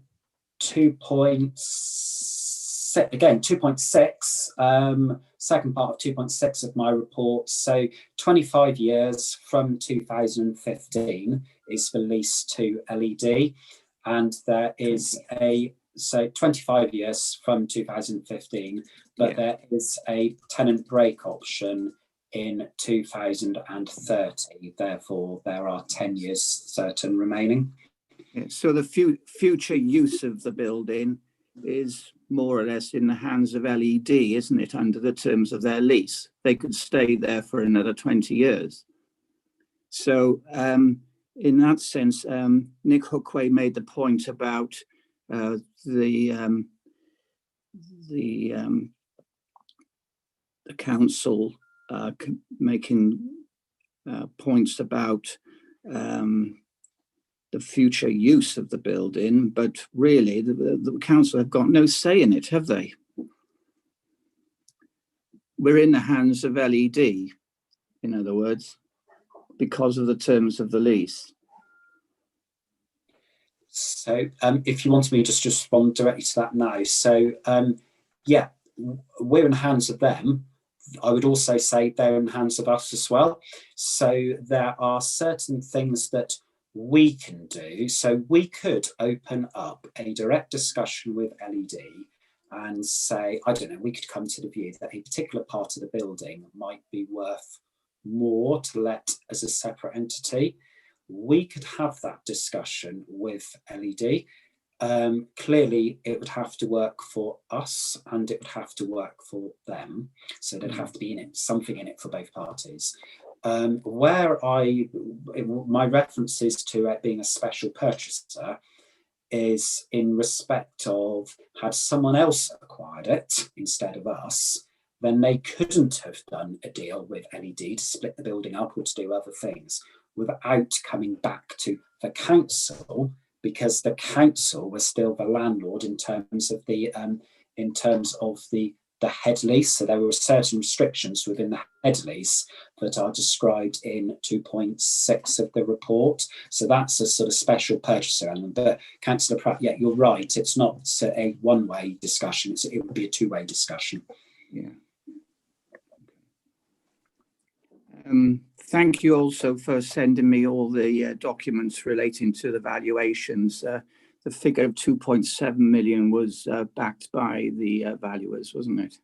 2.6 again. 2.6. Second part of 2.6 of my report. So, 25 years from 2015 is for lease to LED, and there is 25 years from 2015, but there is a tenant break option in 2030. Therefore, there are 10 years certain remaining. So the future use of the building is more or less in the hands of LED, isn't it, under the terms of their lease? They could stay there for another 20 years. So in that sense, Nick Hookway made the point about the council making points about the future use of the building, but really the council have got no say in it, have they? We're in the hands of LED, in other words, because of the terms of the lease. So if you want me to just respond directly to that now. So yeah, we're in the hands of them. I would also say they're in the hands of us as well. So there are certain things that we can do. So we could open up a direct discussion with LED and say, I don't know, we could come to the view that a particular part of the building might be worth more to let as a separate entity. We could have that discussion with LED. Clearly, it would have to work for us and it would have to work for them. So there'd have to be in it, something in it for both parties. Where my references to it being a special purchaser is in respect of, had someone else acquired it instead of us, then they couldn't have done a deal with LED to split the building up or to do other things without coming back to the council, because the council was still the landlord in terms of the head lease. So there were certain restrictions within the head lease that are described in 2.6 of the report. So that's a sort of special purchaser element. But Councillor Pratt, yeah, you're right. It's not a one-way discussion. It would be a two-way discussion. Yeah. Thank you also for sending me all the documents relating to the valuations. The figure of 2.7 million was backed by the valuers, wasn't it?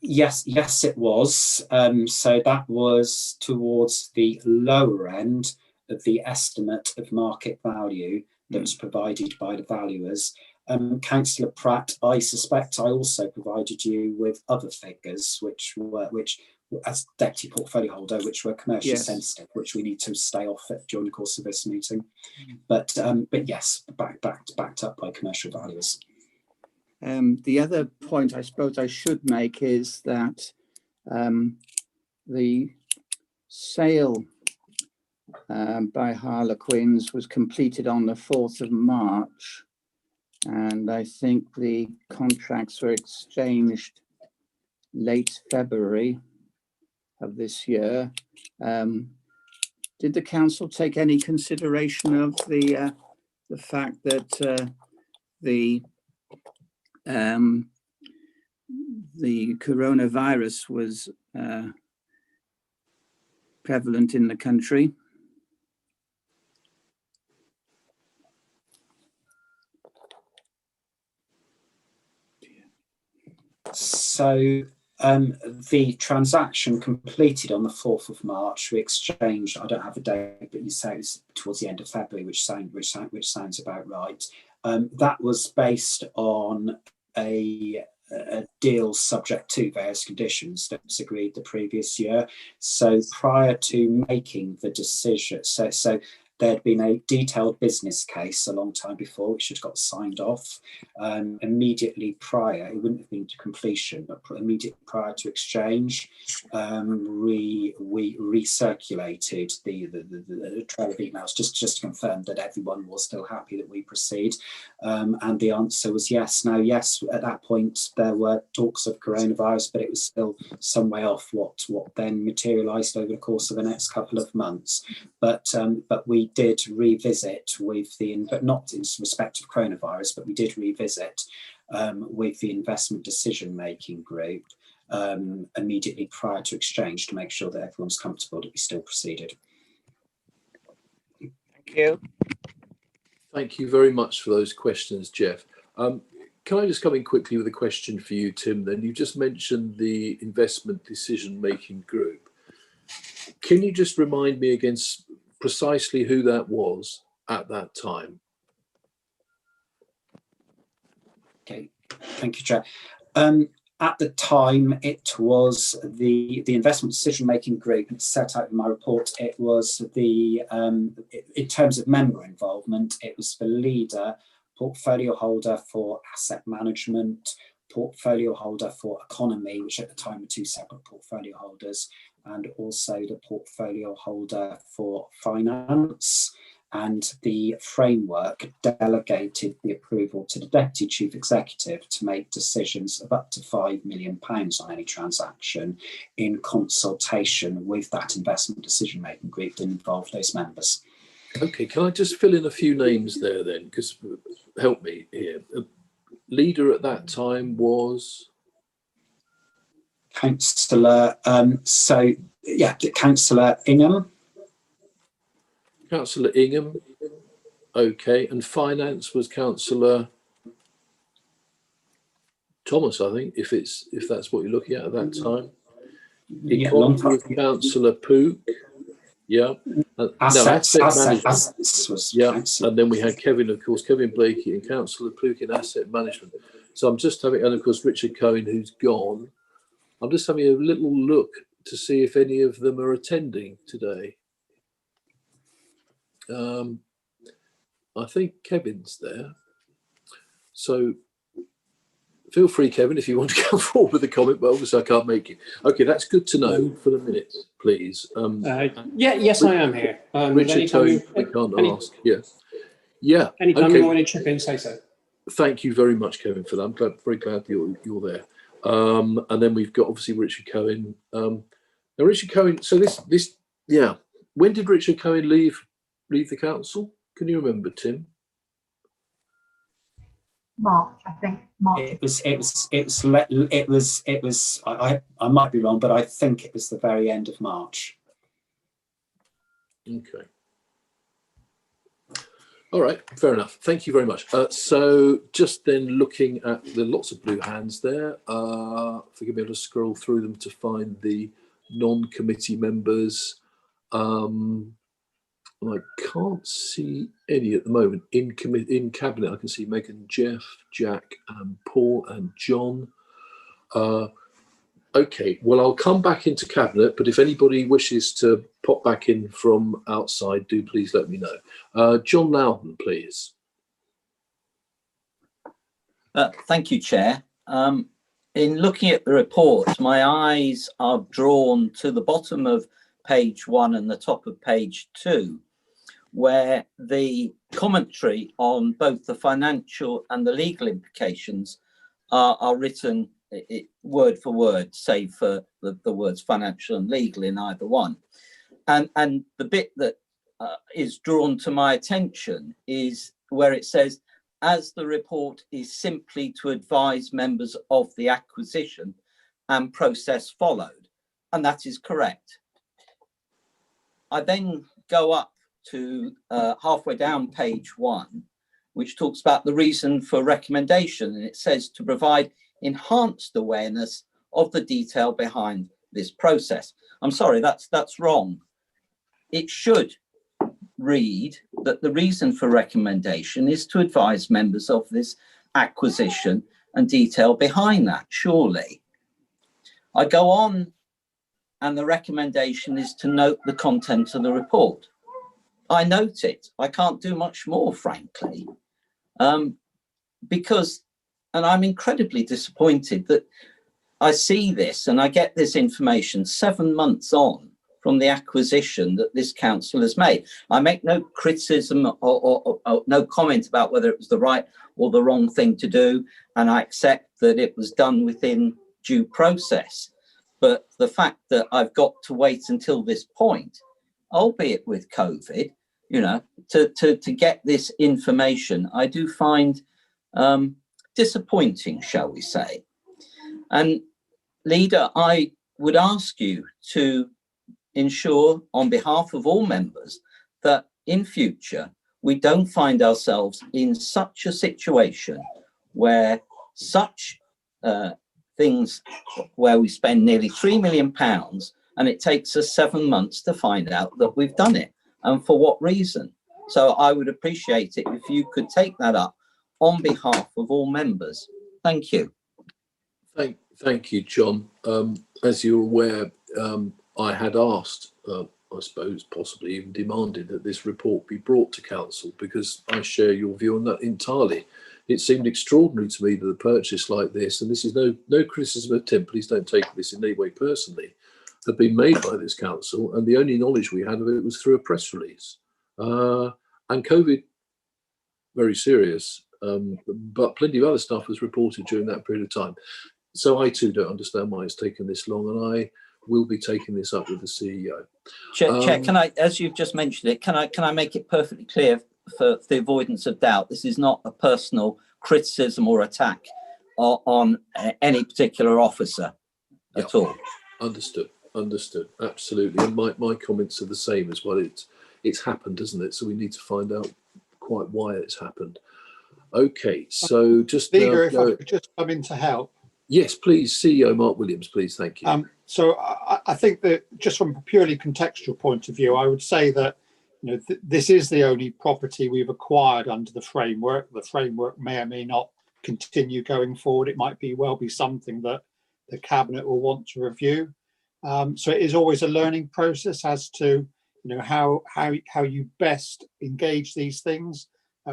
Yes, it was. So that was towards the lower end of the estimate of market value that was provided by the valuers. Councillor Pratt, I suspect I also provided you with other figures, which as deputy portfolio holder, which were commercially sensitive, which we need to stay off it during the course of this meeting. But yes, backed up by commercial valuers. The other point I suppose I should make is that the sale by Harlequins was completed on the 4th of March. And I think the contracts were exchanged late February of this year. Did the council take any consideration of the fact that the coronavirus was prevalent in the country? So the transaction completed on the 4th of March. We exchanged, I don't have a date, but you say it was towards the end of February, which sounds about right. That was based on a deal subject to various conditions that was agreed the previous year. So prior to making the decision, so there'd been a detailed business case a long time before, which had got signed off. Immediately prior, it wouldn't have been to completion, but immediately prior to exchange, we recirculated the trail of emails just to confirm that everyone was still happy that we proceed. And the answer was yes. Now, yes, at that point, there were talks of coronavirus, but it was still some way off what then materialised over the course of the next couple of months. But we did revisit with but not in respect of coronavirus, but we did revisit with the investment decision-making group immediately prior to exchange to make sure that everyone's comfortable that we still proceeded. Thank you. Thank you very much for those questions, Jeff. Can I just come in quickly with a question for you, Tim? Then you just mentioned the investment decision-making group. Can you just remind me again precisely who that was at that time? Okay, thank you, Chair. At the time, it was the investment decision-making group. It's set out in my report. It was in terms of member involvement, it was the leader, portfolio holder for asset management, portfolio holder for economy, which at the time were two separate portfolio holders, and also the portfolio holder for finance. And the framework delegated the approval to the Deputy Chief Executive to make decisions of up to £5 million on any transaction in consultation with that investment decision-making group that involved those members. Okay, can I just fill in a few names there then, because help me here. Leader at that time was? Councillor, Councillor Ingham. Councillor Ingham. Okay, and finance was Councillor Thomas, I think, if that's what you're looking at that time. Economy was Councillor Pook. Yeah. Assets yeah. And then we had Kevin, of course, Kevin Blakey and Councillor Pook in asset management. So I'm just having, and of course, Richard Cohen, who's gone. I'm just having a little look to see if any of them are attending today. I think Kevin's there. So feel free, Kevin, if you want to come forward with a comment, but obviously I can't make it. Okay, that's good to know for the minutes, please. Yes, I am here. Richard Cohen, I can't ask. Yeah. Anytime okay. you want to chip in, say so. Thank you very much, Kevin, for that. I'm very glad you're there. And then we've got obviously Richard Cohen. Now Richard Cohen. So this when did Richard Cohen leave the council? Can you remember, Tim? March, I think. March. It was. I might be wrong, but I think it was the very end of March. Okay. All right, fair enough. Thank you very much. So just then looking at the lots of blue hands there, forgive me, I'll just scroll through them to find the non-committee members. I can't see any at the moment. In cabinet, I can see Megan, Jeff, Jack, Paul and John. Okay, well, I'll come back into cabinet, but if anybody wishes to pop back in from outside, do please let me know. John Loudon, please. Thank you, Chair. In looking at the report, my eyes are drawn to the bottom of page 1 and the top of page 2, where the commentary on both the financial and the legal implications are written word for word, save for the words financial and legal in either one. And the bit that is drawn to my attention is where it says, as the report is simply to advise members of the acquisition and process followed. And that is correct. I then go up to halfway down page 1, which talks about the reason for recommendation. And it says to provide enhanced awareness of the detail behind this process. I'm sorry, that's wrong. It should read that the reason for recommendation is to advise members of this acquisition and detail behind that, surely. I go on, and the recommendation is to note the content of the report. I note it. I can't do much more, frankly, because, and I'm incredibly disappointed that I see this and I get this information 7 months on from the acquisition that this council has made. I make no criticism or no comment about whether it was the right or the wrong thing to do, and I accept that it was done within due process. But the fact that I've got to wait until this point, albeit with COVID, you know, to get this information, I do find disappointing, shall we say. And Leader, I would ask you to ensure on behalf of all members that in future we don't find ourselves in such a situation where such things, where we spend nearly £3 million and it takes us 7 months to find out that we've done it, and for what reason. So I would appreciate it if you could take that up on behalf of all members. Thank you. Thank you, John. As you're aware, I had asked, I suppose, possibly even demanded that this report be brought to council, because I share your view on that entirely. It seemed extraordinary to me that a purchase like this, and this is no criticism of Tim, please don't take this in any way personally, had been made by this council, and the only knowledge we had of it was through a press release. And COVID, very serious, but plenty of other stuff was reported during that period of time. So I too don't understand why it's taken this long, and I will be taking this up with the CEO. Chair, can I, as you've just mentioned it, can I make it perfectly clear for the avoidance of doubt, this is not a personal criticism or attack on any particular officer. at all. Understood. Absolutely. And my comments are the same as well. It's happened, isn't it? So we need to find out quite why it's happened. Okay, so just Liga, if I could just come in to help. Yes, please, CEO Mark Williams, please. Thank you. So I think that just from a purely contextual point of view, I would say that this is the only property we've acquired under the framework. The framework may or may not continue going forward. It might well be something that the Cabinet will want to review. So it is always a learning process as to how you best engage these things.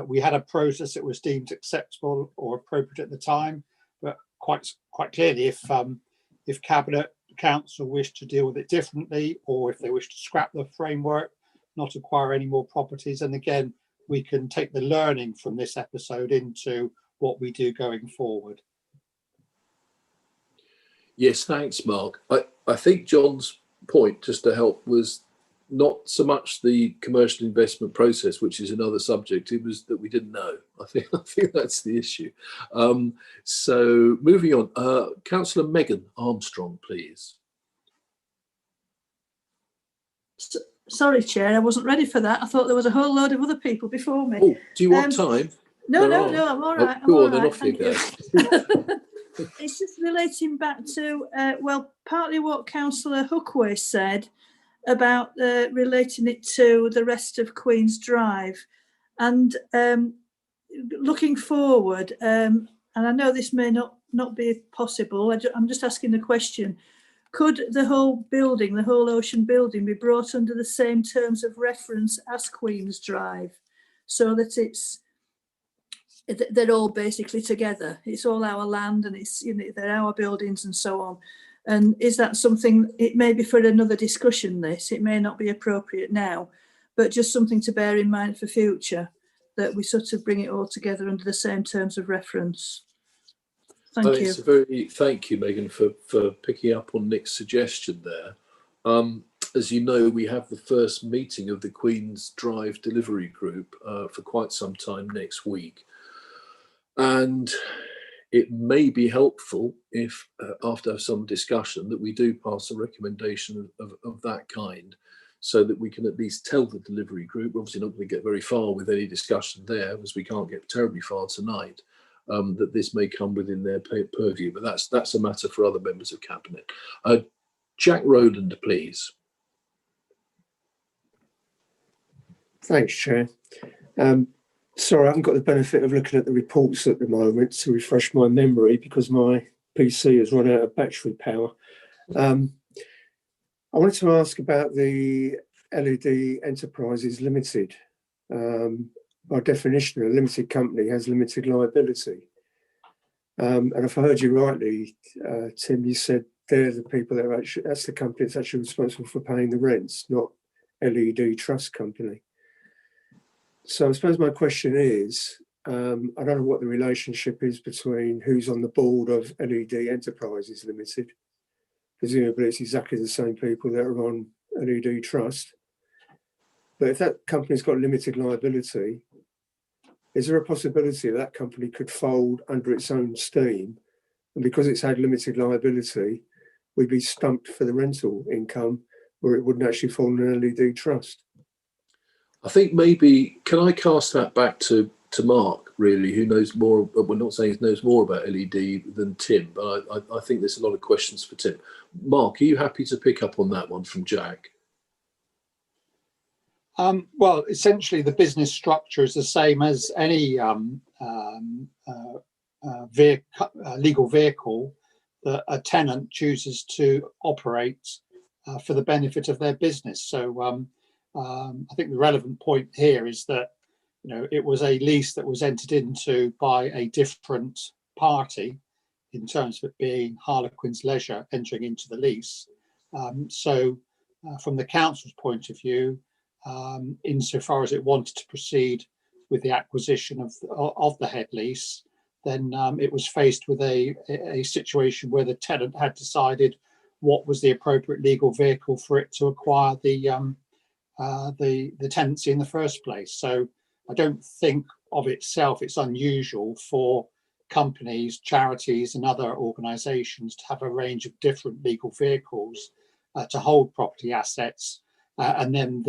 We had a process that was deemed acceptable or appropriate at the time, but quite clearly, if Cabinet Council wish to deal with it differently, or if they wish to scrap the framework, not acquire any more properties, and again, we can take the learning from this episode into what we do going forward. Yes, thanks, Mark. I think John's point, just to help, was not so much the commercial investment process, which is another subject. It was that we didn't know. I think that's the issue. So moving on, Councillor Megan Armstrong, please. Sorry, Chair, I wasn't ready for that. I thought there was a whole load of other people before me. Oh, do you want time? No, I'm all right. Go on, then off you go. It's just relating back to, partly what Councillor Hookway said about relating it to the rest of Queen's Drive. And looking forward, and I know this may not be possible, I'm just asking the question, could the whole building, the whole Ocean building, be brought under the same terms of reference as Queen's Drive, so that they're all basically together? It's all our land, and they're our buildings and so on. And is that something, it may be for another discussion, it may not be appropriate now, but just something to bear in mind for future, that we sort of bring it all together under the same terms of reference. Thank you. Thank you, Megan, for picking up on Nick's suggestion there. As you know, we have the first meeting of the Queen's Drive Delivery Group for quite some time next week. And it may be helpful if, after some discussion, that we do pass a recommendation of that kind, so that we can at least tell the delivery group, obviously not going to get very far with any discussion there, as we can't get terribly far tonight, that this may come within their purview. But that's a matter for other members of Cabinet. Jack Rowland, please. Thanks, Chair. Sorry, I haven't got the benefit of looking at the reports at the moment to refresh my memory, because my PC has run out of battery power. I wanted to ask about the LED Enterprises Limited. By definition, a limited company has limited liability. And if I heard you rightly, Tim, you said they're the people that are actually, that's the company that's actually responsible for paying the rents, not LED Trust Company. So I suppose my question is, I don't know what the relationship is between who's on the board of LED Enterprises Limited. Presumably it's exactly the same people that are on LED Trust. But if that company's got limited liability, is there a possibility that company could fold under its own steam? And because it's had limited liability, we'd be stumped for the rental income, where it wouldn't actually fall in an LED Trust? I think maybe, can I cast that back to Mark, really, who knows more? We're not saying he knows more about LED than Tim, but I think there's a lot of questions for Tim. Mark, are you happy to pick up on that one from Jack? Well, essentially, the business structure is the same as any legal vehicle that a tenant chooses to operate for the benefit of their business. So I think the relevant point here is that it was a lease that was entered into by a different party in terms of it being Harlequin's Leisure entering into the lease. So from the council's point of view, insofar as it wanted to proceed with the acquisition of the head lease, then it was faced with a situation where the tenant had decided what was the appropriate legal vehicle for it to acquire the tenancy in the first place. So I don't think of itself it's unusual for companies, charities and other organisations to have a range of different legal vehicles to hold property assets. And then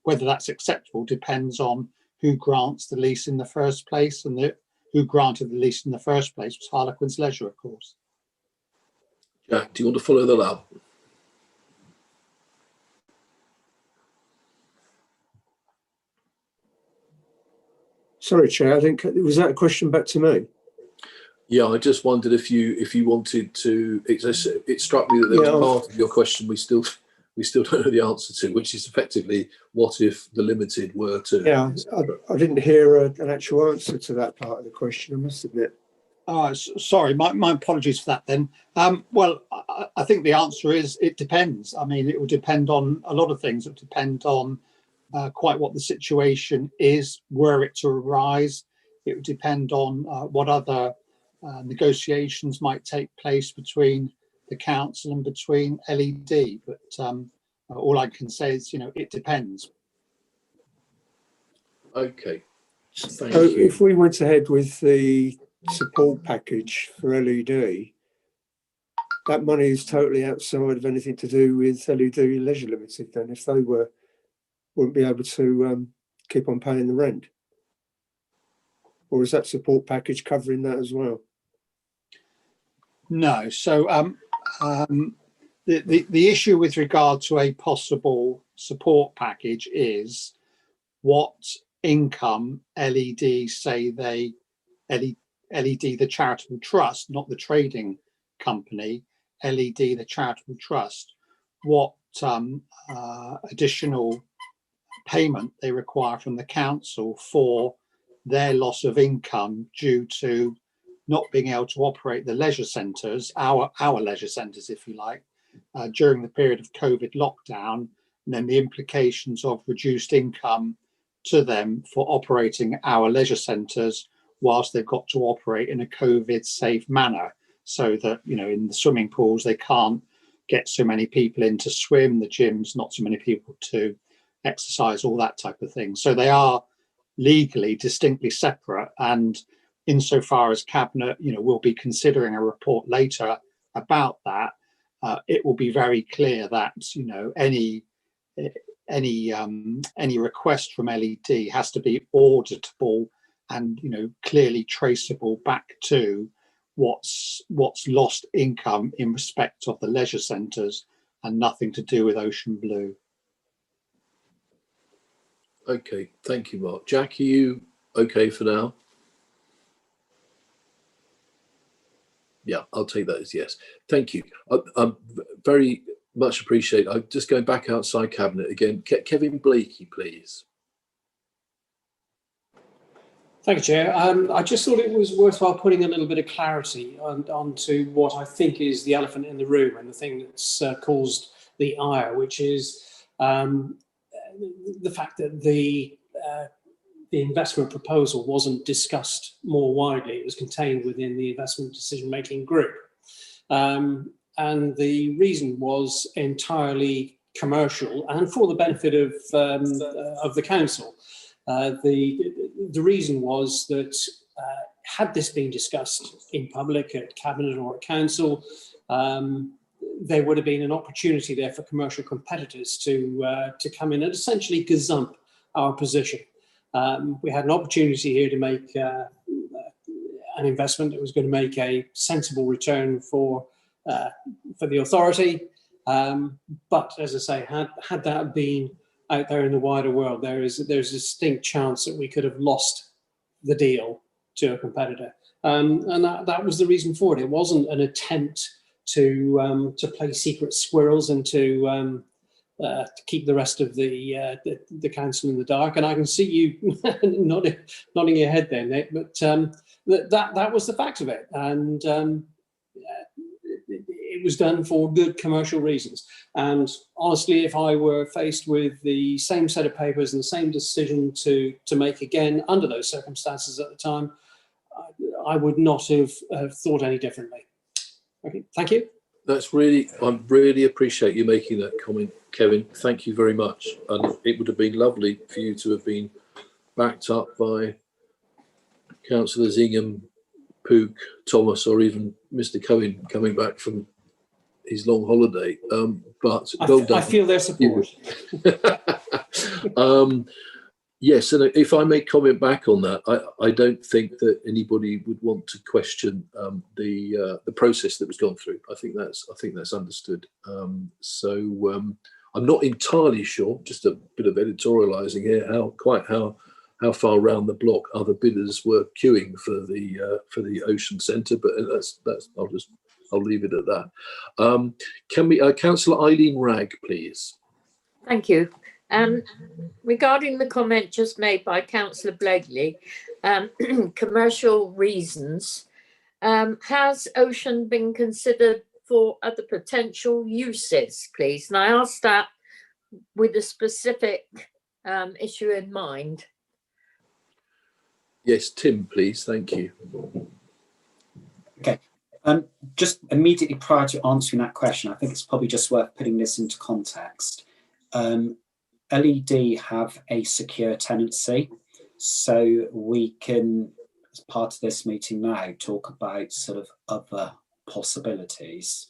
whether that's acceptable depends on who grants the lease in the first place, and who granted the lease in the first place was Harlequins Leisure, of course. Jack, do you want to follow that up? Sorry, Chair, I think, was that a question back to me? Yeah, I just wondered if you wanted to. It struck me that there was part of your question we still don't know the answer to, which is effectively what if the limited were to. Yeah, I didn't hear an actual answer to that part of the question, I must admit. Sorry, my apologies for that then. Well, I think the answer is it depends. I mean, it will depend on a lot of things. It will depend on quite what the situation is, were it to arise. It would depend on what other negotiations might take place between the council and between LED. But all I can say is, it depends. Okay. So if we went ahead with the support package for LED, that money is totally outside of anything to do with LED Leisure Limited. Then, if they wouldn't be able to keep on paying the rent, or is that support package covering that as well? No. So the issue with regard to a possible support package is what income LED say LED, the charitable trust, not the trading company, LED, the charitable trust, what additional payment they require from the council for their loss of income due to not being able to operate the leisure centres, our leisure centres, if you like, during the period of COVID lockdown, and then the implications of reduced income to them for operating our leisure centres whilst they've got to operate in a COVID safe manner, so that, in the swimming pools, they can't get so many people in to swim, the gyms, not so many people to exercise, all that type of thing. So they are legally distinctly separate. And insofar as Cabinet, will be considering a report later about that, it will be very clear that, any request from LED has to be auditable and clearly traceable back to what's lost income in respect of the leisure centres, and nothing to do with Ocean Blue. Okay, thank you, Mark. Jack, are you okay for now? Yeah, I'll take that as yes. Thank you. I very much appreciate. I'm just going back outside Cabinet again. Kevin Blakey, please. Thank you, Chair. I just thought it was worthwhile putting a little bit of clarity onto what I think is the elephant in the room and the thing that's caused the ire, which is the fact that the investment proposal wasn't discussed more widely. It was contained within the investment decision-making group. And the reason was entirely commercial and for the benefit of the council. The reason was that had this been discussed in public at Cabinet or at Council, there would have been an opportunity there for commercial competitors to come in and essentially gazump our position. We had an opportunity here to make an investment that was going to make a sensible return for the authority. But as I say, had that been out there in the wider world, there's a distinct chance that we could have lost the deal to a competitor. And that was the reason for it. It wasn't an attempt to play secret squirrels and to keep the rest of the council in the dark. And I can see you nodding your head there, Nick, but that was the fact of it. And it was done for good commercial reasons. And honestly, if I were faced with the same set of papers and the same decision to make again under those circumstances at the time, I would not have thought any differently. Okay, thank you. I really appreciate you making that comment, Kevin. Thank you very much. And it would have been lovely for you to have been backed up by Councillors Ingham, Pook, Thomas, or even Mr. Cohen coming back from his long holiday. But well done. I feel their support. Yes, and if I may comment back on that, I don't think that anybody would want to question the process that was gone through. I think that's understood. So I'm not entirely sure. Just a bit of editorialising here. How far round the block other bidders were queuing for the Ocean Centre, but I'll leave it at that. Can we, Councillor Eileen Wragg, please? Thank you. Regarding the comment just made by Councillor Blegley, commercial reasons, has Ocean been considered for other potential uses, please? And I ask that with a specific issue in mind. Yes, Tim, please. Thank you. Okay. Just immediately prior to answering that question, I think it's probably just worth putting this into context. LED have a secure tenancy, so we can, as part of this meeting now, talk about sort of other possibilities.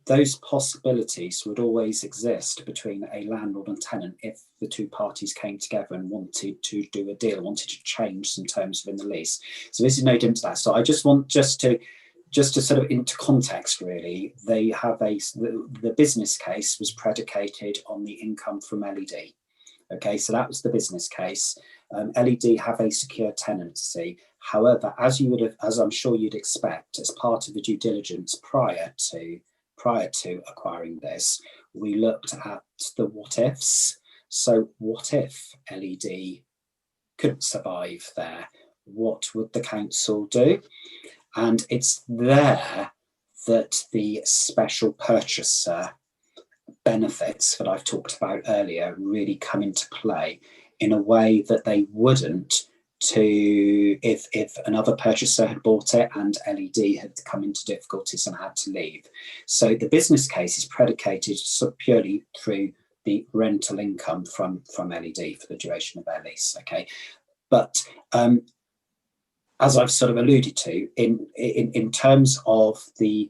Those possibilities would always exist between a landlord and tenant if the two parties came together and wanted to do a deal, wanted to change some terms within the lease. So this is no different to that. So I just want just to sort of into context, really, they have the business case was predicated on the income from LED. Okay, so that was the business case. LED have a secure tenancy. However, as I'm sure you'd expect, as part of the due diligence prior to acquiring this, we looked at the what ifs. So what if LED couldn't survive there? What would the council do? And it's there that the special purchaser benefits that I've talked about earlier really come into play in a way that they wouldn't if another purchaser had bought it and LED had come into difficulties and had to leave. So the business case is predicated purely through the rental income from LED for the duration of their lease. Okay, but as I've sort of alluded to, in terms of the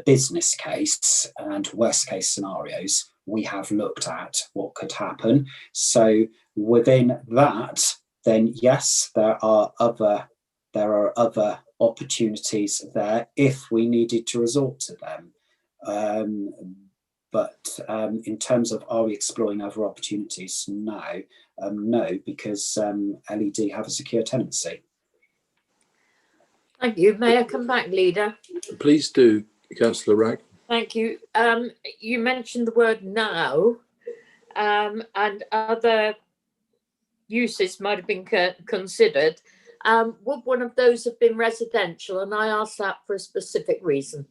business case and worst case scenarios, we have looked at what could happen. So within that, then yes, there are other opportunities there if we needed to resort to them. But in terms of are we exploring other opportunities now? No, because LED have a secure tenancy. Thank you. May I come back, Leader? Please do, Councillor Wragg. Thank you. You mentioned the word now, and other uses might have been considered. Would one of those have been residential? And I ask that for a specific reason.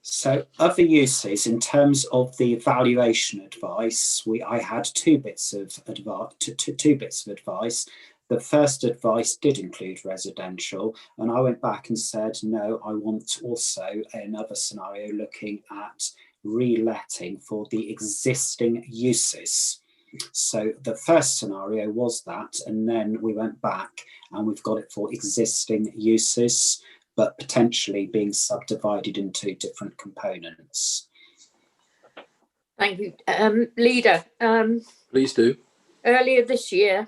So other uses, in terms of the valuation advice, I had two bits of advice. The first advice did include residential, and I went back and said, no, I want also another scenario looking at reletting for the existing uses. So the first scenario was that, and then we went back and we've got it for existing uses, but potentially being subdivided into different components. Thank you. Leader. Please do. Earlier this year,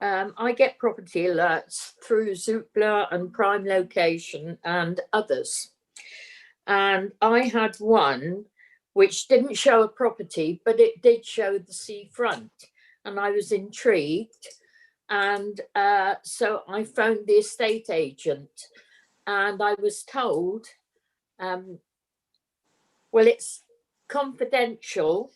I get property alerts through Zoopla and Prime Location and others. And I had one which didn't show a property, but it did show the seafront. And I was intrigued. And so I phoned the estate agent. And I was told, well, it's confidential.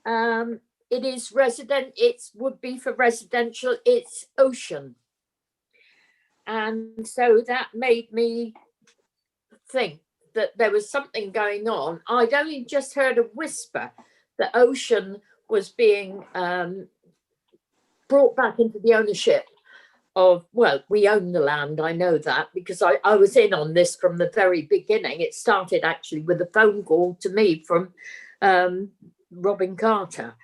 It is resident. It would be for residential. It's Ocean, and so that made me think that there was something going on. I'd only just heard a whisper that Ocean was being brought back into the ownership of, well, we own the land, I know that, because I was in on this from the very beginning. It started actually with a phone call to me from Robin Carter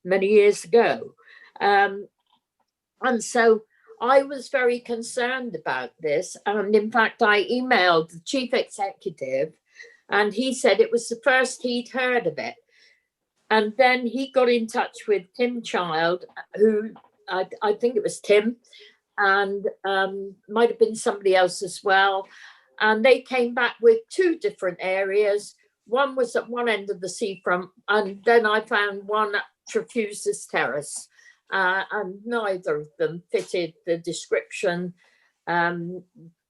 many years ago. And so I was very concerned about this. And in fact, I emailed the chief executive and he said it was the first he'd heard of it. And then he got in touch with Tim Child, who I think it was Tim, and might have been somebody else as well. And they came back with 2 different areas. One was at one end of the seafront, and then I found one at Trefusis Terrace. And neither of them fitted the description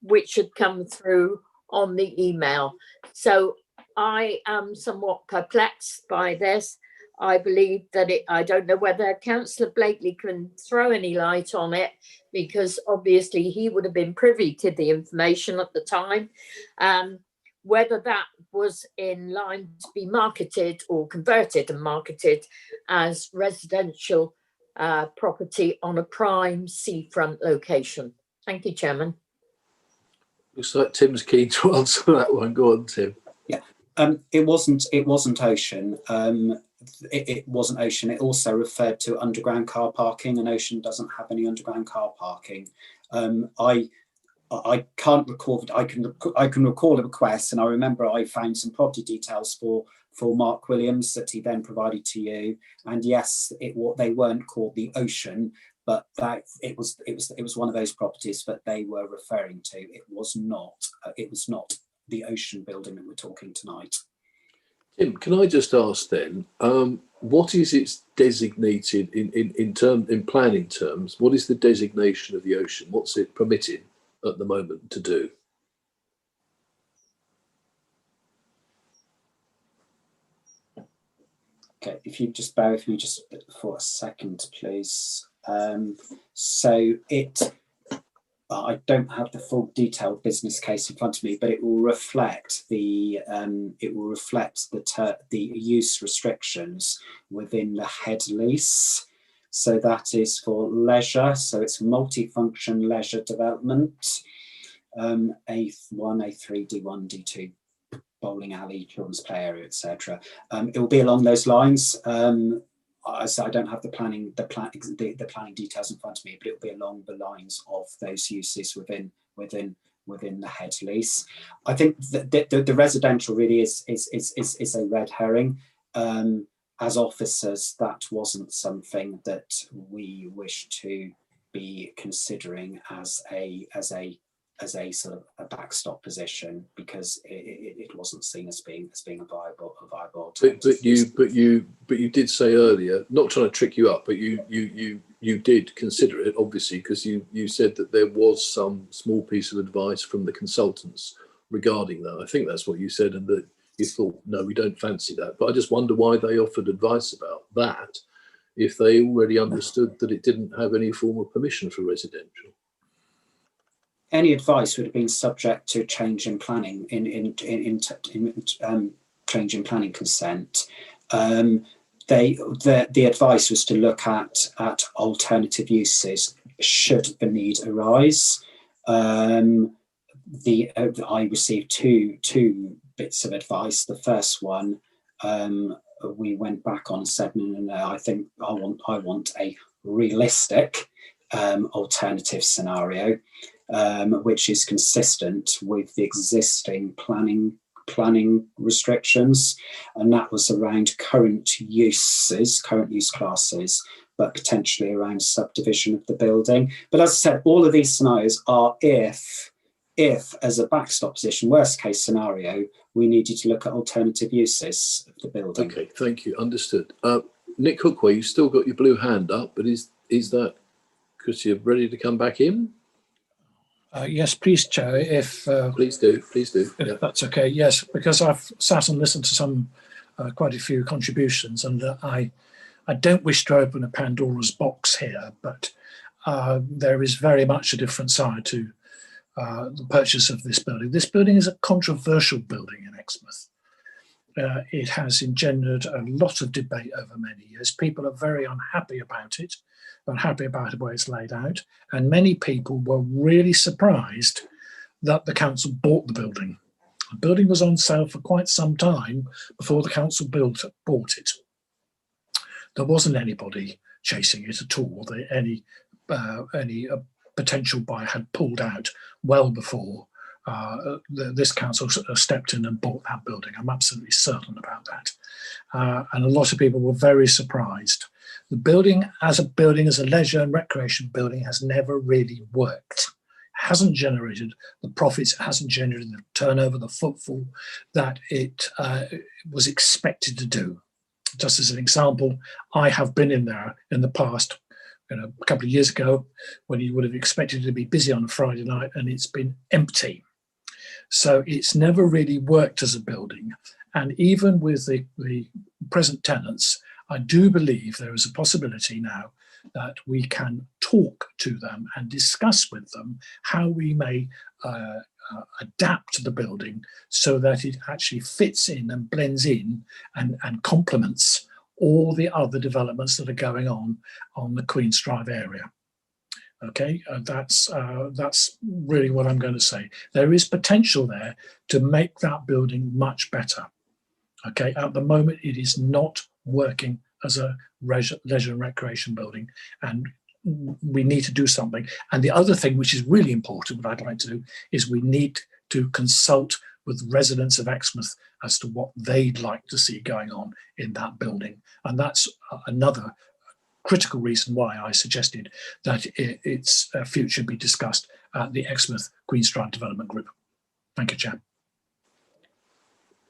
which had come through on the email. So I am somewhat perplexed by this. I believe that I don't know whether Councillor Blakely can throw any light on it, because obviously he would have been privy to the information at the time. Whether that was in line to be marketed or converted and marketed as residential property on a prime seafront location. Thank you, Chairman. Looks like Tim's keen to answer that one. Go on, Tim. Yeah, it wasn't Ocean. It wasn't Ocean. It also referred to underground car parking, and Ocean doesn't have any underground car parking. I can't recall. I can recall a request, and I remember I found some property details for Mark Williams that he then provided to you. And yes, they weren't called the Ocean, but that it was one of those properties that they were referring to. It was not the Ocean building that we're talking tonight. Tim, can I just ask then, what is its designated in planning terms? What is the designation of the Ocean? What's it permitted at the moment to do? Okay, if you just bear with me just for a second, please. So I don't have the full detailed business case in front of me, but it will reflect the use restrictions within the head lease. So that is for leisure. So it's multifunction leisure development, A1, A3, D1, D2, bowling alley, children's play area, etc. It will be along those lines. So I don't have the planning details in front of me, but it will be along the lines of those uses within the head lease. I think the residential really is a red herring. As officers, that wasn't something that we wish to be considering as a sort of a backstop position, because it wasn't seen as being a viable alternative. But you did say earlier, not trying to trick you up, but you did consider it, obviously, because you said that there was some small piece of advice from the consultants regarding that. I think that's what you said, and that you thought, no, we don't fancy that. But I just wonder why they offered advice about that if they already understood that it didn't have any form of permission for residential. Any advice would have been subject to change in planning, change in planning consent. The advice was to look at alternative uses should the need arise. I received two bits of advice. The first one, we went back on and said, no, I think I want a realistic alternative scenario, which is consistent with the existing planning restrictions, and that was around current use classes, but potentially around subdivision of the building. But as I said, all of these scenarios are if as a backstop position, worst case scenario, we needed to look at alternative uses of the building. Okay, thank you, understood. Nick Hookway, you've still got your blue hand up, but is that because you're ready to come back in? Yes, please, Chair. If please do. If yeah. That's okay. Yes, because I've sat and listened to quite a few contributions, and I don't wish to open a Pandora's box here, but there is very much a different side to the purchase of this building. This building is a controversial building in Exmouth. It has engendered a lot of debate over many years. People are very unhappy about it, unhappy about the way it's laid out, and many people were really surprised that the council bought the building. The building was on sale for quite some time before the council bought it. there wasn't anybody chasing it at all. Any potential buyer had pulled out well before this council stepped in and bought that building. I'm absolutely certain about that. And a lot of people were very surprised. The building, as a leisure and recreation building, has never really worked. It hasn't generated the profits, it hasn't generated the turnover, the footfall that it was expected to do. Just as an example, I have been in there in the past, a couple of years ago, when you would have expected it to be busy on a Friday night, and it's been empty. So it's never really worked as a building. And even with the present tenants, I do believe there is a possibility now that we can talk to them and discuss with them how we may adapt the building so that it actually fits in and blends in and complements all the other developments that are going on the Queen's Drive area. Okay, that's really what I'm going to say. There is potential there to make that building much better. Okay, at the moment it is not working as a leisure and recreation building, and we need to do something. And the other thing which is really important, what I'd like to do, is we need to consult with residents of Exmouth as to what they'd like to see going on in that building. And that's another critical reason why I suggested that its future be discussed at the Exmouth Queen's Drive Development Group. Thank you, Chair.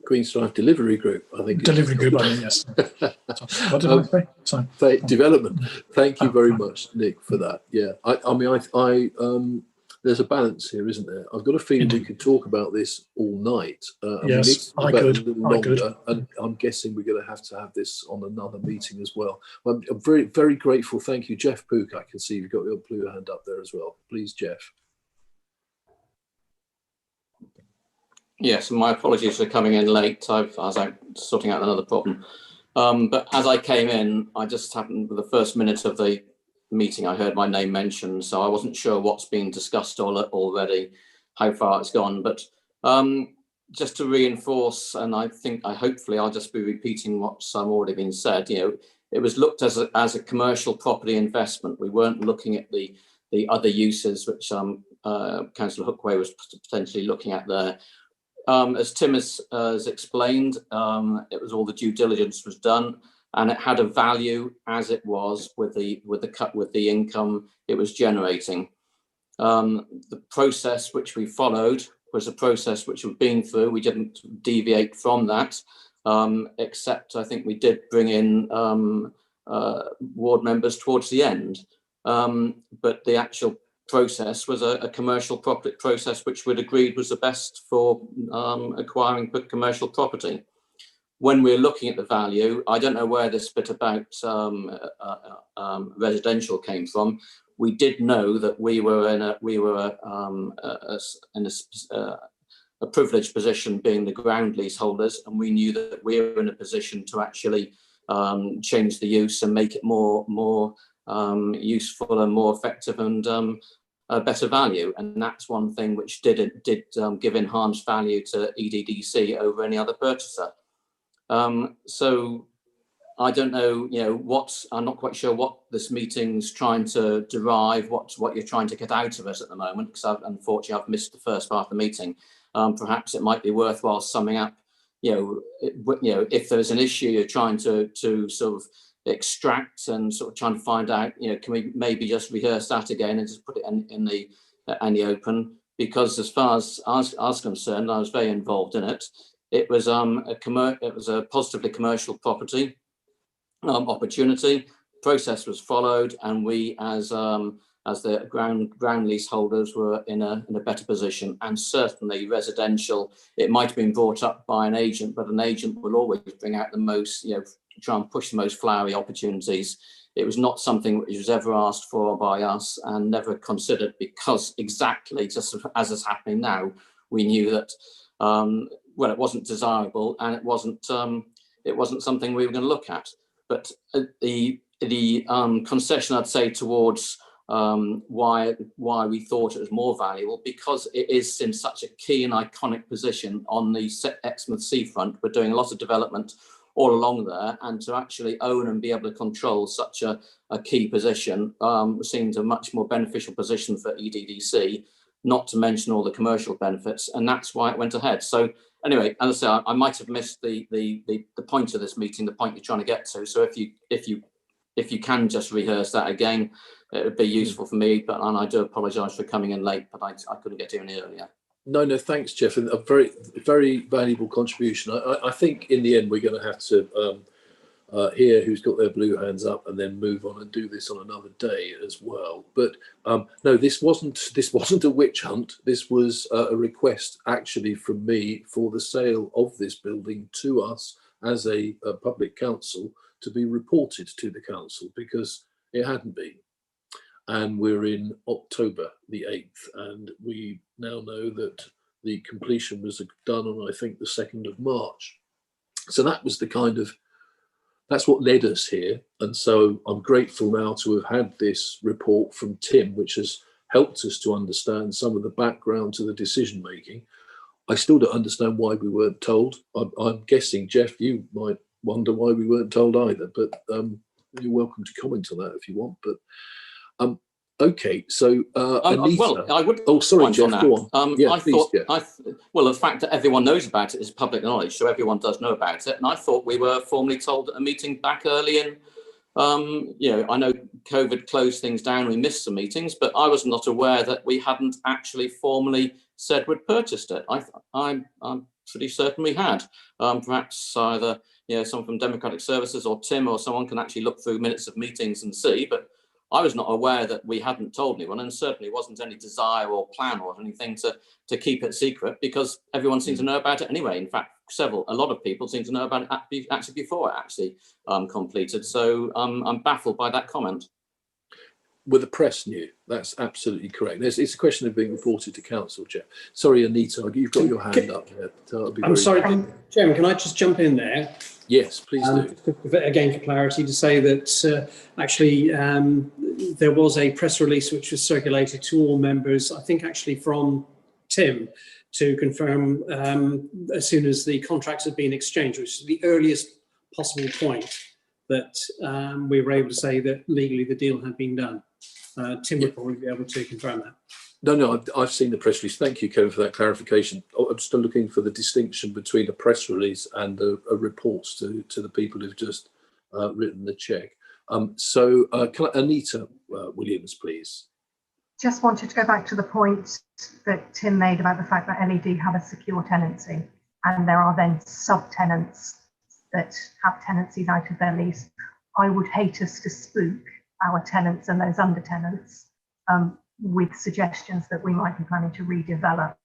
Queen's Drive Delivery Group, I think. Delivery Group, I mean, yes. What did I say? Sorry. Development. Thank you very much, Nick, for that. Yeah, I mean, there's a balance here, isn't there? I've got a feeling we could talk about this all night. Yes, I could. And I'm guessing we're going to have this on another meeting as well. I'm very, very grateful. Thank you, Jeff Pook. I can see you've got your blue hand up there as well. Please, Jeff. Yes, my apologies for coming in late. I was out sorting out another problem. But as I came in, I just happened with the first minute of the meeting, I heard my name mentioned, so I wasn't sure what's been discussed already, how far it's gone. But just to reinforce, and hopefully I'll just be repeating what's already been said. It was looked as a commercial property investment. We weren't looking at the other uses which Councillor Hookway was potentially looking at there. As Tim has explained, it was all the due diligence was done, and it had a value as it was with the income it was generating. The process which we followed was a process which we've been through. We didn't deviate from that, except I think we did bring in ward members towards the end. But the actual process was a commercial property process which we'd agreed was the best for acquiring commercial property. When we're looking at the value, I don't know where this bit about residential came from. We did know that we were in a privileged position, being the ground leaseholders, and we knew that we were in a position to actually change the use and make it more useful and more effective and a better value. And that's one thing which did give enhanced value to EDDC over any other purchaser. So I don't know, I'm not quite sure what this meeting's trying to derive, what you're trying to get out of it at the moment, because unfortunately I've missed the first part of the meeting. Perhaps it might be worthwhile summing up, if there's an issue you're trying to sort of extract and sort of trying to find out, can we maybe just rehearse that again and just put it in the open? Because as far as I was concerned, I was very involved in it. It was a positively commercial property opportunity. Process was followed, and we, as the ground leaseholders, were in a better position. And certainly residential, it might have been brought up by an agent, but an agent will always bring out the most, try and push the most flowery opportunities. It was not something which was ever asked for by us and never considered, because exactly just as is happening now, we knew that it wasn't desirable, and it wasn't something we were going to look at. But the concession, I'd say, towards why we thought it was more valuable, because it is in such a key and iconic position on the Exmouth seafront. We're doing a lot of development all along there, and to actually own and be able to control such a key position seems a much more beneficial position for EDDC, not to mention all the commercial benefits, and that's why it went ahead. So anyway, as I say, I might have missed the point of this meeting, the point you're trying to get to. So if you can just rehearse that again, it would be useful for me. And I do apologise for coming in late, but I couldn't get here any earlier. No, thanks, Jeff, and a very, very valuable contribution. I think in the end we're going to have to hear who's got their blue hands up and then move on and do this on another day as well. But no, this wasn't a witch hunt. This was a request actually from me for the sale of this building to us as a public council to be reported to the council, because it hadn't been. And we're in October the 8th, and we now know that the completion was done on, I think, the 2nd of March. So that was that's what led us here. And so I'm grateful now to have had this report from Tim, which has helped us to understand some of the background to the decision making. I still don't understand why we weren't told. I'm guessing, Jeff, you might wonder why we weren't told either, but you're welcome to comment on that if you want. But okay, so Anita. Well, I would. Oh, sorry, Jeff. Go on. Yeah, please, well, the fact that everyone knows about it is public knowledge, so everyone does know about it. And I thought we were formally told at a meeting back early in. I know COVID closed things down. We missed some meetings, but I was not aware that we hadn't actually formally said we'd purchased it. I'm pretty certain we had. Perhaps either someone from Democratic Services or Tim or someone can actually look through minutes of meetings and see, but I was not aware that we hadn't told anyone, and certainly wasn't any desire or plan or anything to keep it secret, because everyone seemed to know about it anyway. In fact, a lot of people seem to know about it actually before it actually completed. So I'm baffled by that comment. Well, the press knew. That's absolutely correct. It's a question of being reported to council, Jeff. Sorry, Anita, you've got your hand up there. I'm sorry, Chairman, can I just jump in there? Yes, please do. Again, for clarity, to say that actually there was a press release which was circulated to all members, I think actually from Tim, to confirm as soon as the contracts had been exchanged, which is the earliest possible point that we were able to say that legally the deal had been done. Tim would probably be able to confirm that. No, I've seen the press release. Thank you, Kevin, for that clarification. I'm still looking for the distinction between a press release and a report to the people who've just written the cheque. So, Anita Williams, please. Just wanted to go back to the point that Tim made about the fact that LED have a secure tenancy, and there are then subtenants that have tenancies out of their lease. I would hate us to spook our tenants and those under tenants with suggestions that we might be planning to redevelop.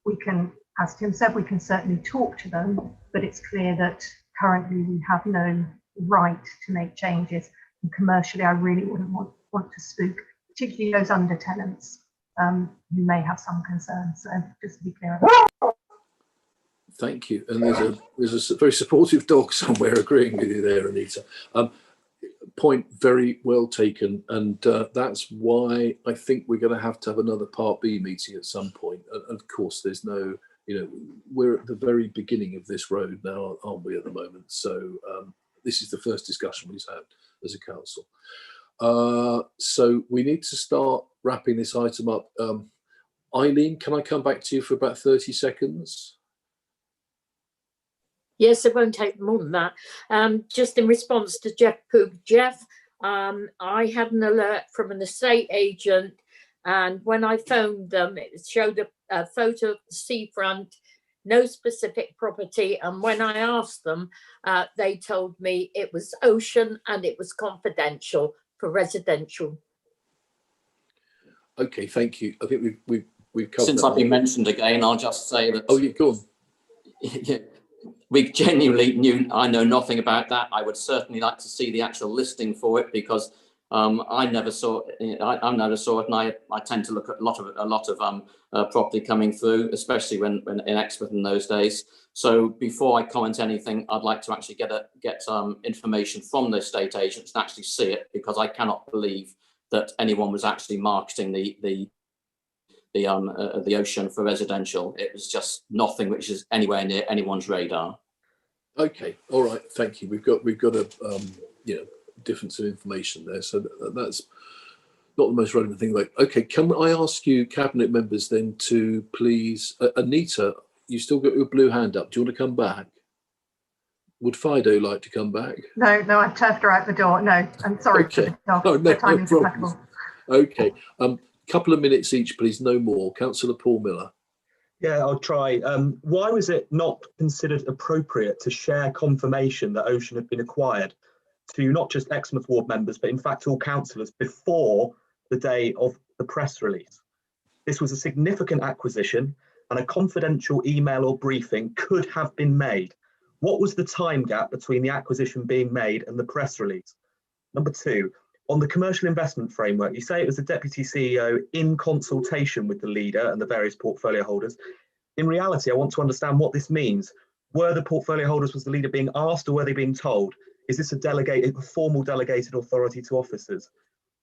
We can, as Tim said, we can certainly talk to them, but it's clear that currently we have no right to make changes. And commercially, I really wouldn't want to spook, particularly those under tenants who may have some concerns. So just to be clear about that. Thank you. And there's a very supportive dog somewhere agreeing with you there, Anita. Point very well taken, and that's why I think we're going to have another Part B meeting at some point. And of course, there's no, we're at the very beginning of this road now, aren't we, at the moment? So this is the first discussion we've had as a council. So we need to start wrapping this item up. Eileen, can I come back to you for about 30 seconds? Yes, it won't take more than that. Just in response to Jeff Poog. Jeff, I had an alert from an estate agent, and when I phoned them, it showed a photo of the seafront, no specific property. And when I asked them, they told me it was ocean and it was confidential for residential. Okay, thank you. I think we've covered. Since I've been mentioned again, I'll just say that. Oh, yeah, go on. Yeah. We genuinely I know nothing about that. I would certainly like to see the actual listing for it, because I never saw it. I never saw it, and I tend to look at a lot of property coming through, especially when in Exmouth in those days. So before I comment anything, I'd like to actually get information from the estate agents and actually see it, because I cannot believe that anyone was actually marketing the ocean for residential. It was just nothing which is anywhere near anyone's radar. Okay, all right, thank you. We've got a difference of information there, so that's not the most relevant thing. Like, okay, can I ask you, cabinet members, then to please, Anita, you still got your blue hand up. Do you want to come back? Would Fido like to come back? No, I've turfed her out the door. No, I'm sorry for the dog. Oh, The timing's impeccable. Okay, couple of minutes each, please, no more. Councillor Paul Miller. Yeah, I'll try. Why was it not considered appropriate to share confirmation that Ocean had been acquired to not just Exmouth ward members, but in fact all councillors before the day of the press release? This was a significant acquisition and a confidential email or briefing could have been made. What was the time gap between the acquisition being made and the press release? Number two, on the commercial investment framework, you say it was the Deputy CEO in consultation with the leader and the various portfolio holders. In reality, I want to understand what this means. Were the portfolio holders, was the leader being asked, or were they being told? Is this a formal delegated authority to officers?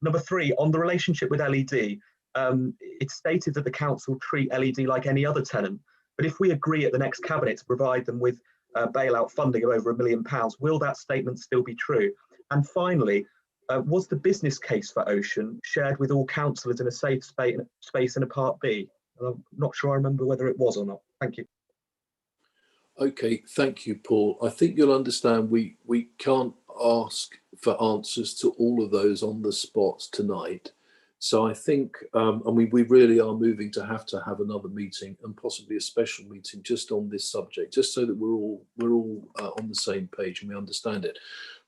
Number three, on the relationship with LED, it's stated that the council treat LED like any other tenant. But if we agree at the next cabinet to provide them with bailout funding of over £1 million, will that statement still be true? And finally, was the business case for Ocean shared with all councillors in a safe space in a Part B? I'm not sure I remember whether it was or not. Thank you. Okay, thank you, Paul. I think you'll understand we can't ask for answers to all of those on the spot tonight. So I think, and we really are moving to have another meeting and possibly a special meeting just on this subject, just so that we're all on the same page and we understand it.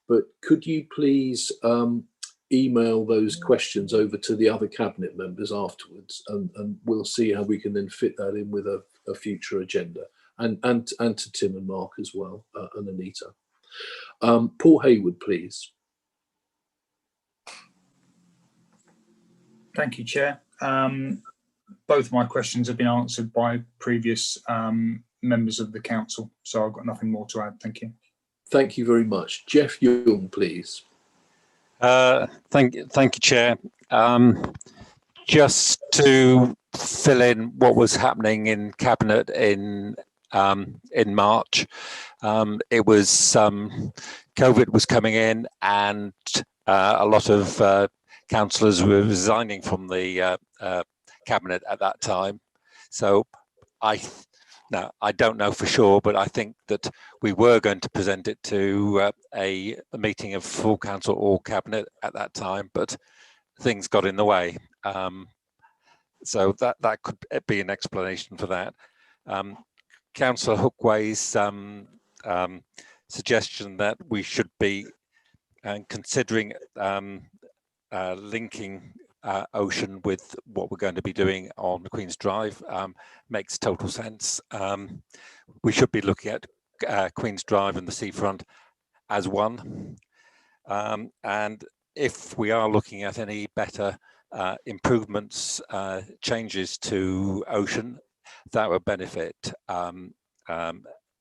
But could you please email those questions over to the other cabinet members afterwards, and we'll see how we can then fit that in with a future agenda, and to Tim and Mark as well, and Anita. Paul Hayward, please. Thank you, Chair. Both my questions have been answered by previous members of the council, so I've got nothing more to add. Thank you. Thank you very much. Jeff Young, please. Thank you, Chair. Just to fill in what was happening in Cabinet in March, it was COVID was coming in, and a lot of councillors were resigning from the Cabinet at that time. So now, I don't know for sure, but I think that we were going to present it to a meeting of full council or cabinet at that time, but things got in the way. So that could be an explanation for that. Councillor Hookway's suggestion that we should be considering linking Ocean with what we're going to be doing on Queen's Drive makes total sense. We should be looking at Queen's Drive and the seafront as one. And if we are looking at any better improvements, changes to Ocean, that would benefit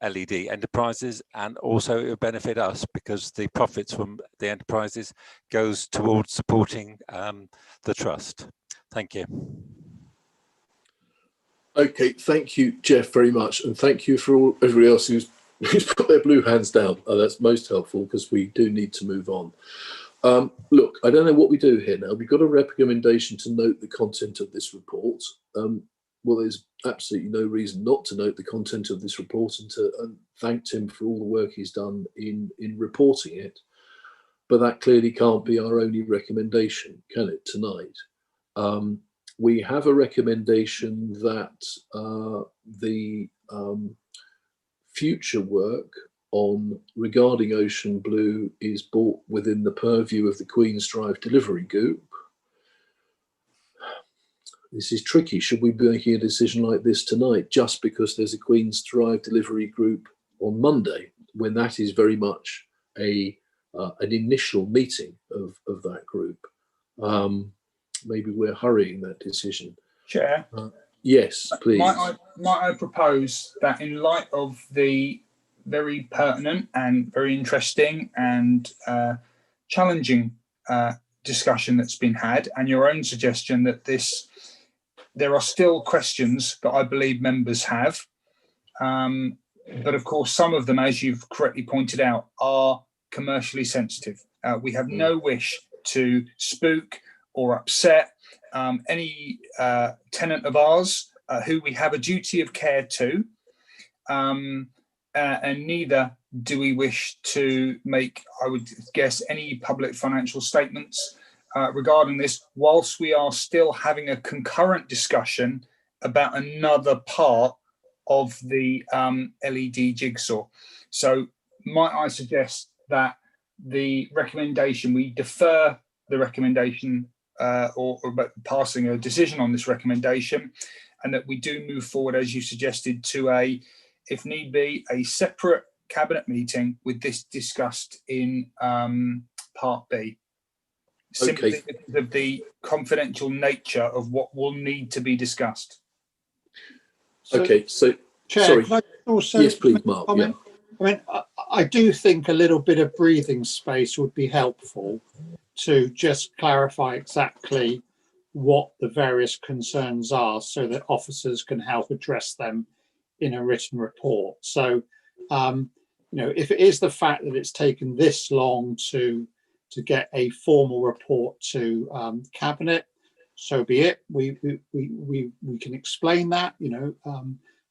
LED enterprises, and also it would benefit us because the profits from the enterprises goes towards supporting the trust. Thank you. Okay, thank you, Jeff, very much, and thank you for everybody else who's put their blue hands down. That's most helpful because we do need to move on. Look, I don't know what we do here now. We've got a recommendation to note the content of this report. Well, there's absolutely no reason not to note the content of this report and to thank Tim for all the work he's done in reporting it. But that clearly can't be our only recommendation, can it, tonight? We have a recommendation that the future work regarding Ocean Blue is brought within the purview of the Queen's Drive Delivery Group. This is tricky. Should we be making a decision like this tonight just because there's a Queen's Drive Delivery Group on Monday, when that is very much an initial meeting of that group? Maybe we're hurrying that decision. Chair? Yes, please. Might I propose that in light of the very pertinent and very interesting and challenging discussion that's been had, and your own suggestion that there are still questions that I believe members have, But of course, some of them, as you've correctly pointed out, are commercially sensitive. We have no wish to spook or upset any tenant of ours who we have a duty of care to, and neither do we wish to make, I would guess, any public financial statements regarding this, whilst we are still having a concurrent discussion about another part of the LED jigsaw. So might I suggest that the recommendation, we defer the recommendation or passing a decision on this recommendation, and that we do move forward, as you suggested, to a, if need be, a separate cabinet meeting with this discussed in part B. Simply because of the confidential nature of what will need to be discussed. Okay, so Chair, sorry. can I also Yes, please, Mark. comment? I mean, I do think a little bit of breathing space would be helpful to just clarify exactly what the various concerns are, so that officers can help address them in a written report. So, you know, if it is the fact that it's taken this long to get a formal report to cabinet, so be it. We can explain that, you know,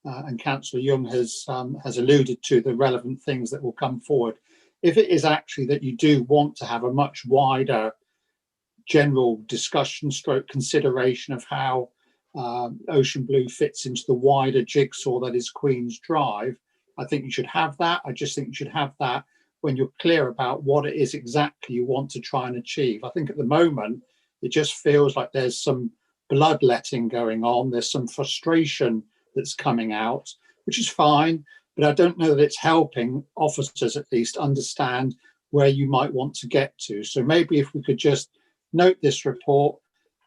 and Councillor Young has alluded to the relevant things that will come forward. If it is actually that you do want to have a much wider general discussion stroke consideration of how Ocean Blue fits into the wider jigsaw that is Queen's Drive, I think you should have that. I just think you should have that when you're clear about what it is exactly you want to try and achieve. I think at the moment, it just feels like there's some bloodletting going on. There's some frustration that's coming out, which is fine, but I don't know that it's helping officers at least understand where you might want to get to. So maybe if we could just note this report,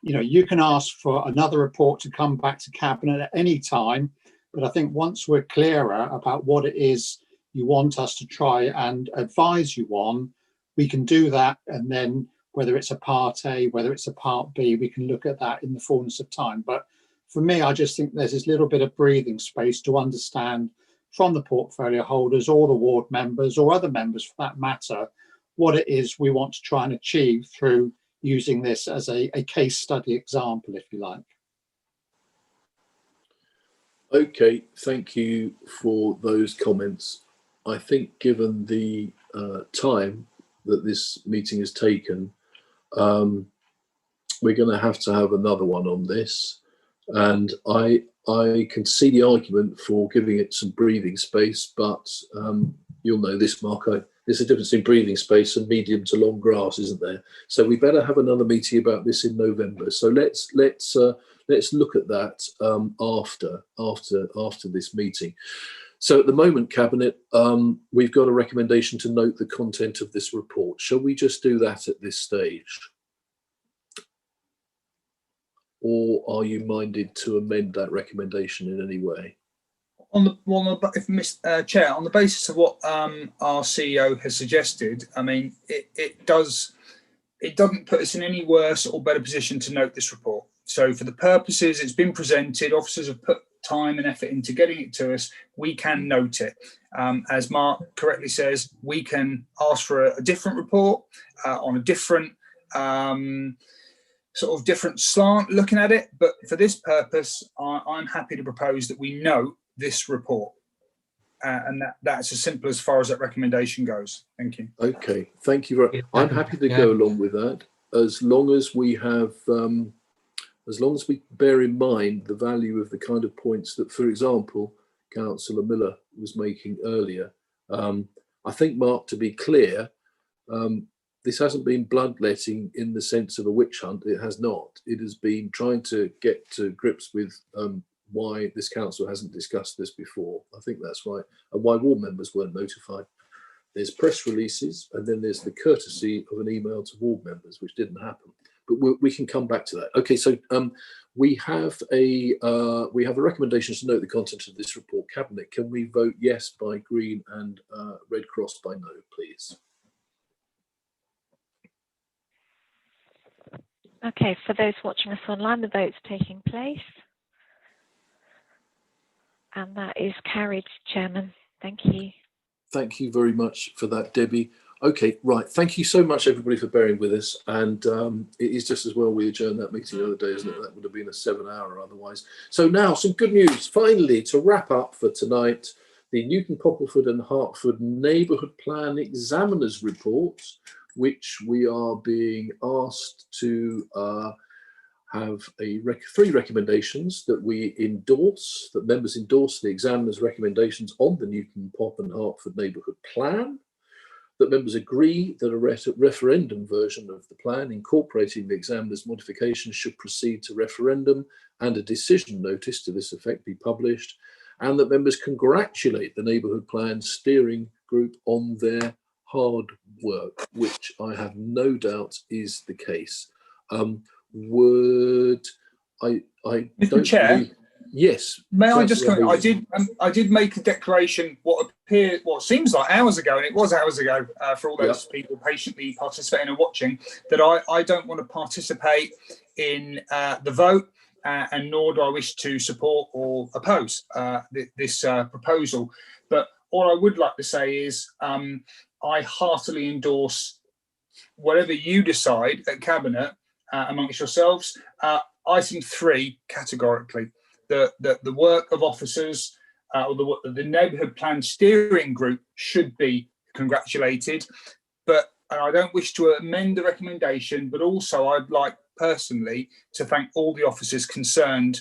you know, you can ask for another report to come back to cabinet at any time, but I think once we're clearer about what it is you want us to try and advise you on, we can do that, and then whether it's a part A, whether it's a part B, we can look at that in the fullness of time. But for me, I just think there's this little bit of breathing space to understand from the portfolio holders or the ward members or other members for that matter, what it is we want to try and achieve through using this as a case study example, if you like. Okay, thank you for those comments. I think given the time that this meeting has taken, we're going to have another one on this, and I can see the argument for giving it some breathing space, but you'll know this, Mark, there's a difference in breathing space and medium to long grass, isn't there? So we better have another meeting about this in November. So let's look at that after this meeting. So at the moment, Cabinet, we've got a recommendation to note the content of this report. Shall we just do that at this stage? Or are you minded to amend that recommendation in any way? Chair, on the basis of what our CEO has suggested, I mean, it doesn't put us in any worse or better position to note this report. So for the purposes it's been presented, officers have put time and effort into getting it to us, we can note it. As Mark correctly says, we can ask for a different report on a different sort of different slant looking at it, but for this purpose, I'm happy to propose that we note this report. And that's as simple as far as that recommendation goes. Thank you. Okay, thank you. I'm happy to go along with that, as long as we have, as long as we bear in mind the value of the kind of points that, for example, Councillor Miller was making earlier. I think, Mark, to be clear, this hasn't been bloodletting in the sense of a witch hunt. It has not. It has been trying to get to grips with why this council hasn't discussed this before. I think that's right. And why ward members weren't notified. There's press releases, and then there's the courtesy of an email to ward members, which didn't happen. But we can come back to that. Okay, so we have a recommendation to note the content of this report. Cabinet, can we vote yes by green and Red Cross by no, please? Okay, for those watching us online, the vote's taking place. And that is carried, Chairman. Thank you. Thank you very much for that, Debbie. Okay, right. Thank you so much, everybody, for bearing with us. And it is just as well we adjourned that meeting the other day, isn't it? That would have been a 7-hour otherwise. So now some good news. Finally, to wrap up for tonight, the Newton Poppleford and Hertford Neighbourhood Plan Examiners Report, which we are being asked to have three recommendations that we endorse, that members endorse the examiners' recommendations on the Newton Pop and Hertford Neighbourhood Plan, that members agree that a referendum version of the plan incorporating the examiner's modifications should proceed to referendum and a decision notice to this effect be published, and that members congratulate the Neighbourhood Plan Steering Group on their hard work, which I have no doubt is the case. Would I Mr. don't Chair, believe, yes. May I just Councillor comment? I did make a declaration what seems like hours ago, and it was hours ago for all those people patiently participating and watching, that I don't want to participate in the vote, and nor do I wish to support or oppose this proposal. But all I would like to say is I heartily endorse whatever you decide at Cabinet amongst yourselves. Item 3 categorically. The work of officers or the Neighbourhood Plan Steering Group should be congratulated, and I don't wish to amend the recommendation, but also I'd like personally to thank all the officers concerned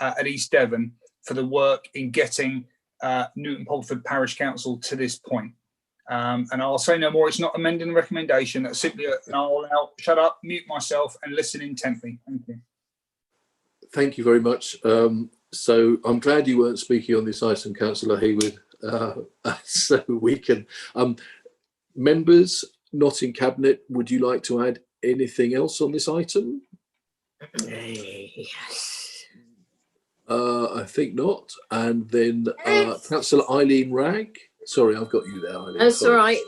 at East Devon for the work in getting Newton Poppleford Parish Council to this point. And I'll say no more. It's not amending the recommendation. That's simply I'll now shut up, mute myself, and listen intently. Thank you. Thank you very much. So I'm glad you weren't speaking on this item, Councillor Hayward, so we can. Members not in Cabinet, would you like to add anything else on this item? Yes. I think not. And then Councillor Eileen Wragg. Sorry, I've got you there, Eileen. That's Sorry. all right.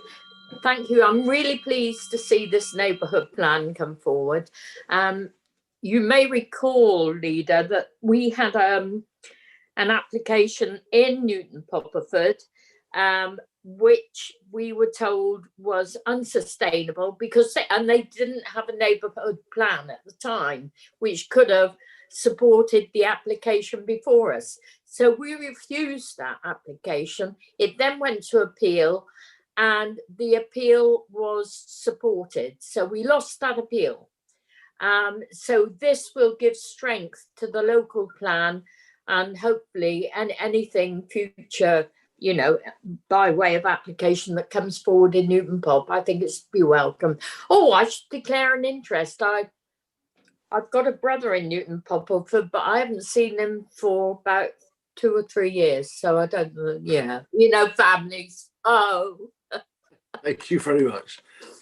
Thank you. I'm really pleased to see this neighbourhood plan come forward. You may recall, Leader, that we had an application in Newton Poppleford, which we were told was unsustainable because they didn't have a neighbourhood plan at the time, which could have supported the application before us. So we refused that application. It then went to appeal, and the appeal was supported. So we lost that appeal. So this will give strength to the local plan, and hopefully anything future, you know, by way of application that comes forward in Newton Pop, I think it's be welcome. Oh, I should declare an interest. I've got a brother in Newton Poppleford, but I haven't seen him for about 2 or 3 years. So I don't know. Yeah, you know, families. Oh. Thank you very much,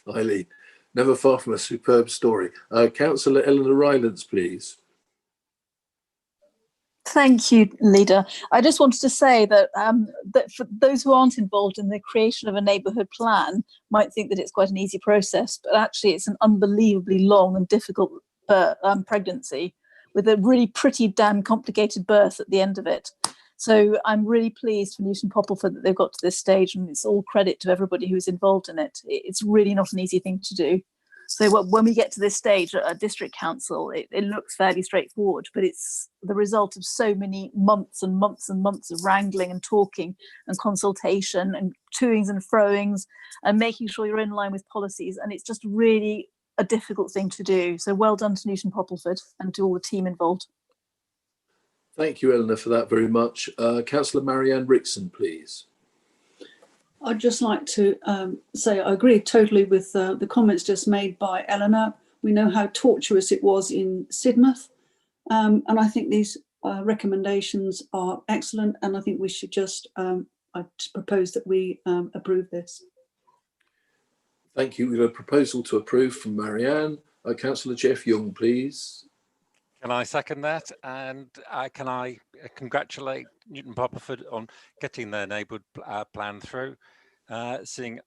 Eileen. Never far from a superb story. Councillor Eleanor Rylance, please. Thank you, Leader. I just wanted to say that that for those who aren't involved in the creation of a neighbourhood plan might think that it's quite an easy process, but actually it's an unbelievably long and difficult pregnancy with a really pretty damn complicated birth at the end of it. So I'm really pleased for Newton Poppleford that they've got to this stage, and it's all credit to everybody who's involved in it. It's really not an easy thing to do. So when we get to this stage at a district council, it looks fairly straightforward, but it's the result of so many months and months and months of wrangling and talking and consultation and toings and froings and making sure you're in line with policies. And it's just really a difficult thing to do. So well done to Newton Poppleford and to all the team involved. Thank you, Eleanor, for that very much. Councillor Marianne Rickson, please. I'd just like to say I agree totally with the comments just made by Eleanor. We know how tortuous it was in Sidmouth, and I think these recommendations are excellent, and I think we should just I propose that we approve this. Thank you. We have a proposal to approve from Marianne. Councillor Jeff Young, please. Can I second that? And can I congratulate Newton Poppleford on getting their neighbourhood plan through, seeing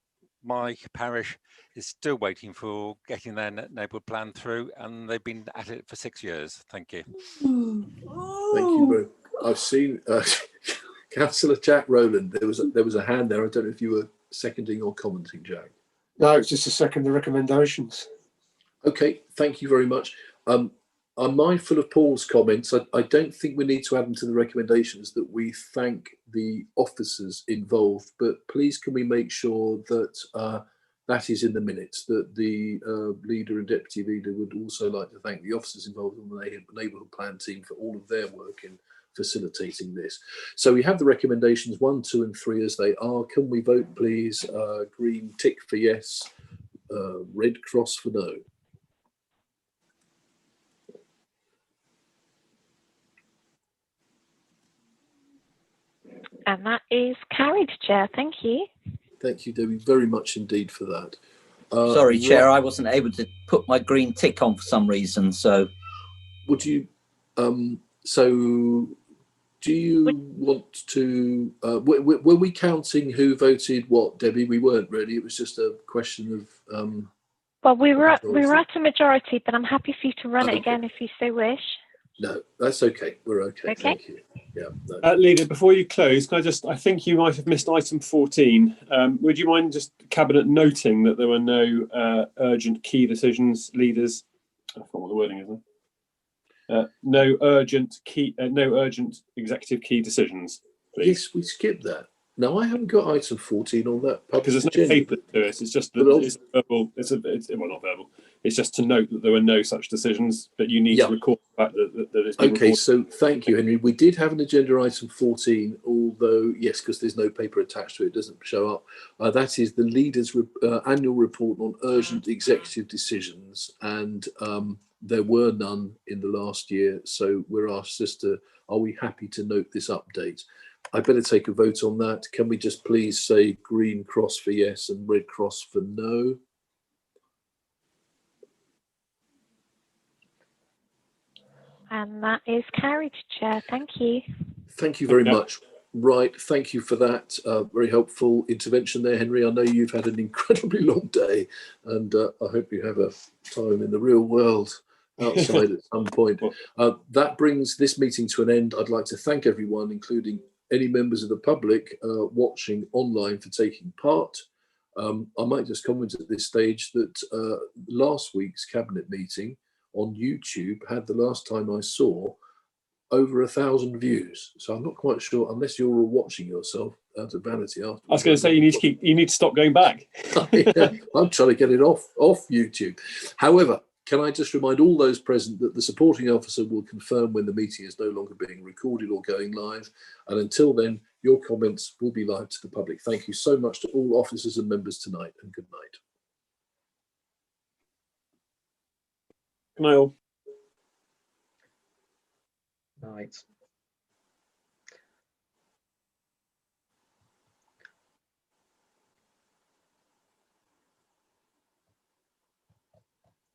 my parish is still waiting for getting their neighbourhood plan through, and they've been at it for 6 years. Thank you. Thank you. I've seen Councillor Jack Rowland, there was a hand there. I don't know if you were seconding or commenting, Jack. No, it's just to second the recommendations. Okay, thank you very much. I'm mindful of Paul's comments. I don't think we need to add them to the recommendations that we thank the officers involved, but please can we make sure that that is in the minutes, that the leader and deputy leader would also like to thank the officers involved in the neighbourhood plan team for all of their work in facilitating this. So we have the recommendations 1, 2 and 3 as they are. Can we vote please? Green tick for yes, red cross for no. And that is carried, Chair. Thank you. Thank you, Debbie, very much indeed for that. Sorry, Chair, I wasn't able to put my green tick on for some reason, so. Would you, so do you want to, were we counting who voted what, Debbie? We weren't really, it was just a question of... well, we were at a majority, but I'm happy for you to run it again if you so wish. No, that's okay. We're okay. Thank you. Yeah. No. Leader, before you close, can I think you might have missed item 14. Would you mind just Cabinet noting that there were no urgent key decisions, leaders? I forgot what the wording is. No urgent executive key decisions, please. Yes, we skipped that. No, I haven't got item 14 on that. Because there's no paper to it. It's just that it's verbal. Well, not verbal. It's just to note that there were no such decisions, but you need to record the fact that it's been okay, reported. so thank you, Henry. We did have an agenda item 14, although, yes, because there's no paper attached to it, it doesn't show up. That is the leader's annual report on urgent executive decisions, and there were none in the last year. So we're asked as to, are we happy to note this update? I better take a vote on that. Can we just please say green cross for yes and red cross for no? And that is carried, Chair. Thank you. Thank you very much. Right, thank you for that. Very helpful intervention there, Henry. I know you've had an incredibly long day, and I hope you have a time in the real world outside at some point. That brings this meeting to an end. I'd like to thank everyone, including any members of the public watching online, for taking part. I might just comment at this stage that last week's Cabinet meeting on YouTube had, the last time I saw, over 1,000 views. So I'm not quite sure, unless you're all watching yourself out of vanity after. I was going to say you need to stop going back. Yeah, I'm trying to get it off YouTube. However, can I just remind all those present that the supporting officer will confirm when the meeting is no longer being recorded or going live. And until then, your comments will be live to the public. Thank you so much to all officers and members tonight, and good night. Good night all. Night.